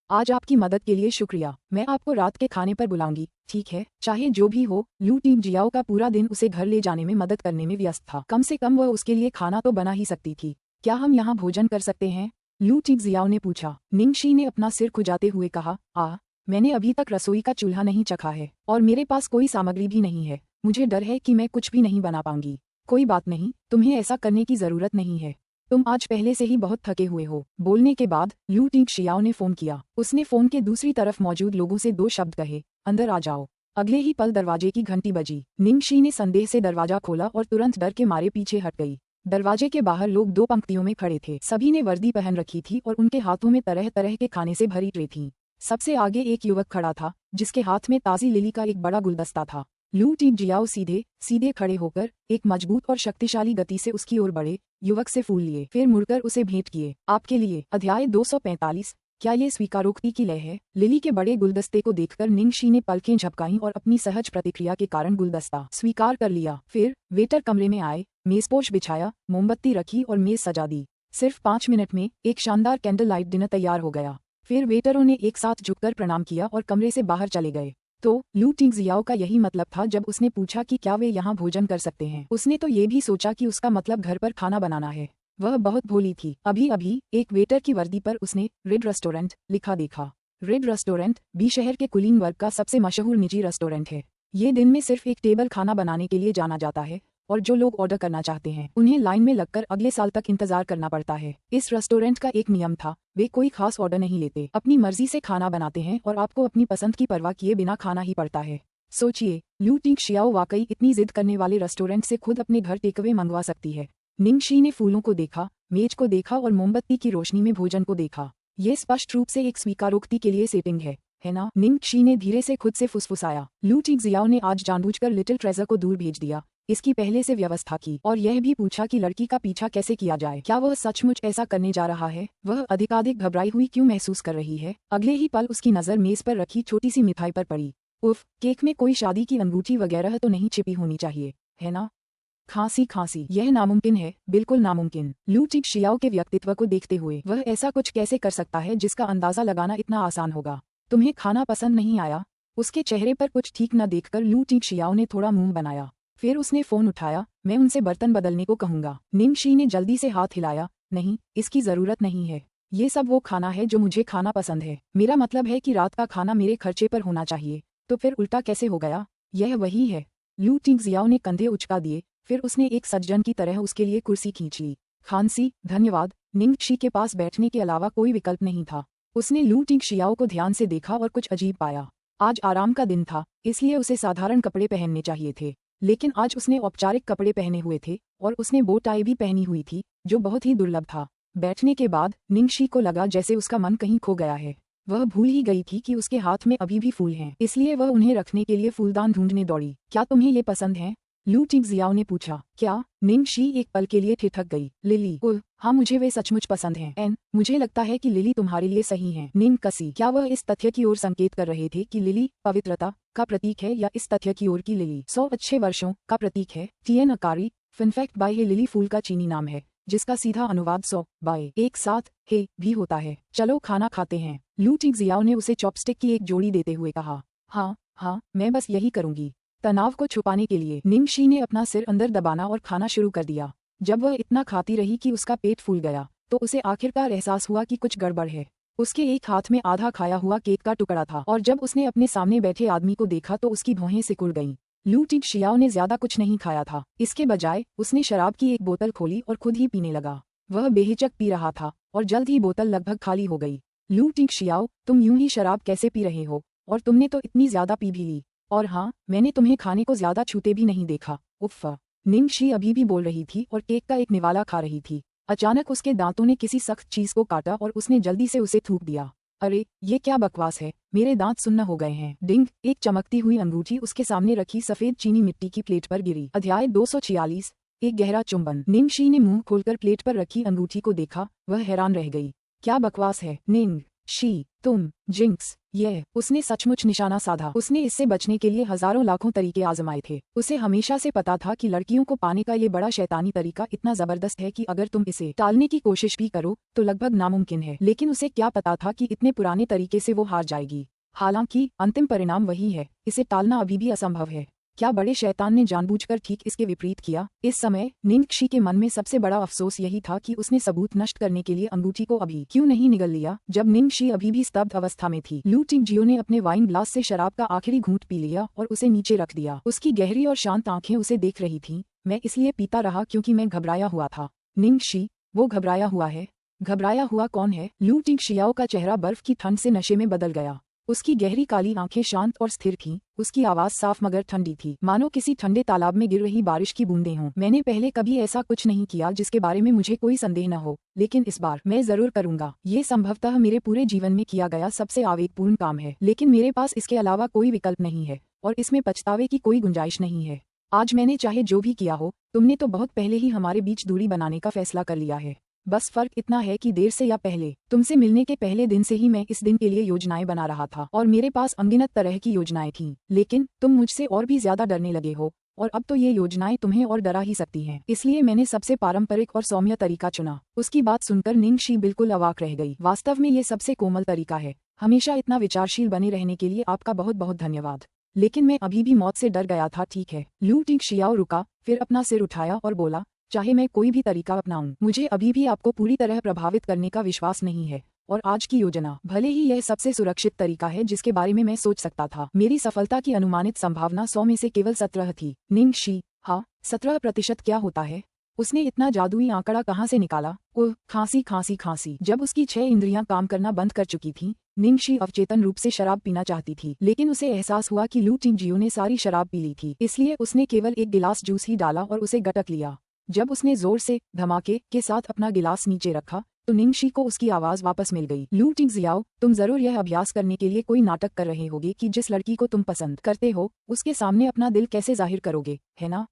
आज आपकी मदद के लिए शुक्रिया। मैं आपको रात के खाने पर बुलाऊंगी, ठीक है? चाहे जो भी हो। लू टिंगजियाओ का पूरा दिन उसे घर ले जाने में मदद करने में व्यस्त था। कम से कम वह उसके लिए खाना तो बना ही सकती थी। क्या हम यहाँ भोजन कर सकते हैं? लू टिंगजियाओ ने पूछा। निंग शी ने अपना सिर खुजाते हुए कहा, मैंने अभी तक रसोई का चूल्हा नहीं चखा है और मेरे पास कोई सामग्री भी नहीं है। मुझे डर है कि मैं कुछ भी नहीं बना पाऊंगी। कोई बात नहीं, तुम्हें ऐसा करने की जरूरत नहीं है। तुम आज पहले से ही बहुत थके हुए हो। बोलने के बाद लू टिंगशियाओ ने फोन किया। उसने फोन के दूसरी तरफ मौजूद लोगों से 2 शब्द कहे, अंदर आ जाओ। अगले ही पल दरवाजे की घंटी बजी। निंग शी ने संदेह से दरवाजा खोला और तुरंत डर के मारे पीछे हट गई। दरवाजे के बाहर लोग 2 पंक्तियों में खड़े थे। सभी ने वर्दी पहन रखी थी और उनके हाथों में तरह तरह के खाने से भरी ट्रे थी। सबसे आगे एक युवक खड़ा था जिसके हाथ में ताजी लिली का एक बड़ा गुलदस्ता था। लू टिंगजियाओ सीधे सीधे खड़े होकर एक मजबूत और शक्तिशाली गति से उसकी ओर बढ़े, युवक से फूल लिए, फिर मुड़कर उसे भेंट किए। आपके लिए। अध्याय 245। क्या ये स्वीकारोक्ति की लय है? लिली के बड़े गुलदस्ते को देखकर निंग शी ने पलकें झपकाईं और अपनी सहज प्रतिक्रिया के कारण गुलदस्ता स्वीकार कर लिया। फिर वेटर कमरे में आए, मेजपोश बिछाया, मोमबत्ती रखी और मेज सजा दी। सिर्फ 5 मिनट में एक शानदार कैंडल लाइट डिनर तैयार हो गया। फिर वेटरों ने एक साथ झुककर प्रणाम किया और कमरे से बाहर चले गए। तो लू टिंगजियाओ का यही मतलब था जब उसने पूछा कि क्या वे यहाँ भोजन कर सकते हैं। उसने तो ये भी सोचा कि उसका मतलब घर पर खाना बनाना है। वह बहुत भोली थी। अभी अभी एक वेटर की वर्दी पर उसने रेड रेस्टोरेंट लिखा देखा। रेड रेस्टोरेंट बी शहर के कुलीन वर्ग का सबसे मशहूर निजी रेस्टोरेंट है। ये दिन में सिर्फ एक टेबल खाना बनाने के लिए जाना जाता है और जो लोग ऑर्डर करना चाहते हैं उन्हें लाइन में लगकर अगले साल तक इंतजार करना पड़ता है। इस रेस्टोरेंट का एक नियम था, वे कोई खास ऑर्डर नहीं लेते, अपनी मर्जी से खाना बनाते हैं और आपको अपनी पसंद की परवाह किए बिना खाना ही पड़ता है। सोचिए, लू टिंगशियाओ वाकई इतनी जिद करने वाले रेस्टोरेंट से खुद अपने घर टेकअवे मंगवा सकती है। निंग शी ने फूलों को देखा, मेज को देखा और मोमबत्ती की रोशनी में भोजन को देखा। ये स्पष्ट रूप से एक स्वीकारोक्ति के लिए सेटिंग है ना? निंग शी ने धीरे से खुद से फुसफुसाया। लू टिंगजियाओ ने आज जानबूझकर लिटिल ट्रेजर को दूर भेज दिया, इसकी पहले से व्यवस्था की और यह भी पूछा कि लड़की का पीछा कैसे किया जाए। क्या वह सचमुच ऐसा करने जा रहा है? वह अधिकाधिक घबराई हुई क्यों महसूस कर रही है? अगले ही पल उसकी नजर मेज पर रखी छोटी सी मिठाई पर पड़ी। उफ, केक में कोई शादी की अंगूठी वगैरह तो नहीं छिपी होनी चाहिए, है ना? खांसी, यह नामुमकिन है, बिल्कुल नामुमकिन। लू टिंगशियाओ के व्यक्तित्व को देखते हुए वह ऐसा कुछ कैसे कर सकता है जिसका अंदाजा लगाना इतना आसान होगा। तुम्हें खाना पसंद नहीं आया? उसके चेहरे पर कुछ ठीक न देखकर लू टिंगशियाओ ने थोड़ा मुंह बनाया। फिर उसने फोन उठाया। मैं उनसे बर्तन बदलने को कहूंगा। निंग शी ने जल्दी से हाथ हिलाया। नहीं, इसकी जरूरत नहीं है। ये सब वो खाना है जो मुझे खाना पसंद है। मेरा मतलब है कि रात का खाना मेरे खर्चे पर होना चाहिए। तो फिर उल्टा कैसे हो गया? यह वही है। लू टिंगजियाओ ने कंधे उचका दिए, फिर उसने एक सज्जन की तरह उसके लिए कुर्सी खींच ली। खांसी, धन्यवाद। निंग शी के पास बैठने के अलावा कोई विकल्प नहीं था। उसने लू टिंगशियाओ को ध्यान से देखा और कुछ अजीब पाया। आज आराम का दिन था, इसलिए उसे साधारण कपड़े पहनने चाहिए थे, लेकिन आज उसने औपचारिक कपड़े पहने हुए थे और उसने बो टाई भी पहनी हुई थी, जो बहुत ही दुर्लभ था। बैठने के बाद निंग शी को लगा जैसे उसका मन कहीं खो गया है। वह भूल ही गई थी कि उसके हाथ में अभी भी फूल हैं, इसलिए वह उन्हें रखने के लिए फूलदान ढूंढने दौड़ी। क्या तुम्हें ये पसंद है? लू टिंगजियाओ ने पूछा। क्या? निंग शी एक पल के लिए ठिठक गई। लिली? ओह हाँ, मुझे वे सचमुच पसंद हैं। मुझे लगता है कि लिली तुम्हारे लिए सही है। निंग कसी? क्या वह इस तथ्य की ओर संकेत कर रहे थे कि लिली पवित्रता का प्रतीक है या इस तथ्य की ओर की लिली 100 अच्छे वर्षों का प्रतीक है? टीएन अकारी फनफैक्ट बाय है। लिली फूल का चीनी नाम है जिसका सीधा अनुवाद 100 बाय एक साथ है भी होता है। चलो खाना खाते हैं। लू टिंगजियाओ ने उसे चॉपस्टिक की एक जोड़ी देते हुए कहा। हाँ, मैं बस यही करूंगी। तनाव को छुपाने के लिए निंग शी ने अपना सिर अंदर दबाना और खाना शुरू कर दिया। जब वह इतना खाती रही कि उसका पेट फूल गया तो उसे आखिरकार एहसास हुआ कि कुछ गड़बड़ है। उसके एक हाथ में आधा खाया हुआ केक का टुकड़ा था और जब उसने अपने सामने बैठे आदमी को देखा तो उसकी भौहें सिकुड़ गईं। लू टिंगशियाओ ने ज्यादा कुछ नहीं खाया था। इसके बजाय उसने शराब की एक बोतल खोली और खुद ही पीने लगा। वह बेहिचक पी रहा था और जल्द ही बोतल लगभग खाली हो गई। लू टिंगशियाओ, तुम यूं ही शराब कैसे पी रहे हो? और तुमने तो इतनी ज्यादा पी भी ली। और हाँ, मैंने तुम्हें खाने को ज्यादा छूते भी नहीं देखा। उफ़। निंग शी अभी भी बोल रही थी और केक का एक निवाला खा रही थी। अचानक उसके दांतों ने किसी सख्त चीज को काटा और उसने जल्दी से उसे थूक दिया। अरे ये क्या बकवास है, मेरे दांत सुन्न हो गए हैं। डिंग, एक चमकती हुई अंगूठी उसके सामने रखी सफेद चीनी मिट्टी की प्लेट पर गिरी। अध्याय 246, एक गहरा चुंबन। निंग शी ने मुंह खोलकर प्लेट पर रखी अंगूठी को देखा, वह हैरान रह गई। क्या बकवास है निंग शी, तुम जिंक्स, यह। उसने सचमुच निशाना साधा। उसने इससे बचने के लिए हजारों लाखों तरीके आजमाए थे। उसे हमेशा से पता था कि लड़कियों को पाने का ये बड़ा शैतानी तरीका इतना जबरदस्त है कि अगर तुम इसे टालने की कोशिश भी करो तो लगभग नामुमकिन है। लेकिन उसे क्या पता था कि इतने पुराने तरीके से वो हार जाएगी। हालांकि अंतिम परिणाम वही है, इसे टालना अभी भी असंभव है। क्या बड़े शैतान ने जानबूझकर ठीक इसके विपरीत किया? इस समय निंग शी के मन में सबसे बड़ा अफसोस यही था कि उसने सबूत नष्ट करने के लिए अंगूठी को अभी क्यों नहीं निगल लिया, जब निंग शी अभी भी स्तब्ध अवस्था में थी। लू टिंगजियो ने अपने वाइन ग्लास से शराब का आखिरी घूंट पी लिया और उसे नीचे रख दिया। उसकी गहरी और शांत आंखें उसे देख रही थीं। मैं इसलिए पीता रहा क्योंकि मैं घबराया हुआ था। निंग शी, वो घबराया हुआ है? घबराया हुआ कौन है? लू टिंगजियो का चेहरा बर्फ की ठंड से नशे में बदल गया। उसकी गहरी काली आंखें शांत और स्थिर थीं, उसकी आवाज साफ मगर ठंडी थी, मानो किसी ठंडे तालाब में गिर रही बारिश की बूंदें हों। मैंने पहले कभी ऐसा कुछ नहीं किया जिसके बारे में मुझे कोई संदेह न हो, लेकिन इस बार मैं जरूर करूंगा। ये संभवतः मेरे पूरे जीवन में किया गया सबसे आवेगपूर्ण काम है, लेकिन मेरे पास इसके अलावा कोई विकल्प नहीं है और इसमें पछतावे की कोई गुंजाइश नहीं है। आज मैंने चाहे जो भी किया हो, तुमने तो बहुत पहले ही हमारे बीच दूरी बनाने का फैसला कर लिया है। बस फर्क इतना है कि देर से या पहले, तुमसे मिलने के पहले दिन से ही मैं इस दिन के लिए योजनाएं बना रहा था और मेरे पास अनगिनत तरह की योजनाएं थीं। लेकिन तुम मुझसे और भी ज्यादा डरने लगे हो और अब तो ये योजनाएं तुम्हें और डरा ही सकती हैं। इसलिए मैंने सबसे पारंपरिक और सौम्य तरीका चुना। उसकी बात सुनकर निंग शी बिल्कुल अवाक रह गई। वास्तव में ये सबसे कोमल तरीका है। हमेशा इतना विचारशील बने रहने के लिए आपका बहुत बहुत धन्यवाद। लेकिन मैं अभी भी मौत से डर गया था। ठीक है। लू टिंगजियो रुका, फिर अपना सिर उठाया और बोला, चाहे मैं कोई भी तरीका अपनाऊं, मुझे अभी भी आपको पूरी तरह प्रभावित करने का विश्वास नहीं है। और आज की योजना, भले ही यह सबसे सुरक्षित तरीका है जिसके बारे में मैं सोच सकता था, मेरी सफलता की अनुमानित संभावना 100 में से केवल 17 थी। निंग शी, हाँ, 17% क्या होता है? उसने इतना जादुई आंकड़ा कहाँ से निकाला? ओह, खांसी खांसी खांसी। जब उसकी 6 इंद्रियां काम करना बंद कर चुकी थीं, निंग शी अवचेतन रूप से शराब पीना चाहती थी, लेकिन उसे एहसास हुआ कि लू टिंगजियो ने सारी शराब पी ली थी। इसलिए उसने केवल एक गिलास जूस ही डाला और उसे गटक लिया। जब उसने जोर से, धमाके के साथ अपना गिलास नीचे रखा तो निंग शी को उसकी आवाज वापस मिल गई। लू टिंगजियो, तुम जरूर यह अभ्यास करने के लिए कोई नाटक कर रहे होगे कि जिस लड़की को तुम पसंद करते हो उसके सामने अपना दिल कैसे जाहिर करोगे, है ना?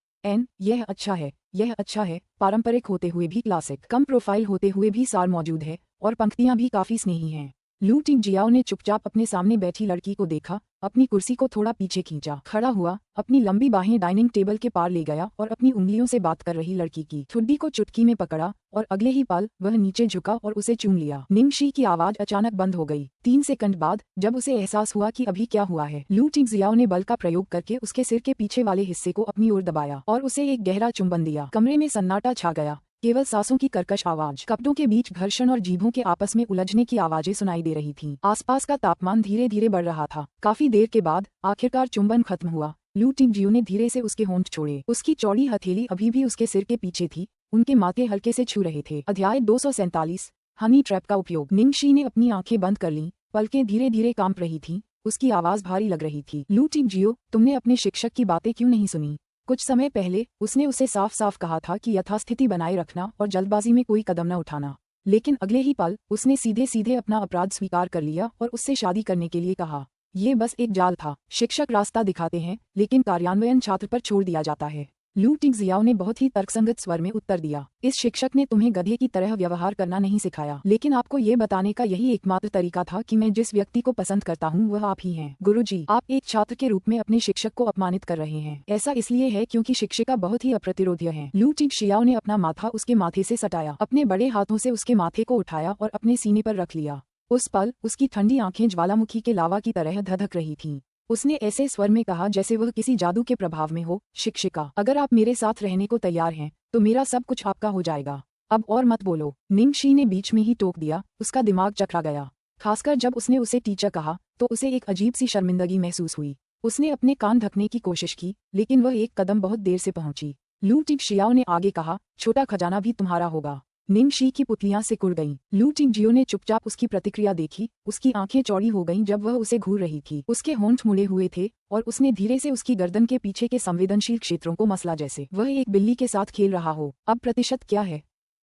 यह अच्छा है, यह अच्छा है। पारंपरिक होते हुए भी क्लासिक, कम प्रोफाइल होते हुए भी सार मौजूद है और पंक्तियां भी काफी स्नेही हैं। लू टिंगजियो ने चुपचाप अपने सामने बैठी लड़की को देखा, अपनी कुर्सी को थोड़ा पीछे खींचा, खड़ा हुआ, अपनी लंबी बाहें डाइनिंग टेबल के पार ले गया और अपनी उंगलियों से बात कर रही लड़की की ठुड्डी को चुटकी में पकड़ा और अगले ही पल वह नीचे झुका और उसे चूम लिया। निंग शी की आवाज अचानक बंद हो गई। 3 सेकंड बाद जब उसे एहसास हुआ कि अभी क्या हुआ है, लू टिंगजियो ने बल का प्रयोग करके उसके सिर के पीछे वाले हिस्से को अपनी ओर दबाया और उसे एक गहरा चुंबन दिया। कमरे में सन्नाटा छा गया, केवल सांसों की कर्कश आवाज, कपड़ों के बीच घर्षण और जीभों के आपस में उलझने की आवाजें सुनाई दे रही थीं। आसपास का तापमान धीरे धीरे बढ़ रहा था। काफी देर के बाद आखिरकार चुंबन खत्म हुआ। लू टिंगजियो ने धीरे से उसके होंठ छोड़े। उसकी चौड़ी हथेली अभी भी उसके सिर के पीछे थी, उनके माथे हल्के से छू रहे थे। अध्याय 247, हनी ट्रैप का उपयोग। निंग शी ने अपनी आंखें बंद कर लीं, पलकें धीरे धीरे कांप रही थीं, उसकी आवाज भारी लग रही थी। लू टिंगजियो, तुमने अपने शिक्षक की बातें क्यों नहीं सुनी? कुछ समय पहले उसने उसे साफ साफ कहा था कि यथास्थिति बनाए रखना और जल्दबाजी में कोई कदम न उठाना, लेकिन अगले ही पल उसने सीधे सीधे अपना अपराध स्वीकार कर लिया और उससे शादी करने के लिए कहा। ये बस एक जाल था। शिक्षक रास्ता दिखाते हैं, लेकिन कार्यान्वयन छात्र पर छोड़ दिया जाता है। लू टिंगजियो ने बहुत ही तर्कसंगत स्वर में उत्तर दिया। इस शिक्षक ने तुम्हें गधे की तरह व्यवहार करना नहीं सिखाया, लेकिन आपको ये बताने का यही एकमात्र तरीका था कि मैं जिस व्यक्ति को पसंद करता हूँ वह आप ही हैं। गुरुजी, आप एक छात्र के रूप में अपने शिक्षक को अपमानित कर रहे हैं। ऐसा इसलिए है क्योंकि शिक्षिका बहुत ही अप्रतिरोध्य है। लू टिंगजियो ने अपना माथा उसके माथे से सटाया, अपने बड़े हाथों से उसके माथे को उठाया और अपने सीने पर रख लिया। उस पल उसकी ठंडी आंखें ज्वालामुखी के लावा की तरह धधक रही थीं। उसने ऐसे स्वर में कहा जैसे वह किसी जादू के प्रभाव में हो, शिक्षिका, अगर आप मेरे साथ रहने को तैयार हैं तो मेरा सब कुछ आपका हो जाएगा। अब और मत बोलो। निंग शी ने बीच में ही टोक दिया। उसका दिमाग चकरा गया। खासकर जब उसने उसे टीचर कहा तो उसे एक अजीब सी शर्मिंदगी महसूस हुई। उसने अपने कान ढकने की कोशिश की, लेकिन वह एक कदम बहुत देर से पहुंची। लू टिंगजियो ने आगे कहा, छोटा खजाना भी तुम्हारा होगा। निंगशी की पुतलियां सिकुड़ गईं। लू टिंगजियो ने चुपचाप उसकी प्रतिक्रिया देखी। उसकी आंखें चौड़ी हो गईं जब वह उसे घूर रही थी। उसके होंठ मुड़े हुए थे और उसने धीरे से उसकी गर्दन के पीछे के संवेदनशील क्षेत्रों को मसला जैसे वह एक बिल्ली के साथ खेल रहा हो। अब प्रतिशत क्या है?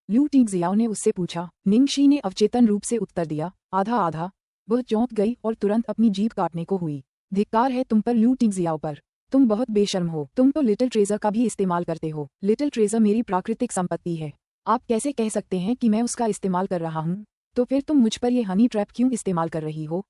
लू टिंगजियाओ ने उससे पूछा। निंगशी ने अवचेतन रूप से उत्तर दिया, आधा आधा। वह चौंक गई और तुरंत अपनी जीभ काटने को हुई। धिक्कार है तुम पर लू टिंगजियाओ पर। तुम बहुत बेशर्म हो। तुम तो लिटिल ट्रेजर का भी इस्तेमाल करते हो। लिटिल ट्रेजर मेरी प्राकृतिक संपत्ति है। आप कैसे कह सकते हैं कि मैं उसका इस्तेमाल कर रहा हूँ? तो फिर तुम मुझ पर ये हनी ट्रैप क्यों इस्तेमाल कर रही हो?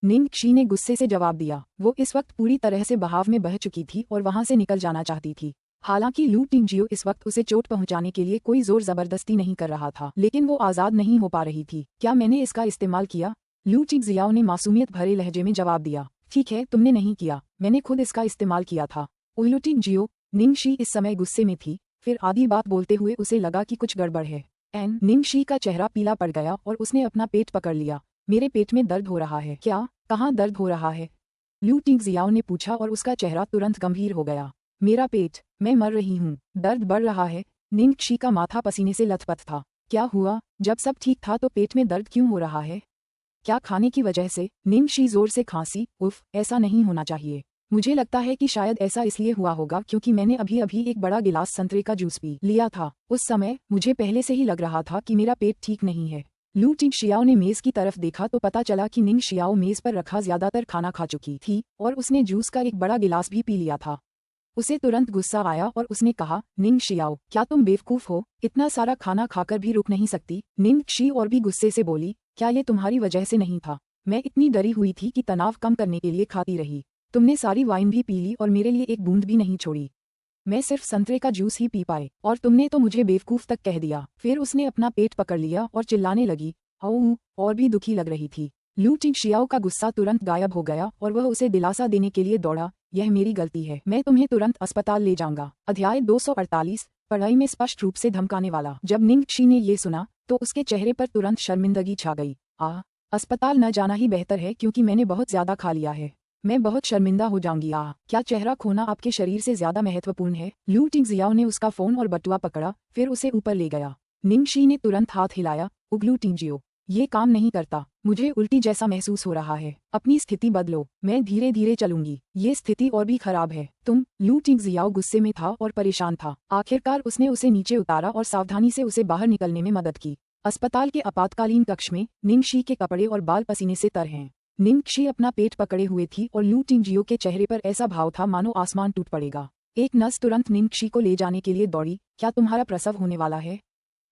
निंगशी ने गुस्से से जवाब दिया। वो इस वक्त पूरी तरह से बहाव में बह चुकी थी और वहां से निकल जाना चाहती थी। हालांकि लू टिंगजियो इस वक्त उसे चोट पहुंचाने के लिए कोई जोर जबरदस्ती नहीं कर रहा था, लेकिन वो आजाद नहीं हो पा रही थी। क्या मैंने इसका इस्तेमाल किया? लू टिंगजियाओ ने मासूमियत भरे लहजे में जवाब दिया। ठीक है, तुमने नहीं किया, मैंने खुद इसका इस्तेमाल किया था। लू टिंगजियो, निंगशी इस समय गुस्से में थी। फिर आधी बात बोलते हुए उसे लगा कि कुछ गड़बड़ है। निंगशी का चेहरा पीला पड़ गया और उसने अपना पेट पकड़ लिया। मेरे पेट में दर्द हो रहा है। क्या? कहाँ दर्द हो रहा है? लू टिंगजियाओ ने पूछा और उसका चेहरा तुरंत गंभीर हो गया। मेरा पेट, मैं मर रही हूँ, दर्द बढ़ रहा है। निंगशी का माथा पसीने से लथपथ था। क्या हुआ? जब सब ठीक था तो पेट में दर्द क्यों हो रहा है? क्या खाने की वजह से? निंगशी जोर से खांसी। उफ, ऐसा नहीं होना चाहिए। मुझे लगता है कि शायद ऐसा इसलिए हुआ होगा क्योंकि मैंने अभी अभी एक बड़ा गिलास संतरे का जूस पी लिया था। उस समय मुझे पहले से ही लग रहा था कि मेरा पेट ठीक नहीं है। लू टिंगशियाओ ने मेज की तरफ देखा तो पता चला कि निंगशियाओ मेज पर रखा ज्यादातर खाना खा चुकी थी और उसने जूस का एक बड़ा गिलास भी पी लिया था। उसे तुरंत गुस्सा आया और उसने कहा, निंगशियाओ, क्या तुम बेवकूफ हो? इतना सारा खाना खाकर भी रुक नहीं सकती? निंगशी और भी गुस्से से बोली, क्या ये तुम्हारी वजह से नहीं था? मैं इतनी डरी हुई थी कि तनाव कम करने के लिए खाती रही। तुमने सारी वाइन भी पी ली और मेरे लिए एक बूंद भी नहीं छोड़ी। मैं सिर्फ संतरे का जूस ही पी पाए और तुमने तो मुझे बेवकूफ तक कह दिया। फिर उसने अपना पेट पकड़ लिया और चिल्लाने लगी, औ, और भी दुखी लग रही थी। लू टिंगशियाओ का गुस्सा तुरंत गायब हो गया और वह उसे दिलासा देने के लिए दौड़ा, यह मेरी गलती है, मैं तुम्हें तुरंत अस्पताल ले जाऊंगा। अध्याय 248, पढ़ाई में स्पष्ट रूप से धमकाने वाला। जब निंगशी ने ये सुना तो उसके चेहरे पर तुरंत शर्मिंदगी छा गई। अस्पताल न जाना ही बेहतर है क्योंकि मैंने बहुत ज्यादा खा लिया है। मैं बहुत शर्मिंदा हो जाऊंगी। क्या चेहरा खोना आपके शरीर से ज्यादा महत्वपूर्ण है? लू टिंगजियाओ ने उसका फोन और बटुआ पकड़ा, फिर उसे ऊपर ले गया। निंगशी ने तुरंत हाथ हिलाया, उगलू टिंगजियो, ये काम नहीं करता। मुझे उल्टी जैसा महसूस हो रहा है। अपनी स्थिति बदलो, मैं धीरे धीरे चलूंगी। ये स्थिति और भी खराब है। तुम? लू टिंगजियाओ गुस्से में था और परेशान था। आखिरकार उसने उसे नीचे उतारा और सावधानी से उसे बाहर निकलने में मदद की। अस्पताल के आपातकालीन कक्ष में निंगशी के कपड़े और बाल पसीने से तर हैं। निंगशी अपना पेट पकड़े हुए थी और लू टिंगजियो के चेहरे पर ऐसा भाव था मानो आसमान टूट पड़ेगा। एक नर्स तुरंत निंगशी को ले जाने के लिए दौड़ी। क्या तुम्हारा प्रसव होने वाला है?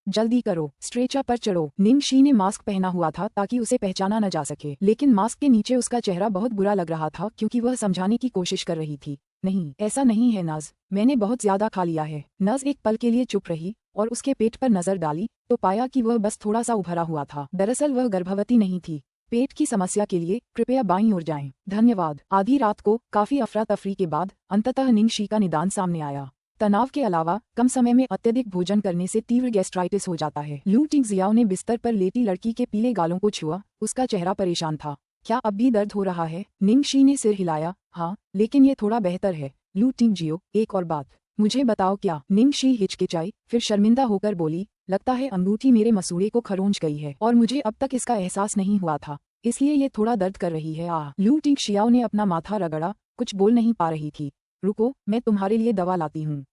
जल्दी करो, स्ट्रेचर पर चढ़ो। निंगशी ने मास्क पहना हुआ था ताकि उसे पहचाना न जा सके, लेकिन मास्क के नीचे उसका चेहरा बहुत बुरा लग रहा था क्योंकि वह समझाने की कोशिश कर रही थी। नहीं, ऐसा नहीं है नर्स, मैंने बहुत ज्यादा खा लिया है। नर्स एक पल के लिए चुप रही और उसके पेट पर नजर डाली तो पाया कि वह बस थोड़ा सा उभरा हुआ था। दरअसल वह गर्भवती नहीं थी। पेट की समस्या के लिए कृपया बाईं ओर जाएं। धन्यवाद। आधी रात को काफी अफरा तफरी के बाद अंततः निंगशी का निदान सामने आया। तनाव के अलावा कम समय में अत्यधिक भोजन करने से तीव्र गैस्ट्राइटिस हो जाता है। लू टिंगजियाओ ने बिस्तर पर लेटी लड़की के पीले गालों को छुआ। उसका चेहरा परेशान था। क्या अब भी दर्द हो रहा है? निंगशी ने सिर हिलाया। हाँ, लेकिन ये थोड़ा बेहतर है। लू टिंगजियो, एक और बात, मुझे बताओ क्या? निंगशी हिचकिचाई, फिर शर्मिंदा होकर बोली, लगता है अंगूठी मेरे मसूड़े को खरोंच गई है और मुझे अब तक इसका एहसास नहीं हुआ था, इसलिए ये थोड़ा दर्द कर रही है। लू टिंगशियाओ ने अपना माथा रगड़ा, कुछ बोल नहीं पा रही थी। रुको, मैं तुम्हारे लिए दवा लाती हूँ।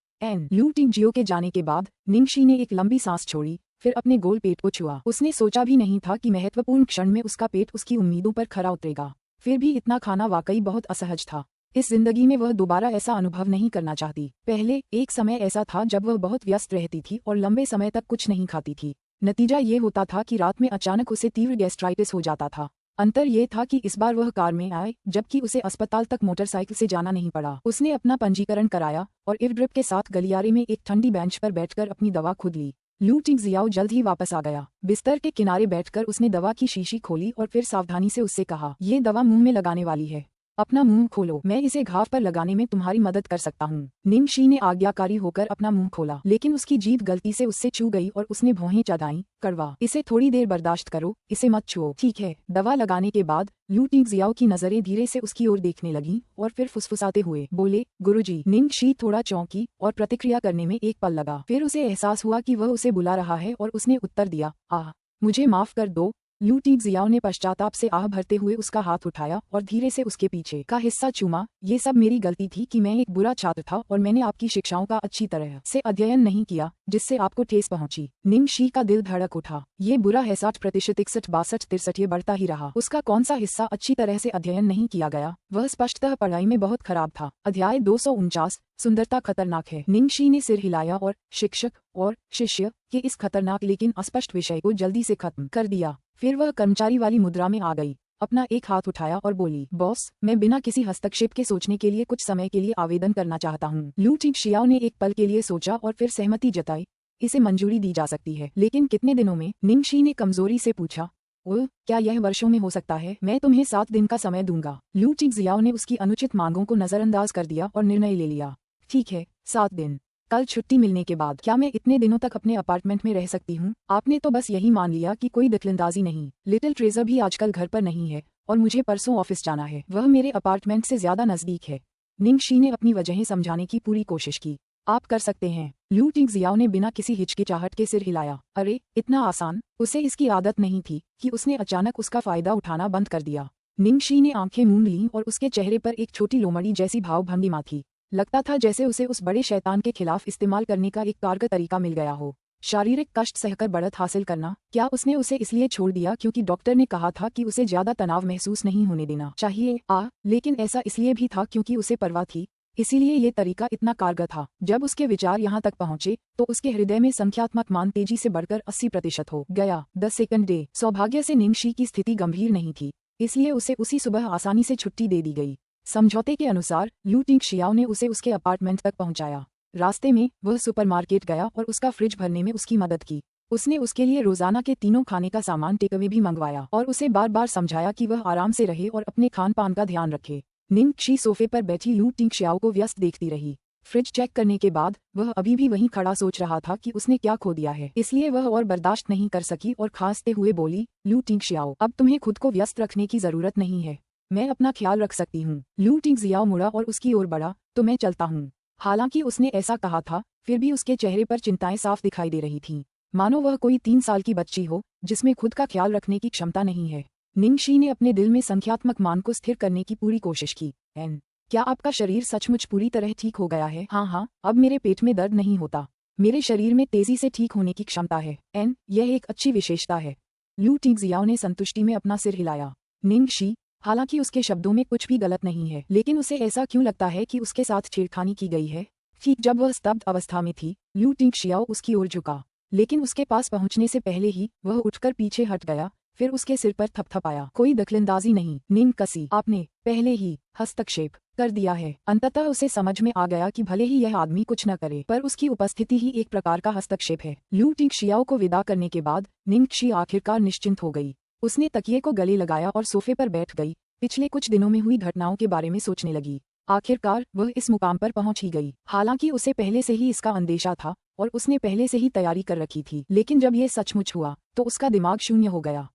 लू टिंगजियो के जाने के बाद निंगशी ने एक लंबी सांस छोड़ी, फिर अपने गोल पेट को छुआ। उसने सोचा भी नहीं था कि महत्वपूर्ण क्षण में उसका पेट उसकी उम्मीदों पर खरा उतरेगा। फिर भी इतना खाना वाकई बहुत असहज था। इस जिंदगी में वह दोबारा ऐसा अनुभव नहीं करना चाहती। पहले एक समय ऐसा था जब वह बहुत व्यस्त रहती थी और लंबे समय तक कुछ नहीं खाती थी। नतीजा ये होता था कि रात में अचानक उसे तीव्र गैस्ट्राइटिस हो जाता था। अंतर ये था कि इस बार वह कार में आए, जबकि उसे अस्पताल तक मोटरसाइकिल से जाना नहीं पड़ा। उसने अपना पंजीकरण कराया और ईयरड्रिप के साथ गलियारे में एक ठंडी बेंच पर बैठकर अपनी दवा खुद ली। लू टिंगजियाओ जल्द ही वापस आ गया। बिस्तर के किनारे बैठकर उसने दवा की शीशी खोली और फिर सावधानी से उससे कहा, ये दवा मुंह में लगाने वाली है। अपना मुंह खोलो, मैं इसे घाव पर लगाने में तुम्हारी मदद कर सकता हूँ। निंगशी ने आज्ञाकारी होकर अपना मुंह खोला, लेकिन उसकी जीभ गलती से उससे छू गई और उसने भौहें चढ़ाईं। कड़वा, इसे थोड़ी देर बर्दाश्त करो, इसे मत छुओ। ठीक है। दवा लगाने के बाद लू टिंगजियाओ की नजरें धीरे से उसकी ओर देखने लगीं और फिर फुसफुसाते हुए बोले, गुरुजी। निंगशी थोड़ा चौंकी और प्रतिक्रिया करने में एक पल लगा। फिर उसे एहसास हुआ कि वह उसे बुला रहा है और उसने उत्तर दिया, आह, मुझे माफ कर दो। लू टिंगजियाओ ने पश्चाताप से आह भरते हुए उसका हाथ उठाया और धीरे से उसके पीछे का हिस्सा चूमा। ये सब मेरी गलती थी कि मैं एक बुरा छात्र था और मैंने आपकी शिक्षाओं का अच्छी तरह से अध्ययन नहीं किया, जिससे आपको ठेस पहुंची। निंगशी का दिल धड़क उठा। ये बुरा है 60%, 61, 62, 63, ये बढ़ता ही रहा। उसका कौन सा हिस्सा अच्छी तरह से अध्ययन नहीं किया गया? वह स्पष्टतः पढ़ाई में बहुत खराब था। अध्याय 249, सुंदरता खतरनाक है। निंगशी ने सिर हिलाया और शिक्षक और शिष्य के इस खतरनाक लेकिन अस्पष्ट विषय को जल्दी से खत्म कर दिया। फिर वह कर्मचारी वाली मुद्रा में आ गई, अपना एक हाथ उठाया और बोली, बॉस, मैं बिना किसी हस्तक्षेप के सोचने के लिए कुछ समय के लिए आवेदन करना चाहता हूँ। लू टिंगजियाओ ने एक पल के लिए सोचा और फिर सहमति जताई। इसे मंजूरी दी जा सकती है, लेकिन कितने दिनों में? निंगशी ने कमजोरी से पूछा। क्या यह वर्षों में हो सकता है? मैं तुम्हें 7 दिन का समय दूंगा। लू टिंगजियाओ ने उसकी अनुचित मांगों को नजरअंदाज कर दिया और निर्णय ले लिया। ठीक है, 7 दिन। कल छुट्टी मिलने के बाद क्या मैं इतने दिनों तक अपने अपार्टमेंट में रह सकती हूँ? आपने तो बस यही मान लिया कि कोई दखलंदाजी नहीं। लिटिल ट्रेजर भी आजकल घर पर नहीं है और मुझे परसों ऑफिस जाना है। वह मेरे अपार्टमेंट से ज्यादा नजदीक है। निंगशी ने अपनी वजहें समझाने की पूरी कोशिश की। आप कर सकते हैं। लू टिंगजियाओ ने बिना किसी हिचकिचाहट के सिर हिलाया। अरे, इतना आसान? उसे इसकी आदत नहीं थी कि उसने अचानक उसका फायदा उठाना बंद कर दिया। निंगशी ने आंखें मूंद लीं और उसके चेहरे पर एक छोटी लोमड़ी जैसी भावभंगिमा थी। लगता था जैसे उसे उस बड़े शैतान के खिलाफ इस्तेमाल करने का एक कारगर तरीका मिल गया हो। शारीरिक कष्ट सहकर बढ़त हासिल करना। क्या उसने उसे इसलिए छोड़ दिया क्योंकि डॉक्टर ने कहा था कि उसे ज्यादा तनाव महसूस नहीं होने देना चाहिए? लेकिन ऐसा इसलिए भी था क्योंकि उसे परवाह थी। इसीलिए ये तरीका इतना कारगर था। जब उसके विचार यहाँ तक पहुँचे तो उसके हृदय में संख्यात्मक मान तेजी से बढ़कर 80% हो गया। 10 सेकंड डे। सौभाग्य से निंगशी की स्थिति गंभीर नहीं थी, इसलिए उसे उसी सुबह आसानी से छुट्टी दे दी गई। समझौते के अनुसार लू टिंगजियाओ ने उसे उसके अपार्टमेंट तक पहुंचाया। रास्ते में वह सुपरमार्केट गया और उसका फ्रिज भरने में उसकी मदद की। उसने उसके लिए रोजाना के तीनों खाने का सामान टेकअवे भी मंगवाया और उसे बार बार समझाया कि वह आराम से रहे और अपने खान पान का ध्यान रखे। निंगशी सोफे पर बैठी लू टिंगजियाओ को व्यस्त देखती रही। फ्रिज चेक करने के बाद वह अभी भी वहीं खड़ा सोच रहा था कि उसने क्या खो दिया है, इसलिए वह और बर्दाश्त नहीं कर सकी और खांसते हुए बोली, लू टिंगजियाओ, अब तुम्हें खुद को व्यस्त रखने की जरूरत नहीं है। मैं अपना ख्याल रख सकती हूँ। लू टिंगजियाओ मुड़ा और उसकी ओर बढ़ा, तो मैं चलता हूँ। हालांकि उसने ऐसा कहा था, फिर भी उसके चेहरे पर चिंताएं साफ दिखाई दे रही थीं, मानो वह कोई 3 साल की बच्ची हो जिसमें खुद का ख्याल रखने की क्षमता नहीं है। निंगशी ने अपने दिल में संख्यात्मक मान को स्थिर करने की पूरी कोशिश की। क्या आपका शरीर सचमुच पूरी तरह ठीक हो गया है? हाँ, अब मेरे पेट में दर्द नहीं होता। मेरे शरीर में तेजी से ठीक होने की क्षमता है। यह एक अच्छी विशेषता है। लू टिंगजियाओ ने संतुष्टि में अपना सिर हिलाया। निंगशी, हालांकि उसके शब्दों में कुछ भी गलत नहीं है, लेकिन उसे ऐसा क्यों लगता है कि उसके साथ छेड़खानी की गई है? ठीक जब वह स्तब्ध अवस्था में थी, लू टिंगजियाओ उसकी ओर झुका, लेकिन उसके पास पहुंचने से पहले ही वह उठकर पीछे हट गया, फिर उसके सिर पर थपथपाया। कोई दखलंदाजी नहीं, निंगकसी, आपने पहले ही हस्तक्षेप कर दिया है। अंततः उसे समझ में आ गया कि भले ही यह आदमी कुछ न करे, पर उसकी उपस्थिति ही एक प्रकार का हस्तक्षेप है। लू टिंगजियाओ को विदा करने के बाद निंगशी आखिरकार निश्चिंत हो गई। उसने तकिए को गले लगाया और सोफे पर बैठ गई। पिछले कुछ दिनों में हुई घटनाओं के बारे में सोचने लगी। आखिरकार वह इस मुकाम पर पहुंच ही गई। हालांकि उसे पहले से ही इसका अंदेशा था और उसने पहले से ही तैयारी कर रखी थी, लेकिन जब यह सचमुच हुआ तो उसका दिमाग शून्य हो गया।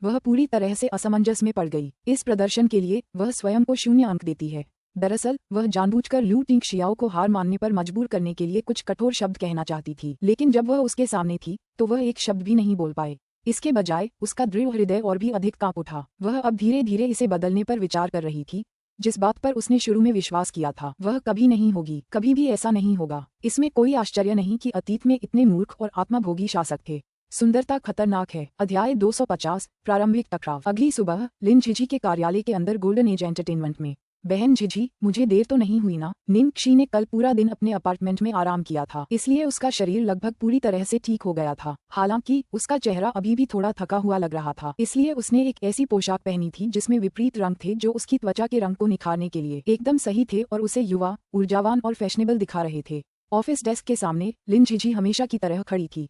वह पूरी तरह से असमंजस में पड़ गई। इस प्रदर्शन के लिए वह स्वयं को 0 अंक देती है। दरअसल वह जानबूझकर लू टिंगजियाओ को हार मानने पर मजबूर करने के लिए कुछ कठोर शब्द कहना चाहती थी, लेकिन जब वह उसके सामने थी तो वह एक शब्द भी नहीं बोल पाए। इसके बजाय उसका दृढ़ हृदय और भी अधिक कांप उठा। वह अब धीरे धीरे इसे बदलने पर विचार कर रही थी। जिस बात पर उसने शुरू में विश्वास किया था वह कभी नहीं होगी, कभी भी ऐसा नहीं होगा। इसमें कोई आश्चर्य नहीं कि अतीत में इतने मूर्ख और आत्मभोगी शासक थे। सुंदरता खतरनाक है। अध्याय 250, प्रारंभिक टकराव। अगली सुबह लिन झिझी के कार्यालय के अंदर गोल्डन एज एंटरटेनमेंट में। बहन झिझी, मुझे देर तो नहीं हुई ना? निंगशी ने कल पूरा दिन अपने अपार्टमेंट में आराम किया था, इसलिए उसका शरीर लगभग पूरी तरह से ठीक हो गया था। हालांकि उसका चेहरा अभी भी थोड़ा थका हुआ लग रहा था, इसलिए उसने एक ऐसी पोशाक पहनी थी जिसमें विपरीत रंग थे जो उसकी त्वचा के रंग को निखारने के लिए एकदम सही थे और उसे युवा, ऊर्जावान और फैशनेबल दिखा रहे थे। ऑफिस डेस्क के सामने लिन झिझी हमेशा की तरह खड़ी थी।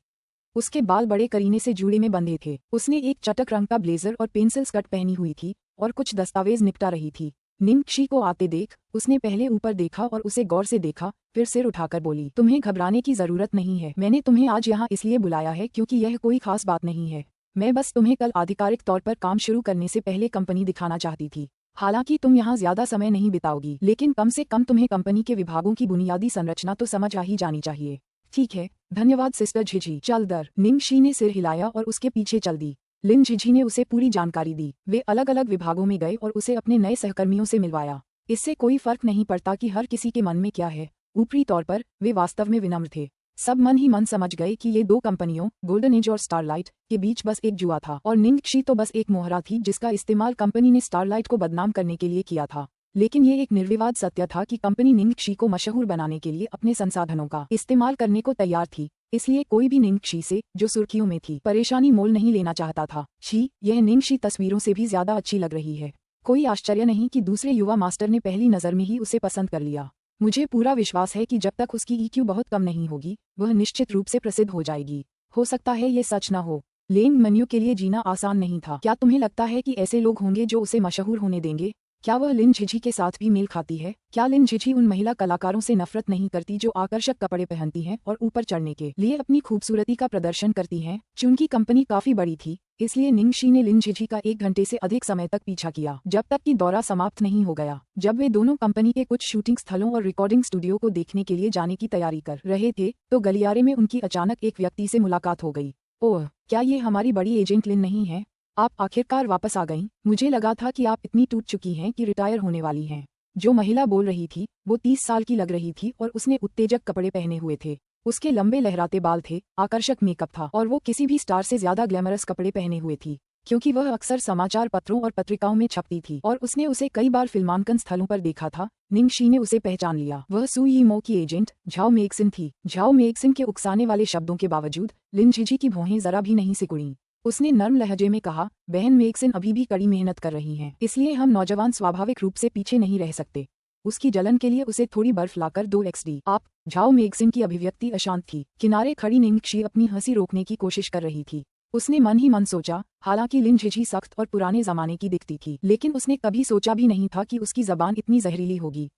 उसके बाल बड़े करीने से जूड़े में बंधे थे। उसने एक चटक रंग का ब्लेजर और पेंसिल स्कर्ट पहनी हुई थी और कुछ दस्तावेज निपटा रही थी। निंगक्षी को आते देख उसने पहले ऊपर देखा और उसे गौर से देखा, फिर सिर उठाकर बोली, तुम्हें घबराने की जरूरत नहीं है। मैंने तुम्हें आज यहाँ इसलिए बुलाया है क्योंकि यह कोई खास बात नहीं है। मैं बस तुम्हें कल आधिकारिक तौर पर काम शुरू करने से पहले कंपनी दिखाना चाहती थी। हालांकि तुम यहाँ ज्यादा समय नहीं बिताओगी, लेकिन कम से कम तुम्हें कंपनी के विभागों की बुनियादी संरचना तो समझ आ ही जानी चाहिए। ठीक है, धन्यवाद सिस्टर झिझी, चल दर। निंगक्षी ने सिर हिलाया और उसके पीछे चल दी। लिन झिझी ने उसे पूरी जानकारी दी। वे अलग अलग विभागों में गए और उसे अपने नए सहकर्मियों से मिलवाया। इससे कोई फर्क नहीं पड़ता कि हर किसी के मन में क्या है, ऊपरी तौर पर वे वास्तव में विनम्र थे। सब मन ही मन समझ गए कि ये दो कंपनियों गोल्डन एज और स्टारलाइट के बीच बस एक जुआ था और निंगक्षी तो बस एक मोहरा थी जिसका इस्तेमाल कंपनी ने स्टारलाइट को बदनाम करने के लिए किया था। लेकिन ये एक निर्विवाद सत्य था कि कंपनी निंगक्षी को मशहूर बनाने के लिए अपने संसाधनों का इस्तेमाल करने को तैयार थी। इसलिए कोई भी निंगक्षी से, जो सुर्खियों में थी, परेशानी मोल नहीं लेना चाहता था। छी, यह निंगक्षी तस्वीरों से भी ज्यादा अच्छी लग रही है। कोई आश्चर्य नहीं कि दूसरे युवा मास्टर ने पहली नजर में ही उसे पसंद कर लिया। मुझे पूरा विश्वास है कि जब तक उसकी ईक्यू बहुत कम नहीं होगी, वह निश्चित रूप से प्रसिद्ध हो जाएगी। हो सकता है ये सच न हो। लेंग मेन्यू के लिए जीना आसान नहीं था। क्या तुम्हें लगता है कि ऐसे लोग होंगे जो उसे मशहूर होने देंगे? क्या वह लिन झिझी के साथ भी मेल खाती है? क्या लिन झिझी उन महिला कलाकारों से नफरत नहीं करती जो आकर्षक कपड़े पहनती हैं और ऊपर चढ़ने के लिए अपनी खूबसूरती का प्रदर्शन करती हैं? चूंकि कंपनी काफी बड़ी थी, इसलिए निंगक्षी ने लिन झिझी का 1 घंटे से अधिक समय तक पीछा किया, जब तक कि दौरा समाप्त नहीं हो गया। जब वे दोनों कंपनी के कुछ शूटिंग स्थलों और रिकॉर्डिंग स्टूडियो को देखने के लिए जाने की तैयारी कर रहे थे, तो गलियारे में उनकी अचानक एक व्यक्ति से मुलाकात हो गई। ओह, क्या ये हमारी बड़ी एजेंट लिन नहीं है? आप आखिरकार वापस आ गईं। मुझे लगा था कि आप इतनी टूट चुकी हैं कि रिटायर होने वाली हैं। जो महिला बोल रही थी वो 30 साल की लग रही थी और उसने उत्तेजक कपड़े पहने हुए थे। उसके लंबे लहराते बाल थे, आकर्षक मेकअप था और वो किसी भी स्टार से ज्यादा ग्लैमरस कपड़े पहने हुए थी, क्योंकि वह अक्सर समाचार पत्रों और पत्रिकाओं में छपती थी और उसने उसे कई बार फिल्मांकन स्थलों पर देखा था। निंगक्षी ने उसे पहचान लिया। वह सू यीमो की एजेंट झाओ मेगसिन थी। झाओ मेगसिन के उकसाने वाले शब्दों के बावजूद लिन झिझी की भौहें जरा भी नहीं सिकुड़ी। उसने नर्म लहजे में कहा, बहन मेगसिन अभी भी कड़ी मेहनत कर रही हैं, इसलिए हम नौजवान स्वाभाविक रूप से पीछे नहीं रह सकते। उसकी जलन के लिए उसे थोड़ी बर्फ लाकर 2 XD आप। झाओ मेगसिन की अभिव्यक्ति अशांत थी। किनारे खड़ी निंगक्षी अपनी हंसी रोकने की कोशिश कर रही थी। उसने मन ही मन सोचा, हालांकि लिन झिझी सख्त और पुराने जमाने की दिखती थी, लेकिन उसने कभी सोचा भी नहीं था कि उसकी जबान इतनी जहरीली होगी।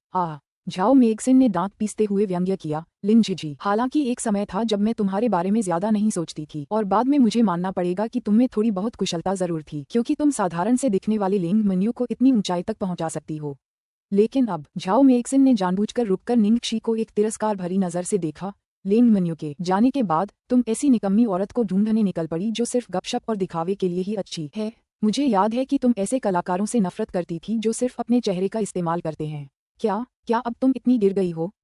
झाओ मेगसिन ने दांत पीसते हुए व्यंग्य किया, लिन झिझी, हालांकि एक समय था जब मैं तुम्हारे बारे में ज्यादा नहीं सोचती थी और बाद में मुझे मानना पड़ेगा कि तुम में थोड़ी बहुत कुशलता जरूर थी, क्योंकि तुम साधारण से दिखने वाले लेंग मेन्यू को इतनी ऊंचाई तक पहुंचा सकती हो। लेकिन अब, झाओ मेगसिन ने जानबूझकर रुककर निंगक्षी को एक तिरस्कार भरी नजर से देखा, लेंग मेन्यू के जाने के बाद तुम ऐसी निकम्मी औरत को ढूंढने निकल पड़ी जो सिर्फ गपशप और दिखावे के लिए ही अच्छी है। मुझे याद है कि तुम ऐसे कलाकारों से नफरत करती थी जो सिर्फ अपने चेहरे का इस्तेमाल करते हैं। क्या अब तुम इतनी गिर गई हो?